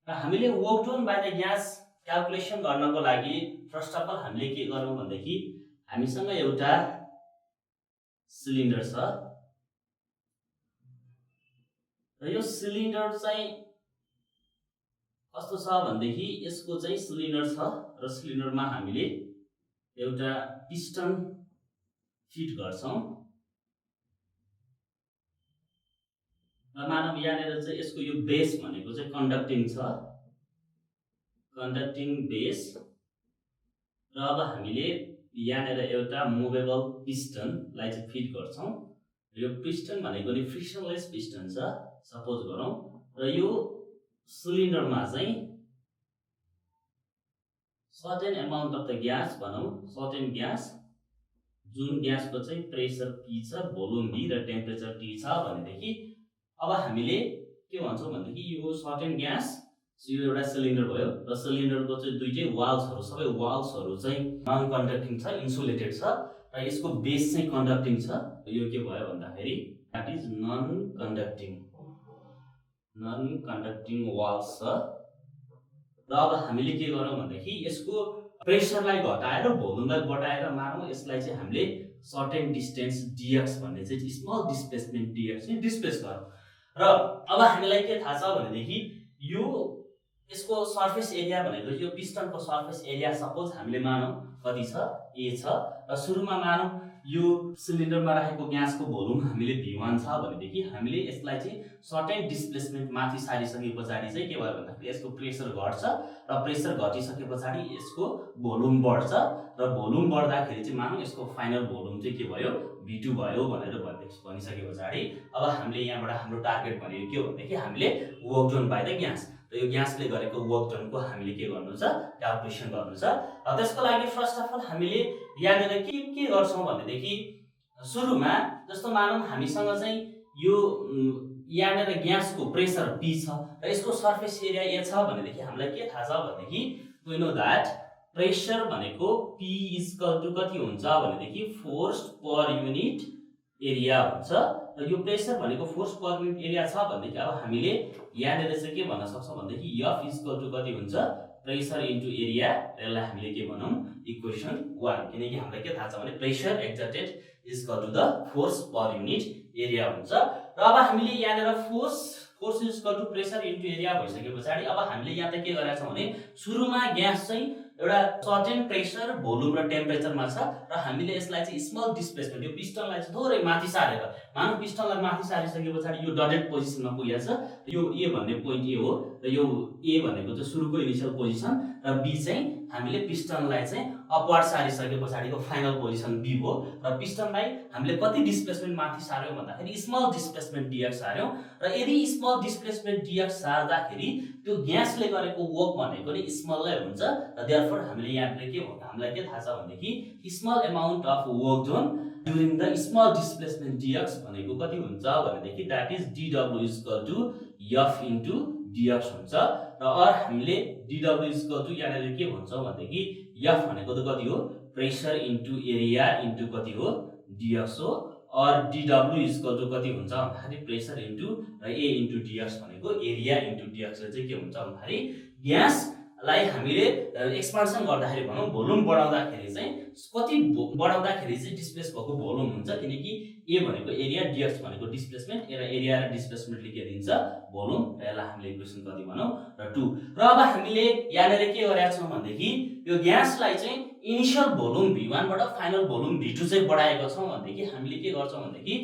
र हामीले work done by the gas calculation गर्नको लागि फर्स्ट अफ अल हामीले के गरौँ भन्दाखेरि हामीसँग एउटा सिलिन्डर छ र यो सिलिन्डर चाहिँ कस्तो छ भन्दाखेरि यसको चाहिँ सिलिन्डर छ र सिलिन्डरमा हामीले एउटा पिस्टन फिट गर्छौं र मानव यहाँनिर चाहिँ यसको यो बेस भनेको चाहिँ कन्डक्टिङ छ कन्डक्टिङ बेस र अब हामीले यहाँनिर एउटा मुभेबल पिस्टन लाई चाहिँ फिट गर्छौं यो पिस्टन भनेको नि फ्रिक्सनलेस पिस्टन छ सपोज गरौँ र यो सिलिन्डरमा चाहिँ certain amount of the gas भनौं सर्टेन ग्यास जुन ग्यासको चाहिँ प्रेसर P छ भोल्युम V र टेम्परेचर T छ भनेदेखि अब हामीले के भन्छौं भन्दाखेरि यो सर्टेन ग्यास यो एउटा सिलिन्डर भयो र सिलिन्डरको चाहिँ दुईटै वाल्सहरु सबै वाल्सहरु चाहिँ नन कन्डक्टिङ छ इन्सुलेटेड छ र यसको बेस चाहिँ कन्डक्टिङ छ यो के भयो भन्दाखेरि that is non conducting walls छ र अब हामीले के गरौँ भन्दाखेरि यसको प्रेसरलाई घटाएर भोल्युमलाई बढाएर मानौँ यसलाई चाहिँ हामीले सर्टेन डिस्टेन्स dx भन्ने चाहिँ स्मल डिस्प्लेसमेन्ट dx चाहिँ डिस्प्लेस गरौँ र अब हामीलाई के थाहा छ भनेदेखि यो यसको सर्फेस एरिया भनेको यो पिस्टनको सर्फेस एरिया सपोज हामीले मानौँ कति छ a छ र सुरुमा मानौँ यो सिलिन्डरमा राखेको ग्यासको भोल्युम हामीले v1 छ भनेदेखि हामीले यसलाई चाहिँ सर्टेन डिस्प्लेसमेन्ट माथि सारिसके पछाडि चाहिँ के भयो भन्दाखेरि यसको प्रेसर घट्छ र प्रेसर घटिसके पछाडि यसको भोल्युम बढ्छ र भोल्युम बढ्दाखेरि चाहिँ मानौँ यसको फाइनल भोल्युम चाहिँ के भयो v2 भयो भनेर भनिसके पछाडि अब हामीले यहाँबाट हाम्रो टार्गेट भनेको के हो भनेदेखि हामीले work done by the gas र यो ग्यासले गरेको वर्क डनको हामीले के गर्नु छ क्याल्कुलेसन गर्नु छ। त्यसको लागि फर्स्ट अफ अल हामीले यहाँनिर के गर्छौँ भनेदेखि सुरुमा जस्तो मानौँ हामीसँग चाहिँ यो यहाँनिर ग्यासको प्रेसर P छ र यसको सर्फेस एरिया A छ भनेदेखि हामीलाई के थाहा छ भनेदेखि वी नो दैट प्रेसर भनेको P इक्वल टु कति हुन्छ भनेदेखि फोर्स पर युनिट एरिया हुन्छ र यो प्रेसर भनेको फोर्स पर युनिट एरिया छ भनेदेखि अब हामीले यहाँनिर चाहिँ के भन्न सक्छौँ भनेदेखि F इक्वल टु कति हुन्छ प्रेसर इन्टु एरिया, यसलाई हामीले के भनौँ इक्वेसन 1, किनकि हामीलाई के थाहा छ भने pressure exerted equal to the force per unit area हुन्छ। र अब हामीले यहाँनिर force equal to pressure into area भइसके पछाडि अब हामीले यहाँ त के गरेका छौँ भने सुरुमा ग्यास चाहिँ एउटा सर्टेन प्रेसर भोल्युम र टेम्परेचरमा छ र हामीले यसलाई चाहिँ स्मल डिस्प्लेसमेन्ट यो पिस्टनलाई चाहिँ थोरै माथि सारेर मानौ पिस्टनलाई माथि सारिसके पछाडि यो डटेड पोजिसनमा पुगेको छ, यो ए भन्ने पोइन्ट ए हो र यो ए भनेको चाहिँ सुरुको इनिशियल पोजिसन र बी चाहिँ हामीले पिस्टनलाई चाहिँ अपवार्ड सारिसके पछाडिको फाइनल पोजिसन बी हो र पिस्टनलाई हामीले कति डिस्प्लेसमेन्ट माथि सार्यौं भन्दाखेरि स्मल डिस्प्लेसमेन्ट dx सार्यौं र यदि स्मल डिस्प्लेसमेन्ट dx सार्दाखेरि त्यो ग्यासले गरेको वर्क भनेको नि स्मल नै हुन्छ र देयरफोर हामीले यहाँले के भन्नु हामीलाई के थाहा छ भनेदेखि small amount of work done during the small displacement dx भनेको कति हुन्छ भनेदेखि that is dw equal to f into dx हुन्छ र अर हामीले dw इक्वल टु यहाँले के भन्छौं भनेदेखि f भनेको त कति हो प्रेसर इन्टु एरिया इन्टु कति हो dx हो और dw इक्वल टु कति हुन्छ भन्दाखेरि प्रेसर इन्टु र a इन्टु dx भनेको एरिया इन्टु dx चाहिँ के हुन्छ भन्दाखेरि ग्यासलाई हामीले एक्सपान्सन गर्दाखेरि भनौं भोल्युम बढाउँदाखेरि चाहिँ कति बढाउँदाखेरि चाहिँ डिस्प्लेस भएको भोल्युम हुन्छ किनकि a भनेको एरिया dx भनेको डिस्प्लेसमेन्ट र एरिया र डिस्प्लेसमेन्टले के दिन्छ भोल्युम, यसलाई हामीले इक्वेसन कति भनौं र 2 र अब हामीले यहाँनेर के गरेका छौं भनेदेखि यो ग्यासलाई चाहिँ इनिशियल भोल्युम v1 बाट फाइनल भोल्युम v2 चाहिँ बढाएको छौं भनेदेखि हामीले के गर्छौं भनेदेखि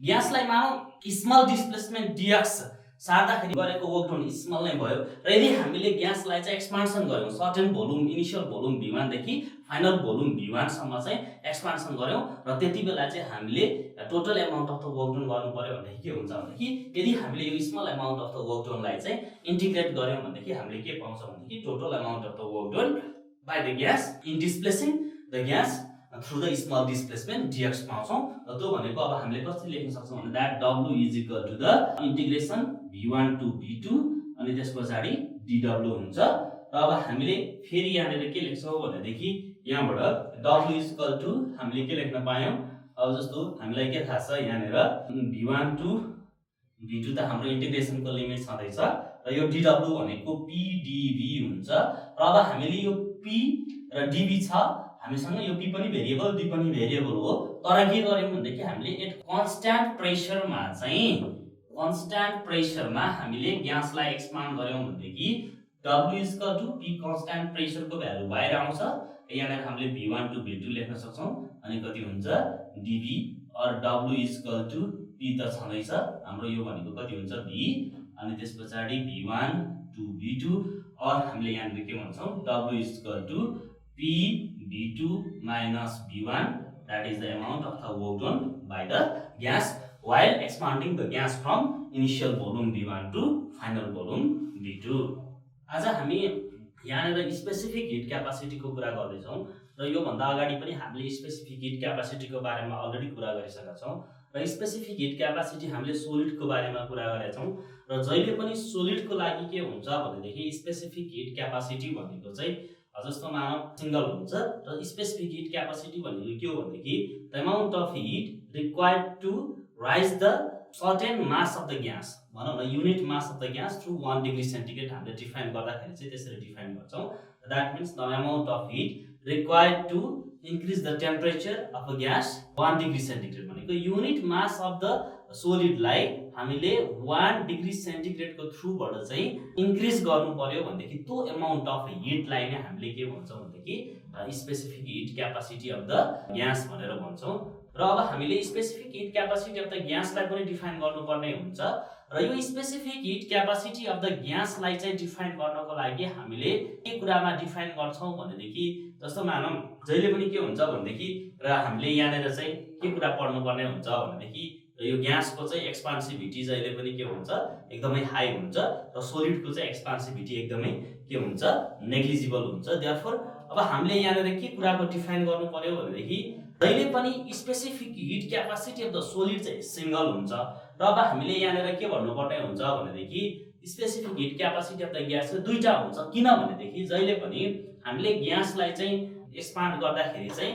ग्यासलाई मानौ स्मल डिस्प्लेसमेन्ट dx सार्दाखेरि गरेको वर्क डन स्मल नै भयो र यदि हामीले ग्यासलाई चाहिँ एक्सपान्सन गर्यौं certain volume initial volume v1 देखि फाइनल भोल्युम v1 सम्म चाहिँ एक्सपान्सन गर्यौं र त्यतिबेला चाहिँ हामीले total amount of the work done गर्नु पर्यो भनेदेखि के हुन्छ भनेदेखि यदि हामीले यो small amount of the work डनलाई चाहिँ इन्टिग्रेट गर्यौं भनेदेखि हामीले के पाउँछ भनेदेखि total amount of the work done by the gas in displacing the gas through the small displacement dx पाउँछौं र त्यो भनेको अब हामीले कसरी लेख्न सक्छौं भने that w is equal to the integration v1 to v2 अनि त्यसपछि dw हुन्छ र अब हामीले फेरि यहाँनेर के लेख्छौं भनेदेखि यहाँबाट w is equal to हामीले के लेख्न पायौं अब जस्तो हामीलाई के थाहा छ यहाँनेर v1 to v2 त हाम्रो इन्टिग्रेसनको लिमिट छँदै छ र यो dw भनेको pdv हुन्छ र अब हामीले यो p र dv छ हामीसँग यो p पनि भेरिएबल d पनि भेरिएबल हो तर के गर्यौं भन्दाखेरि हामीले एट कन्स्ट्यान्ट प्रेसरमा हामीले ग्यासलाई एक्सपान्ड गर्यौं भन्दाखेरि w equal to p constant प्रेसरको भ्यालु बाहिर आउँछ यहाँ हामीले v1 to v2 लेख्न सक्छौं अनि कति हुन्छ dv और w इक्वल टु p त छँदै छ हाम्रो यो भनेको कति हुन्छ v अनि त्यसपछि v1 to v2 और हामीले यहाँ के भन्छौं w equal to p v2 minus v1 that is the amount of the work done by the gas while expanding the gas from initial volume v1 to final volume v2। आज हामी यहाँनेर specific heat capacity को कुरा गर्दै छौं र यो भन्दा अगाडि पनि हामीले स्पेसिफिक हिट क्यापासिटी को बारेमा अलरेडी कुरा गरिसकेका छौं र स्पेसिफिक हिट क्यापासिटी हामीले सोलिड को बारेमा कुरा गरेका छौं र जहिले पनि सोलिड को लागि के हुन्छ भनेदेखि स्पेसिफिक हिट क्यापासिटी भनेको चाहिँ जस्तो मानव सिंगल हुन्छ र स्पेसिफिक हिट क्यापासिटी भनेको के हो भनेदेखि the amount of heat required to raise the certain mass of the gas भनौं न unit mass of the gas through 1 degree centigrade हामीले डिफाइन गर्दाखेरि चाहिँ त्यसरी डिफाइन गर्छौं। That means the amount of heat required to increase the temperature of a gas 1 degree centigrade भनेको unit mass of the सोलिडलाई हामीले 1 degree सेन्टिग्रेडको थ्रुबाट चाहिँ increase गर्नु पर्यो भनेदेखि त्यो एमाउन्ट अफ हिटलाई नै हामीले के भन्छौँ भनेदेखि specific heat capacity of the gas भनेर भन्छौँ। र अब हामीले specific heat capacity of the ग्यासलाई पनि डिफाइन गर्नुपर्ने हुन्छ र यो specific heat capacity of the ग्यासलाई चाहिँ डिफाइन गर्नको लागि हामीले के कुरामा डिफाइन गर्छौँ भनेदेखि जस्तो मानौँ जहिले पनि के हुन्छ भनेदेखि र हामीले यहाँनिर चाहिँ के कुरा पढ्नुपर्ने हुन्छ भनेदेखि यो ग्यासको चाहिँ एक्सपान्सिभिटी जहिले पनि के हुन्छ एकदमै हाई हुन्छ र सोलिडको चाहिँ एक्सपान्सिभिटी एकदमै के हुन्छ नेग्लिजिबल हुन्छ। देयरफोर अब हामीले यहाँनिर के कुराको डिफाइन गर्नु पर्यो भनेदेखि जहिले पनि specific heat capacity of the solid चाहिँ सिंगल हुन्छ र अब हामीले यहाँनिर के भन्नुपर्ने हुन्छ भनेदेखि specific heat capacity of the gas चाहिँ दुईटा हुन्छ। किन भनेदेखि जहिले पनि हामीले ग्यासलाई चाहिँ एक्सपान्ड गर्दाखेरि चाहिँ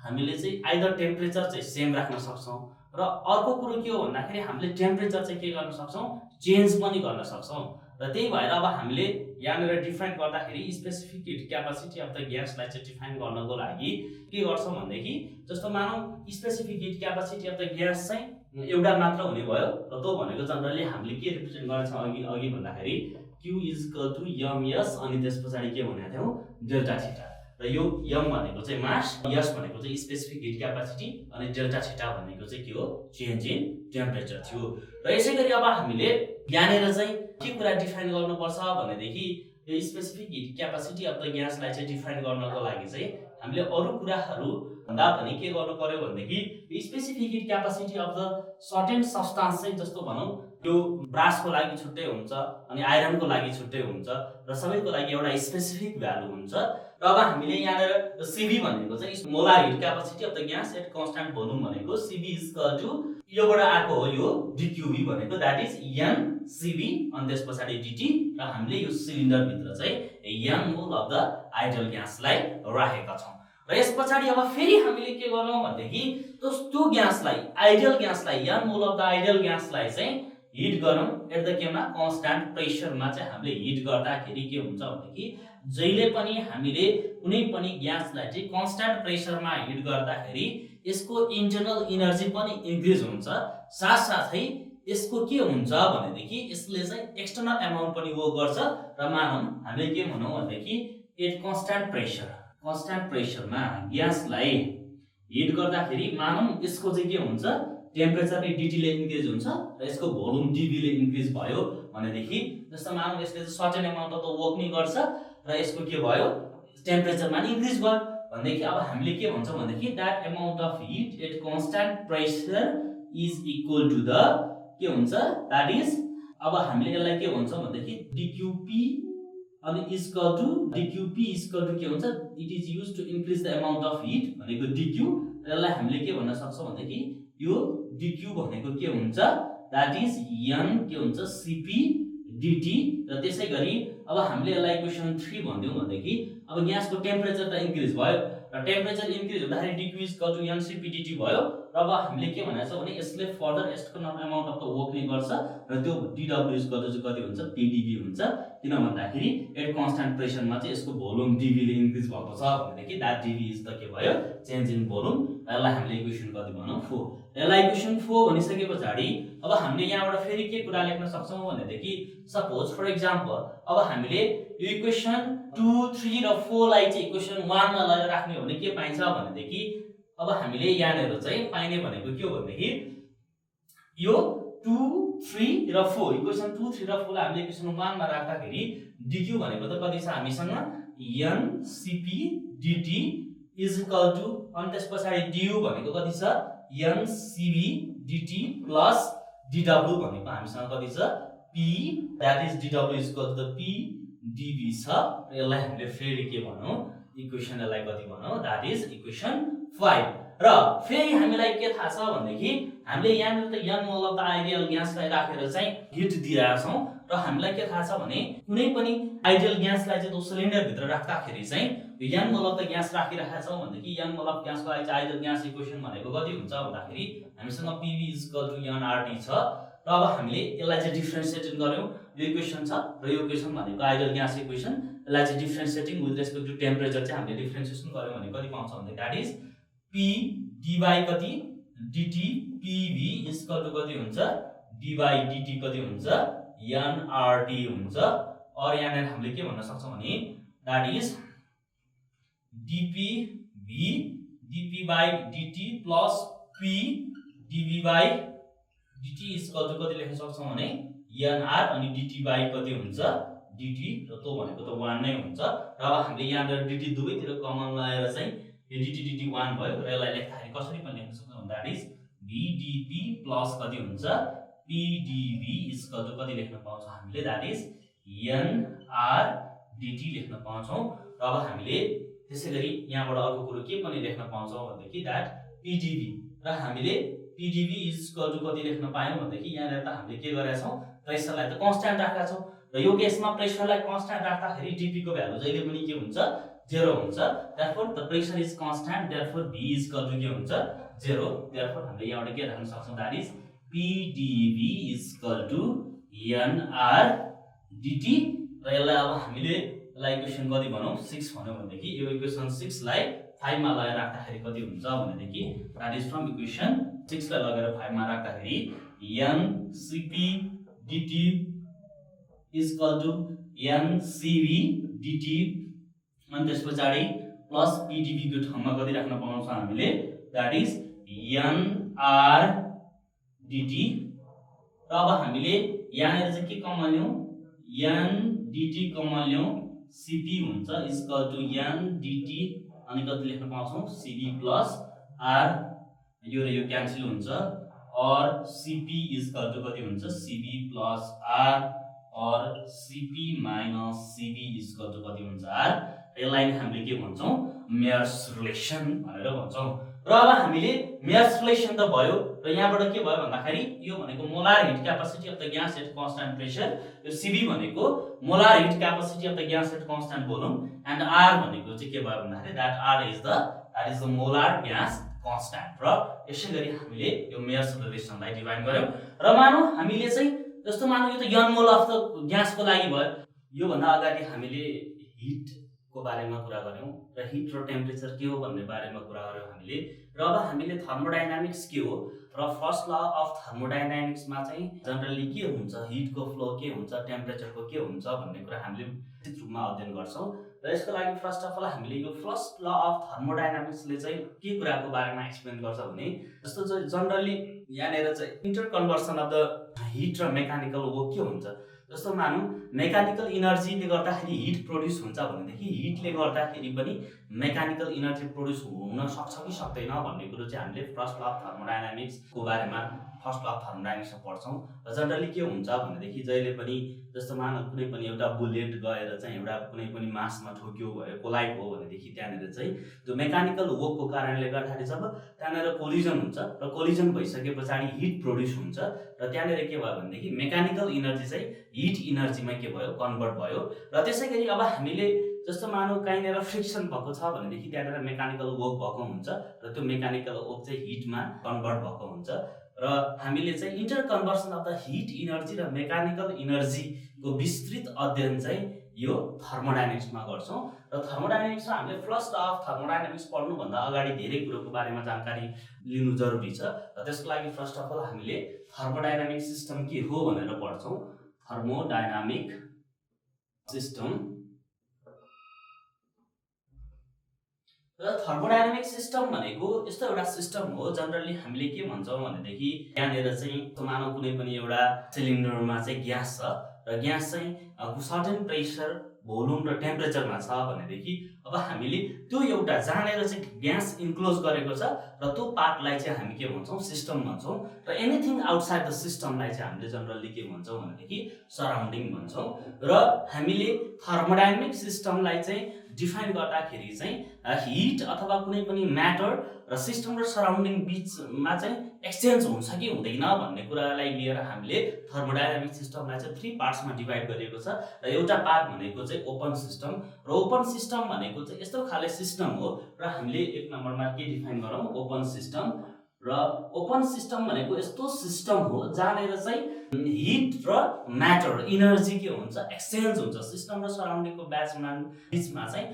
हामीले चाहिँ आइदर टेम्परेचर चाहिँ सेम राख्न सक्छौँ र अर्को कुरो के हो भन्दाखेरि हामीले टेम्परेचर चाहिँ के गर्न सक्छौँ चेन्ज पनि गर्न सक्छौँ र त्यही भएर अब हामीले यहाँनिर डिफाइन गर्दाखेरि specific heat capacity of the ग्यासलाई चाहिँ डिफाइन गर्नको लागि के गर्छौँ भनेदेखि जस्तो मानौँ specific heat capacity of the gas चाहिँ एउटा मात्र हुने भयो र त्यो भनेको जनरली हामीले के रिप्रेजेन्ट गर्छौँ अघि भन्दाखेरि Q = mS अनि त्यस पछाडि के भनेको थियौँ डेल्टा थीटा र यो m भनेको चाहिँ मास s भनेको चाहिँ स्पेसिफिक हिट क्यापासिटी अनि डेल्टा थीटा भनेको चाहिँ के हो चेन्ज इन टेम्परेचर थियो। र यसैगरी अब हामीले यहाँनिर चाहिँ के कुरा डिफाइन गर्नुपर्छ भनेदेखि यो specific heat capacity of the ग्यासलाई चाहिँ डिफाइन गर्नको लागि चाहिँ हामीले अरू कुराहरू भन्दा पनि के गर्नु पर्यो भनेदेखि specific heat capacity of the certain substance चाहिँ जस्तो भनौँ यो ब्रासको लागि छुट्टै हुन्छ अनि आइरनको लागि छुट्टै हुन्छ र सबैको लागि एउटा स्पेसिफिक भ्यालु हुन्छ। र अब हामीले यहाँनिर सिभी भनेको चाहिँ molar heat capacity of the gas at constant volume भनेको सिभी योबाट आएको हो यो डिक्युभी भनेको द्याट इज एनसिभी अनि त्यस पछाडि डिटी र हामीले यो सिलिन्डर भित्र चाहिँ an mole of the ideal ग्यासलाई राखेका छौँ। र यस पछाडि अब फेरि हामीले के गर्छौँ भनेदेखि त्यो ग्यासलाई आइडल ग्यासलाई an mole of the ideal ग्यासलाई चाहिँ हिट गरौँ एट द केमा कन्स्ट्यान्ट प्रेसरमा चाहिँ हामीले हिट गर्दाखेरि के हुन्छ भनेदेखि जहिले पनि हामीले कुनै पनि ग्यासलाई चाहिँ कन्स्ट्यान्ट प्रेसरमा हिट गर्दाखेरि यसको इन्टरनल एनर्जी पनि इन्क्रिज हुन्छ साथसाथै यसको के हुन्छ भनेदेखि यसले चाहिँ एक्सटर्नल एमाउन्ट पनि वर्क गर्छ र मानौँ हामीले के भनौँ भनेदेखि एट कन्स्ट्यान्ट प्रेसरमा ग्यासलाई हिट गर्दाखेरि मानौँ यसको चाहिँ के हुन्छ टेम्परेचर डिटीले इन्क्रिज हुन्छ र यसको भोल्युम डिभीले इन्क्रिज भयो भनेदेखि जस्तो मानौँ यसले चाहिँ certain amount of the work नि गर्छ र यसको के भयो टेम्परेचरमा नि इन्क्रिज भयो भनेदेखि अब हामीले के भन्छौँ भनेदेखि that amount of heat at constant pressure is equal to the के हुन्छ द्याट इज अब हामीले यसलाई के भन्छौँ भनेदेखि डिक्युपी अनि डिक्युपी के हुन्छ it is use to increase the amount of heat भनेको डिक्यु यसलाई हामीले के भन्न सक्छौँ भनेदेखि यो डिक्यु भनेको के हुन्छ द्याट इज एन के हुन्छ सिपी डिटी र त्यसै गरी अब हामीले यसलाई इक्वेसन 3 भन्दियौँ भनेदेखि अब ग्यासको टेम्परेचर त इन्क्रिज भयो र टेम्परेचर इन्क्रिज हुँदाखेरि डिक्यु इज इक्वल टु एनसिपी डिटी भयो र अब हामीले के भनेको छ भने यसले further external amount of the work नि गर्छ र त्यो डब्ल्यु इज इक्वल टु कति हुन्छ पीडीबी हुन्छ किन भन्दाखेरि एट कन्स्ट्यान्ट प्रेसरमा चाहिँ यसको भोल्युम डिभीले इन्क्रिज भएको छ भनेदेखि द्याट डिभी इज द के भयो चेन्ज इन भोल्युम यसलाई हामीले इक्वेसन कति भनौँ 4 यसलाई इक्वेसन 4 भनिसके पछाडि अब हामीले यहाँबाट फेरि के कुरा लेख्न सक्छौँ भनेदेखि सपोज फर एक्जाम्पल अब हामीले यो इक्वेसन 2 3 र 4 लाई चाहिँ इक्वेसन 1 मा लगेर राख्ने हो भने के पाइन्छ भनेदेखि अब हामीले यहाँनिर चाहिँ पाइने भनेको के हो भनेदेखि यो 2 3 र 4 इक्वेसन 2 3 र 4 लाई हामीले इक्वेसन 1 मा राख्दाखेरि डिक्यु भनेको त कति छ हामीसँग एनसिपी डिटी इज इक्वल टु अनि त्यस पछाडि डु भनेको कति छ एनसिबी डिटी प्लस डब्ल्यु भनेको हामीसँग कति छ P that is W is equal to the P DV छ र यसलाई हामीले फेरि के भनौँ इक्वेसन यसलाई कति भनौँ द्याट इज इक्वेसन 5 र फेरि हामीलाई के थाहा छ भनेदेखि हामीले यहाँनिर त an mole of the ideal ग्यासलाई राखेर चाहिँ हिट दिइरहेका छौँ र हामीलाई के थाहा छ भने कुनै पनि आइडियल ग्यासलाई चाहिँ त्यो सिलिन्डर भित्र राख्दाखेरि चाहिँ यो an mole of the gas राखिरहेका छौँ भनेदेखि एन मोल अफ ग्यासको आइडियल ग्यास इक्वेसन भनेको कति हुन्छ भन्दाखेरि हामीसँग PV is equal to NRT छ र अब हामीले यसलाई चाहिँ डिफरेन्सिएट गर्यौँ यो इक्वेसन छ र यो इक्वेसन भनेको आइडियल ग्यास इक्वेसन यसलाई चाहिँ डिफरेन्सिएटिङ विथ रेस्पेक्ट टु टेम्परेचर चाहिँ हामीले डिफरेन्सिएसन गर्यौँ भने कति पाउँछ भने that is P D by कति dt pv इक्वल टु कति हुन्छ d by dt कति हुन्छ nRT हुन्छ। और यहाँनिर हामीले के भन्न सक्छौं भने that is dpv dp by dt plus p dv by dt equal to कति लेख्न सक्छौं भने nr अनि dt by कति हुन्छ dt र त्यो भनेको त 1 नै हुन्छ। र अब हामीले यहाँनिर dt दुवैतिर कमन लगाएर चाहिँ यो dt dt 1 भयो र यसलाई लेख्दाखेरि कसरी पनि लेख्न सक्छौं भन्दा that is vdp plus कति हुन्छ pdv इक्वल टु कति लेख्न पाउँछौं हामीले that is nr dt लेख्न पाउँछौं। र अब हामीले त्यसैगरी यहाँबाट अर्को कुरो के पनि लेख्न पाउँछौं भन्दाखेरि that pdv र हामीले pdv इक्वल टु कति लेख्न पायौं भन्दाखेरि यहाँनिर त हामीले के गरेका छौं प्रेसरलाई त कन्स्ट्यान्ट राखेका छौं र यो केसमा प्रेसरलाई कन्स्ट्यान्ट राख्दाखेरि dp को भ्यालु जहिले पनि के हुन्छ 0 हुन्छ। therefore the pressure is constant, therefore v is equal to के हुन्छ 0। therefore हामीले यहाँबाट के राख्न सक्छौं that is pdv is equal to nr dt। र यसलाई अब हामीले यसलाई इक्वेसन कति भनौं 6 भन्यौ भनेदेखि यो इक्वेसन 6 लाई 5 मा लगाएर राख्दाखेरि कति हुन्छ भनेदेखि that is from equation 6 लाई लगेर 5 मा राख्दाखेरि ncp dt is equal to ncv dt अनि त्यसपछि प्लस pdv को ठाउँमा कति राख्न पाउँछ हामीले that is nr dt। र अब हामीले यहाँनिर चाहिँ के कमन ल्याउँ n dt कमन ल्याउँ cp हुन्छ इक्वल टु n dt अनि कति लेख्न पाउँछौं cv प्लस r यो र यो क्यान्सल हुन्छ और cp इक्वल टु कति हुन्छ cv plus r or cp minus cv equal to कति हुन्छ r। यसलाई हामीले के भन्छौं मेयर्स रिलेसन भनेर भन्छौं। र अब हामीले मेयर्स रिलेसन त भयो र यहाँबाट के भयो भन्दाखेरि यो भनेको molar heat capacity of the gas at constant pressure, यो cv भनेको molar heat capacity of the gas at constant volume and r भनेको चाहिँ के भयो भन्दाखेरि that is the molar gas constant. र यसैगरी हामीले यो मेयर्स रिलेसनलाई डिफाइन गर्यौं। र मानौ हामीले चाहिँ जस्तो मानौ यो त n मोल अफ द ग्यास को लागि भयो। यो भन्दा अगाडि हामीले हिट को बारेमा कुरा गर्यौं र हिट र टेम्परेचर के हो भन्ने बारेमा कुरा गर्यौं हामीले। र अब हामीले थर्मोडायनामिक्स के हो र फर्स्ट ल अफ थर्मोडायनामिक्स मा चाहिँ जनरली के हुन्छ हिट को फ्लो के हुन्छ टेम्परेचर को के हुन्छ भन्ने कुरा हामीले विस्तृत रूपमा अध्ययन गर्छौं। र यसको लागि फर्स्ट अफ अल हामीले यो फर्स्ट ल अफ थर्मोडायनामिक्स ले चाहिँ के कुराको बारेमा एक्सप्लेन गर्छ भने जस्तो चाहिँ जनरली यहाँनेर चाहिँ interconversion of the heat र मेकानिकल वर्क के हुन्छ। जस्तो मानौ मेकानिकल एनर्जीले गर्दाखेरि हिट प्रोड्युस हुन्छ भनेदेखि हिटले गर्दाखेरि पनि मेकानिकल एनर्जी प्रोड्युस हुन सक्छ कि सक्दैन भन्ने कुरो चाहिँ हामीले फर्स्ट ल अफ थर्मोडायनामिक्स को बारेमा फर्स्ट ल अफ थर्मोडायनामिक्स पढ्छौं। र जनरली के हुन्छ भनेदेखि जहिले पनि जस्तो मानौ कुनै पनि एउटा बुलेट गएर चाहिँ एउटा कुनै पनि मासमा ठोक्यो भयो कोलाइड हो भनेदेखि त्यहाँनेर चाहिँ जो मेकानिकल वर्कको कारणले गर्दाखेरि जब त्यहाँनेर कोलिजन हुन्छ र कोलिजन भइसकेपछि हिट प्रोड्युस हुन्छ र त्यहाँनेर के भयो भनेदेखि मेकानिकल एनर्जी चाहिँ हिट एनर्जीमा के भयो कन्भर्ट भयो। र त्यसैगरी अब हामीले जस्तो मानौ कहीँनेर फ्रिक्सन भएको छ भनेदेखि त्यहाँनेर मेकानिकल वर्क भएको हुन्छ र त्यो मेकानिकल वर्क चाहिँ हिटमा कन्भर्ट भएको हुन्छ। र हामीले चाहिँ interconversion of the heat energy र मेकानिकल एनर्जी को विस्तृत अध्ययन चाहिँ यो थर्मोडायनामिक्समा गर्छौं। र थर्मोडायनामिक्समा हामीले फर्स्ट ल अफ थर्मोडायनामिक्स पढ्नु भन्दा अगाडि धेरै कुराको बारेमा जानकारी लिनु जरुरी छ। र त्यसको लागि फर्स्ट अफ अल हामीले थर्मोडायनामिक सिस्टम के हो भनेर पढ्छौं। थर्मोडायनामिक सिस्टम र थर्मोडायनामिक सिस्टम भनेको यस्तो एउटा सिस्टम हो जनरली हामीले के भन्छौं भनेदेखि यहाँनेर चाहिँ मानौ कुनै पनि एउटा सिलिन्डरमा चाहिँ ग्यास छ र ग्यास चाहिँ सर्टेन प्रेसर भोल्युम र टेम्परेचरमा छ भनेदेखि अब हामीले त्यो एउटा जहाँनेर चाहिँ ग्यास इन्क्लोज गरेको छ र त्यो पार्टलाई चाहिँ हामी के भन्छौं सिस्टम भन्छौं। र एनीथिङ आउटसाइड द सिस्टमलाई चाहिँ हामीले जनरली के भन्छौं भनेदेखि सराउन्डिङ भन्छौं। र हामीले थर्मोडायनामिक सिस्टमलाई चाहिँ डिफाइन गर्दाखेरि चाहिँ हिट अथवा कुनै पनि म्याटर र सिस्टम र सराउन्डिङ बीचमा चाहिँ एक्सचेन्ज हुन्छ कि हुँदैन भन्ने कुरालाई लिएर हामीले थर्मोडायनामिक सिस्टमलाई चाहिँ 3 पार्ट्समा डिभाइड गरिएको छ। र एउटा पार्ट भनेको चाहिँ ओपन सिस्टम र ओपन सिस्टम भनेको चाहिँ यस्तो खाले सिस्टम हो र हामीले एक नम्बरमा के डिफाइन गरौँ ओपन सिस्टम। र ओपन सिस्टम भनेको यस्तो सिस्टम हो जहाँनिर चाहिँ हिट र म्याटर इनर्जी के हुन्छ एक्सचेन्ज हुन्छ सिस्टम र सराउन्डिङको बिचमा चाहिँ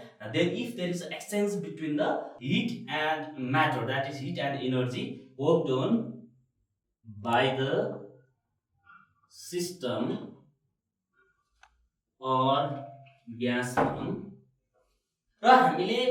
if there is exchange between the heat and matter that is heat and energy worked on by the system or gas भनौँ र हामीले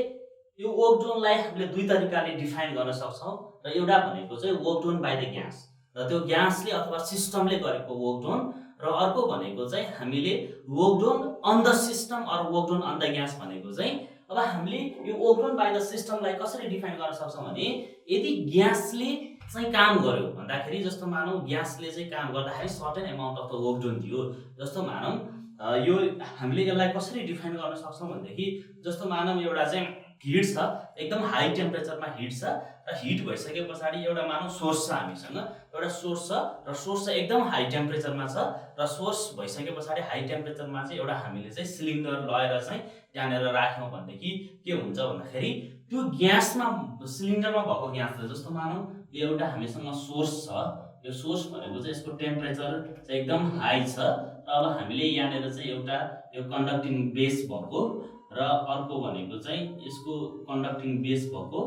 यो वर्क डनलाई हामीले दुई तरिकाले डिफाइन गर्न सक्छौँ र एउटा भनेको चाहिँ work done by the gas र त्यो ग्यासले अथवा सिस्टमले गरेको वर्क डन र अर्को भनेको चाहिँ हामीले work done on the system or work done on the gas भनेको चाहिँ अब हामीले यो वर्क डन बाई द सिस्टमलाई कसरी डिफाइन गर्न सक्छौँ भने यदि ग्यासले चाहिँ काम गर्यो भन्दाखेरि जस्तो मानौँ ग्यासले चाहिँ काम गर्दाखेरि certain amount of the work done दियो जस्तो मानौँ यो हामीले यसलाई कसरी डिफाइन गर्न सक्छौँ भनेदेखि जस्तो मानौँ एउटा चाहिँ हिट छ एकदम हाई टेम्परेचरमा हिट छ र हिट भइसके पछाडि एउटा मानौँ सोर्स छ हामीसँग एउटा सोर्स छ र सोर्स चाहिँ एकदम हाई टेम्परेचरमा छ र सोर्स भइसके पछाडि हाई टेम्परेचरमा चाहिँ एउटा हामीले चाहिँ सिलिन्डर लगेर चाहिँ त्यहाँनिर राख्यौँ भनेदेखि के हुन्छ भन्दाखेरि त्यो ग्यासमा सिलिन्डरमा भएको ग्यासले जस्तो मानौँ यो एउटा हामीसँग सोर्स छ यो सोर्स भनेको चाहिँ यसको टेम्परेचर चाहिँ एकदम हाई छ र अब हामीले यहाँनिर चाहिँ एउटा यो कन्डक्टिङ बेस भएको र अर्को भनेको चाहिँ यसको कन्डक्टिङ बेस भएको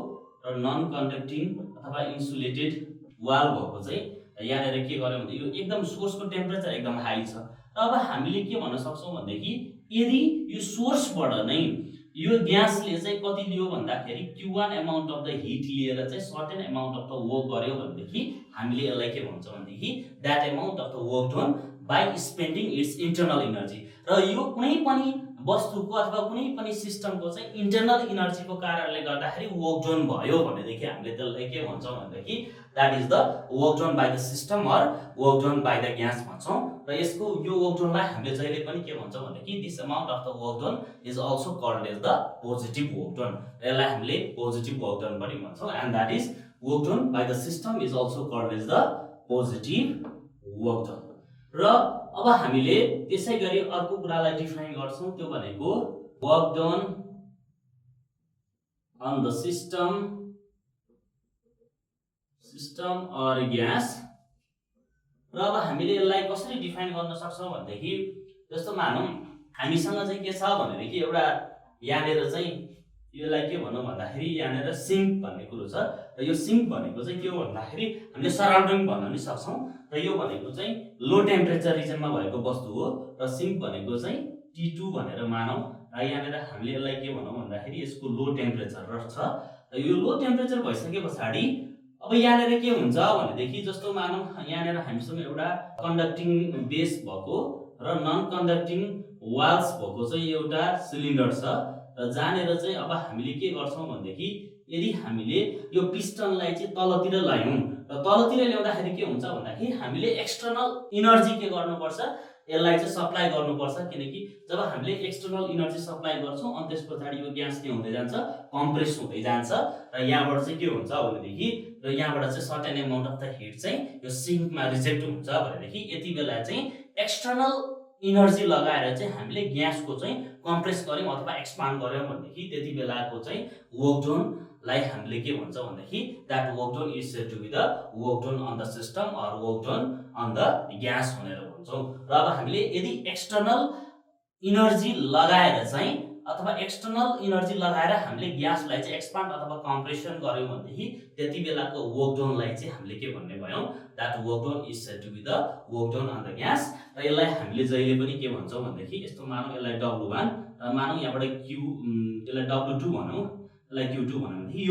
र नन कन्डक्टिङ अथवा इन्सुलेटेड वाल भएको चाहिँ यहाँनिर के गर्यो भने यो एकदम सोर्सको टेम्परेचर एकदम हाई छ र अब हामीले के भन्न सक्छौँ भनेदेखि यदि यो सोर्सबाट नै यो ग्यासले चाहिँ कति लियो भन्दाखेरि Q1 amount of the hit लिएर चाहिँ certain amount of the work गर्यो भनेदेखि हामीले यसलाई के भन्छ भनेदेखि that amount of the work done by spending it's internal energy र यो कुनै पनि वस्तुको अथवा कुनै पनि सिस्टमको चाहिँ इन्टरनल इनर्जीको कारणले गर्दाखेरि वर्क डन भयो भनेदेखि हामीले त्यसलाई के भन्छौँ भनेदेखि that is the work done by the system or work done by the gas भन्छौँ र यसको यो वर्क डनलाई हामीले जहिले पनि के भन्छौँ भनेदेखि this amount of the work done is also called as the positive work done यसलाई हामीले पोजिटिभ वर्क डन पनि भन्छौँ and that is work done by the system is also called as the positive work done र अब हामीले त्यसै गरी अर्को कुरालाई डिफाइन गर्छौँ त्यो भनेको work done on the system or gas र अब हामीले यसलाई कसरी डिफाइन गर्न सक्छौँ भनेदेखि जस्तो मानौँ हामीसँग चाहिँ के छ भनेदेखि एउटा यहाँनिर चाहिँ यसलाई के भनौँ भन्दाखेरि यहाँनिर सिङ्क भन्ने कुरो छ र यो सिङ्क भनेको चाहिँ के हो भन्दाखेरि हामीले सराउन्डिङ भन्न पनि सक्छौँ र यो भनेको चाहिँ लो टेम्परेचर रिजनमा भएको वस्तु हो र सिङ्क भनेको चाहिँ T2 भनेर मानौँ र यहाँनिर हामीले यसलाई के भनौँ भन्दाखेरि यसको लो टेम्परेचर छ र यो लो टेम्परेचर भइसके पछाडि अब यहाँनिर के हुन्छ भनेदेखि जस्तो मानौँ यहाँनिर हामीसँग एउटा कन्डक्टिङ बेस भएको र नन कन्डक्टिङ वाल्स भएको चाहिँ एउटा सिलिन्डर छ र जहाँनिर चाहिँ अब हामीले के गर्छौँ भनेदेखि यदि हामीले यो पिस्टनलाई चाहिँ तलतिर ल्यायौँ र तलतिर ल्याउँदाखेरि के हुन्छ भन्दाखेरि हामीले एक्सटर्नल इनर्जी के गर्नुपर्छ यसलाई चाहिँ सप्लाई गर्नुपर्छ किनकि जब हामीले एक्सटर्नल इनर्जी सप्लाई गर्छौँ अनि त्यस पछाडि यो ग्यास के हुँदै जान्छ कम्प्रेस हुँदै जान्छ र यहाँबाट चाहिँ के हुन्छ भनेदेखि र यहाँबाट चाहिँ certain amount of the heat चाहिँ यो सिङ्कमा रिजेक्ट हुन्छ भनेदेखि यति बेला चाहिँ एक्सटर्नल इनर्जी लगाएर चाहिँ हामीले ग्यासको चाहिँ कम्प्रेस गऱ्यौँ अथवा एक्सपान्ड गऱ्यौँ भनेदेखि त्यति बेलाको चाहिँ वर्क डनलाई हामीले के भन्छ भनेदेखि that work done is said to be the work done on the system or work done on the gas भनेर भन्छौँ र अब हामीले यदि एक्सटर्नल इनर्जी लगाएर चाहिँ अथवा एक्सटर्नल इनर्जी लगाएर हामीले ग्यासलाई चाहिँ एक्सपान्ड अथवा कम्प्रेसन गऱ्यौँ भनेदेखि त्यति बेलाको वर्क डनलाई चाहिँ हामीले के भन्ने भयौँ that work done is said to be the work done on the gas र यसलाई हामीले जहिले पनि के भन्छौँ भनेदेखि यस्तो मानौँ यसलाई W1 र मानौँ यहाँबाट यसलाई W2 भनौँ यसलाई Q2 भनौँ भनेदेखि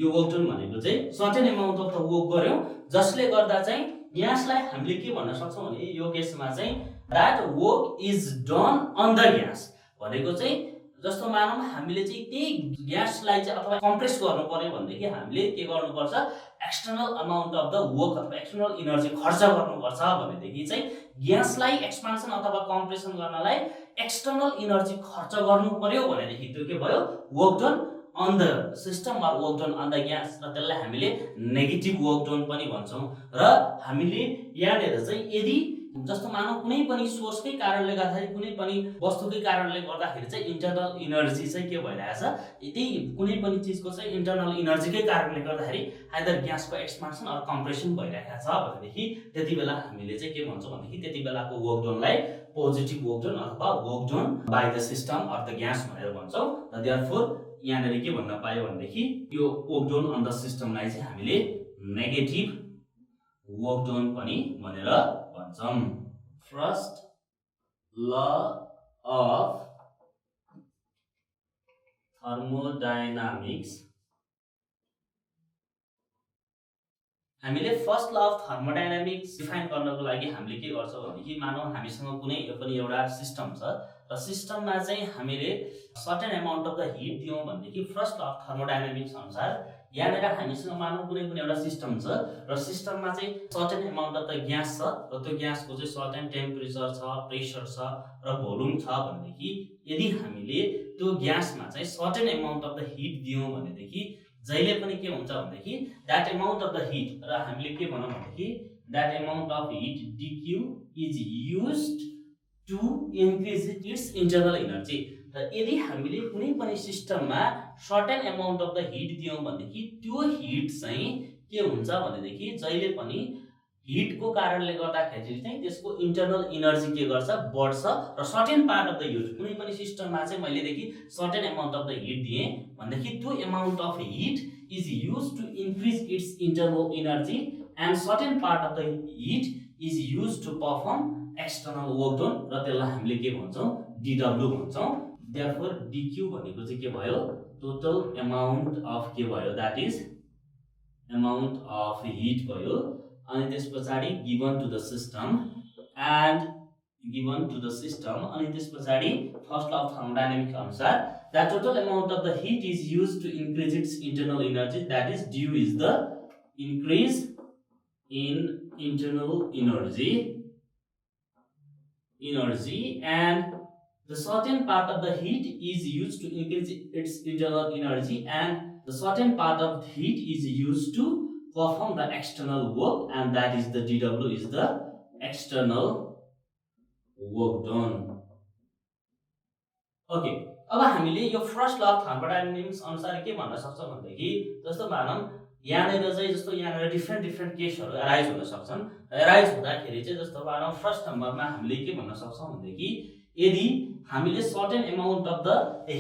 यो वर्क डन भनेको चाहिँ certain amount of the work गऱ्यौँ जसले गर्दा चाहिँ ग्यासलाई हामीले के भन्न सक्छौँ भने यो केसमा चाहिँ that work is done on the gas भनेको चाहिँ जस्तो मानौँ हामीले चाहिँ त्यही ग्यासलाई चाहिँ अथवा कम्प्रेस गर्नु पर्यो भनेदेखि हामीले के गर्नुपर्छ external amount of the work अथवा एक्सटर्नल इनर्जी खर्च गर्नुपर्छ भनेदेखि चाहिँ ग्यासलाई एक्सपान्सन अथवा कम्प्रेसन गर्नलाई एक्सटर्नल इनर्जी खर्च गर्नु पर्यो भनेदेखि त्यो के भयो work done on the system or work done on the gas र त्यसलाई हामीले नेगेटिभ वर्क डन पनि भन्छौँ र हामीले यहाँनिर चाहिँ यदि जस्तो मानौ कुनै पनि सोर्सकै कारणले गर्दाखेरि कुनै पनि वस्तुकै कारणले गर्दाखेरि चाहिँ इन्टरनल इनर्जी चाहिँ के भइरहेछ, यदि कुनै पनि चिजको चाहिँ इन्टरनल इनर्जीकै कारणले गर्दाखेरि आइदर ग्यासको एक्सपान्सन अर कम्प्रेसन भइरहेको छ भनेदेखि त्यति बेला हामीले चाहिँ के भन्छौँ भनेदेखि त्यति बेलाको वर्क डनलाई पोजिटिभ वर्क डन अथवा work done by the system of the gas भनेर भन्छौँ। र देयरफोर यहाँनिर के भन्न पायो भनेदेखि यो वर्क डन अन द सिस्टमलाई चाहिँ हामीले नेगेटिभ वर्क डन पनि भनेर भन्छौँ। फर्स्ट ल अफ थर्मोडायनामिक्स, हामीले first law of thermodynamics define गर्नको लागि हामीले के गर्छौँ भनेदेखि मानौ हामीसँग कुनै पनि एउटा सिस्टम छ र सिस्टममा चाहिँ हामीले certain amount of the heat दियौँ भनेदेखि फर्स्ट ल अफ थर्मोडायनामिक्स अनुसार यहाँनिर हामीसँग मानौ कुनै पनि एउटा सिस्टम छ र सिस्टममा चाहिँ certain amount of the gas छ र त्यो ग्यासको चाहिँ सर्टेन टेम्परेचर छ, प्रेसर छ र भोल्युम छ भनेदेखि यदि हामीले त्यो ग्यासमा चाहिँ certain amount of the heat दियौँ भनेदेखि जहिले पनि के हुन्छ भनेदेखि that amount of the heat, र हामीले के भनौँ भनेदेखि that amount of heat dq is used to increase its internal energy. र यदि हामीले कुनै पनि सिस्टममा certain amount of the heat दियौँ भनेदेखि त्यो हिट चाहिँ के हुन्छ भनेदेखि जहिले पनि हिटको कारणले गर्दाखेरि चाहिँ त्यसको इन्टरनल इनर्जी के गर्छ, बढ्छ। र certain part of the heat कुनै पनि सिस्टममा चाहिँ मैलेदेखि certain amount of the heat दिएँ भनेदेखि त्यो amount of heat is use to increase its internal energy and certain part of the heat is use to perform external work done, र त्यसलाई हामीले के भन्छौँ, DW भन्छौँ। देयरफोर DQ भनेको चाहिँ के भयो, टोटल अमाउन्ट अफ के भयो, that is amount of heat भयो। अनि त्यस पछाडि given to the system and given to the system, अनि त्यस पछाडि फर्स्ट ल अफ थर्मोडायनामिक्स अनुसार the total amount of the heat is use to increase its internal energy, that is due is the increase in internal energy and the certain part of the heat is used to increase its internal energy and the certain part of the heat is used to perform the external work and that is the DW is the external work done. Okay, अब हामीले यो first law of thermodynamics अनुसार के भन्न सक्छौँ भनेदेखि जस्तो मानौँ यहाँनिर चाहिँ जस्तो यहाँनिर डिफ्रेन्ट केसहरू एराइज हुन सक्छन्। एराइज हुँदाखेरि चाहिँ जस्तो मानौँ फर्स्ट नम्बरमा हामीले के भन्न सक्छौँ भनेदेखि यदि हामीले certain amount of the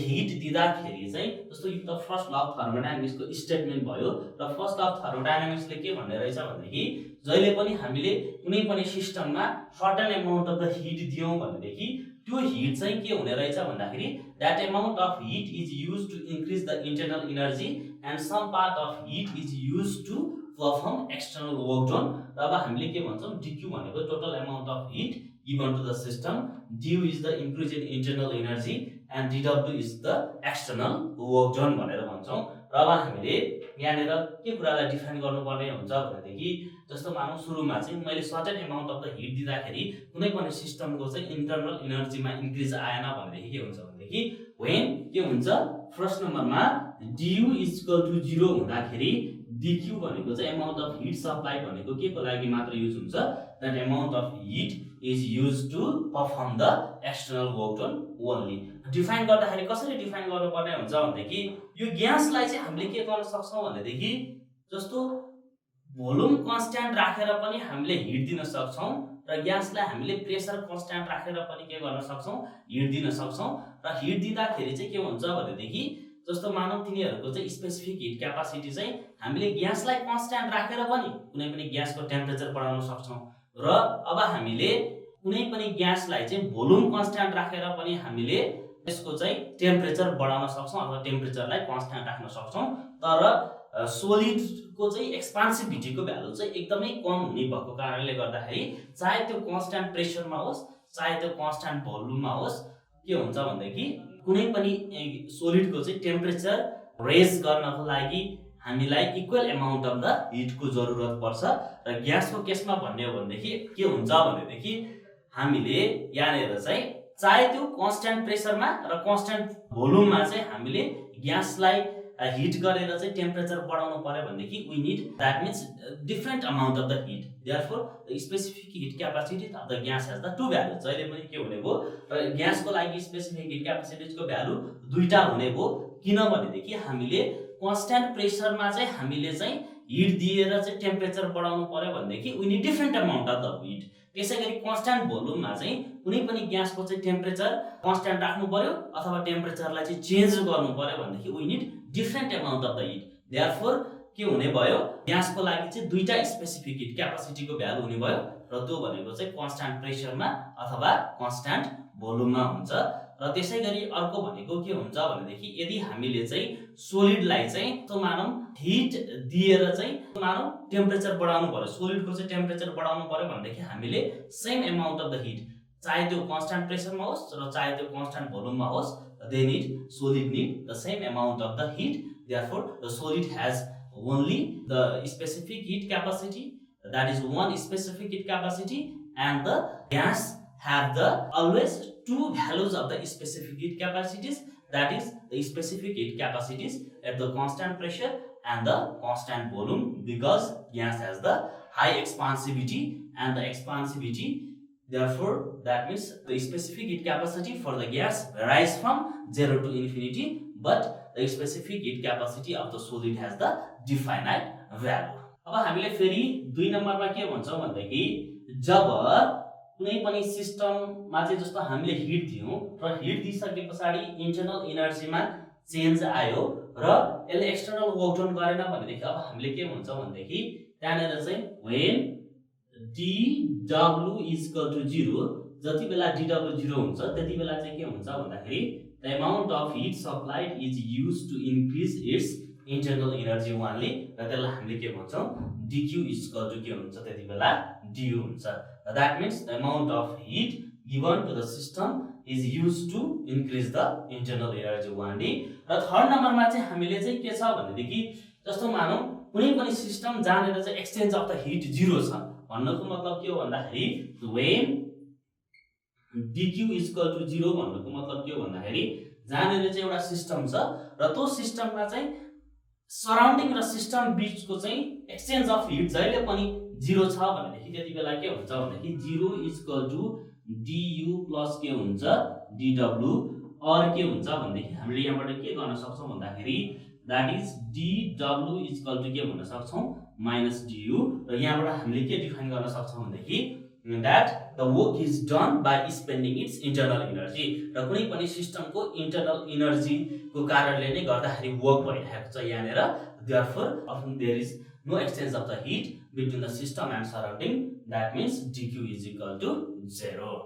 hit दिँदाखेरि चाहिँ जस्तो यो त फर्स्ट ल अफ थर्मोडायनामिक्सको स्टेटमेन्ट भयो र फर्स्ट ल अफ थर्मोडायनामिक्सले के भन्ने रहेछ भनेदेखि जहिले पनि हामीले कुनै पनि सिस्टममा certain amount of the heat दियौँ भनेदेखि त्यो हिट चाहिँ के हुने रहेछ भन्दाखेरि that amount of heat is use to increase the internal energy and some part of heat is use to perform external work done. र अब हामीले के भन्छौँ, DQ भनेको total amount of heat given to the system, due is the increase in internal energy and DW is the external work done भनेर भन्छौँ। र अब हामीले यहाँनिर के कुरालाई डिफाइन गर्नुपर्ने हुन्छ भनेदेखि जस्तो मानौँ सुरुमा चाहिँ मैले certain amount of the hit दिँदाखेरि कुनै पनि सिस्टमको चाहिँ इन्टरनल इनर्जीमा इन्क्रिज आएन भनेदेखि के हुन्छ भनेदेखि वेन के हुन्छ फर्स्ट नम्बरमा DU इज इक्वल टु 0 हुँदाखेरि DQ भनेको चाहिँ अमाउन्ट अफ हिट सप्लाई भनेको के को लागि मात्र युज हुन्छ, that amount of heat is use to perform the external work done only. Define गर्दाखेरि कसरी डिफाइन गर्नुपर्ने हुन्छ भनेदेखि यो ग्यासलाई चाहिँ हामीले के गर्न सक्छौँ भनेदेखि जस्तो भोल्युम कन्स्ट्यान्ट राखेर पनि हामीले हिट दिन सक्छौँ र ग्यासलाई हामीले प्रेसर कन्स्ट्यान्ट राखेर पनि के गर्न सक्छौँ, हिट दिन सक्छौँ। र हिट दिँदाखेरि चाहिँ के हुन्छ भनेदेखि जस्तो मानौ तिनीहरूको चाहिँ स्पेसिफिक हिट क्यापासिटी चाहिँ हामीले ग्यासलाई कन्स्ट्यान्ट राखेर पनि कुनै पनि ग्यासको टेम्परेचर बढाउन सक्छौँ र अब हामीले कुनै पनि ग्यासलाई चाहिँ भोल्युम कन्स्ट्यान्ट राखेर पनि हामीले यसको चाहिँ टेम्परेचर बढाउन सक्छौँ अथवा टेम्परेचरलाई कन्स्ट्यान्ट राख्न सक्छौँ। तर सोलिडको चाहिँ एक्सपान्सिभिटीको भ्यालु चाहिँ एकदमै कम हुने भएको कारणले गर्दाखेरि चाहे त्यो कन्स्ट्यान्ट प्रेसरमा होस् चाहे त्यो कन्स्ट्यान्ट भोल्युममा होस् के हुन्छ भनेदेखि कुनै पनि सोलिडको चाहिँ टेम्परेचर रेज गर्नको लागि हामीलाई इक्वल अमाउन्ट अफ द हिटको जरुरत पर्छ। र ग्यासको केसमा भन्ने हो भनेदेखि के हुन्छ भनेदेखि हामीले यहाँनिर चाहिँ चाहे त्यो कन्स्ट्यान्ट प्रेसरमा र कन्स्ट्यान्ट भोल्युममा चाहिँ हामीले ग्यासलाई हिट गरेर चाहिँ टेम्परेचर बढाउनु पर्यो भनेदेखि we need that means different amount of the heat therefore the specific heat capacity of the gas has the two value जहिले पनि के हुने भयो र ग्यासको लागि स्पेसिफिक हिट क्यापासिटीको भ्यालु दुईटा हुने भयो किनभनेदेखि हामीले कन्स्ट्यान्ट प्रेसरमा चाहिँ हामीले चाहिँ हिट दिएर चाहिँ टेम्परेचर बढाउनु पर्यो भनेदेखि we need different amount of the heat त्यसैगरी कन्स्ट्यान्ट भोल्युममा चाहिँ कुनै पनि ग्यासको चाहिँ टेम्परेचर कन्स्ट्यान्ट राख्नु पर्यो अथवा टेम्परेचरलाई चाहिँ चेन्ज गर्नु पर्यो भनेदेखि we need different amount of the heat therefore के हुने भयो ग्यासको लागि चाहिँ दुईटा स्पेसिफिक हिट क्यापासिटीको भ्यालु हुने भयो र त्यो भनेको चाहिँ कन्स्ट्यान्ट प्रेसरमा अथवा कन्स्ट्यान्ट भोल्युममा हुन्छ र त्यसैगरी अर्को भनेको के हुन्छ भनेदेखि यदि हामीले चाहिँ सोलिडलाई चाहिँ त्यो मानौ हिट दिएर चाहिँ मानौ टेम्परेचर बढाउनु पर्यो सोलिडको चाहिँ टेम्परेचर बढाउनु पर्यो भनेदेखि हामीले same amount of the hit चाहे त्यो कन्स्ट्यान्ट प्रेसरमा होस् र चाहे त्यो कन्स्ट्यान्ट भोल्युममा होस् they need solid need the same amount of the heat therefore the solid has only the specific heat capacity, that is one specific heat capacity, and the gas have the always two values of the specific heat capacities, that is the specific heat capacities at the constant pressure and the constant volume, because gas has the high expansivity and the expansivity, therefore that means the specific heat capacity for the gas varies from 0 to infinity, but the specific heat capacity of the solid has the definite value. अब हामीले फेरि 2 नम्बरमा के भन्छौं भन्दाखेरि जब कुनै पनि सिस्टममा चाहिँ जस्तो हामीले हिट दियौं र हिट दिइसके पछाडी इन्टरनल एनर्जीमा चेन्ज आयो र यसले एक्सटर्नल वर्क डन गरेन भनेदेखि अब हामीले के भन्छौं भन्दाखेरि त्यहाँनेर चाहिँ when dw is equal to 0 जति बेला dw 0 हुन्छ त्यति बेला चाहिँ के हुन्छ भन्दाखेरि the amount of heat supplied is used to increase its internal energy only र त्यसलाई हामीले के भन्छौं dq is equal to के हुन्छ त्यति बेला du हुन्छ that means the amount of heat given to the system is used to increase the internal energy only र थर्ड नम्बरमा चाहिँ हामीले चाहिँ के छ भनेदेखि जस्तो मानौ कुनै पनि सिस्टम जहाँनेर चाहिँ एक्सचेन्ज अफ द हिट 0 छ भन्नको मतलब के हो भन्दाखेरि when dq is equal to 0 भन्नुको मतलब के हो भन्दाखेरि जहाँनेर चाहिँ एउटा सिस्टम छ र त्यो सिस्टममा चाहिँ सराउन्डिङ र सिस्टम बीचको चाहिँ एक्सचेन्ज अफ हिट जहिले पनि 0 छ भनेदेखि त्यति बेला के हुन्छ भन्दाखेरि 0 is equal to du plus के हुन्छ dw और के हुन्छ भन्दाखेरि हामीले यहाँबाट के गर्न सक्छौं भन्दाखेरि that is dw is equal to के भन्न सक्छौं minus du र यहाँबाट हामीले के डिफाइन गर्न सक्छौं भन्दाखेरि that the work is done by spending its internal energy र कुनै पनि सिस्टमको इन्टरनल एनर्जी को कारणले नै गर्दाखेरि वर्क भइरहेको छ यहाँनेर therefore often there is no exchange of the heat between the system and surrounding, that means dq is equal to 0.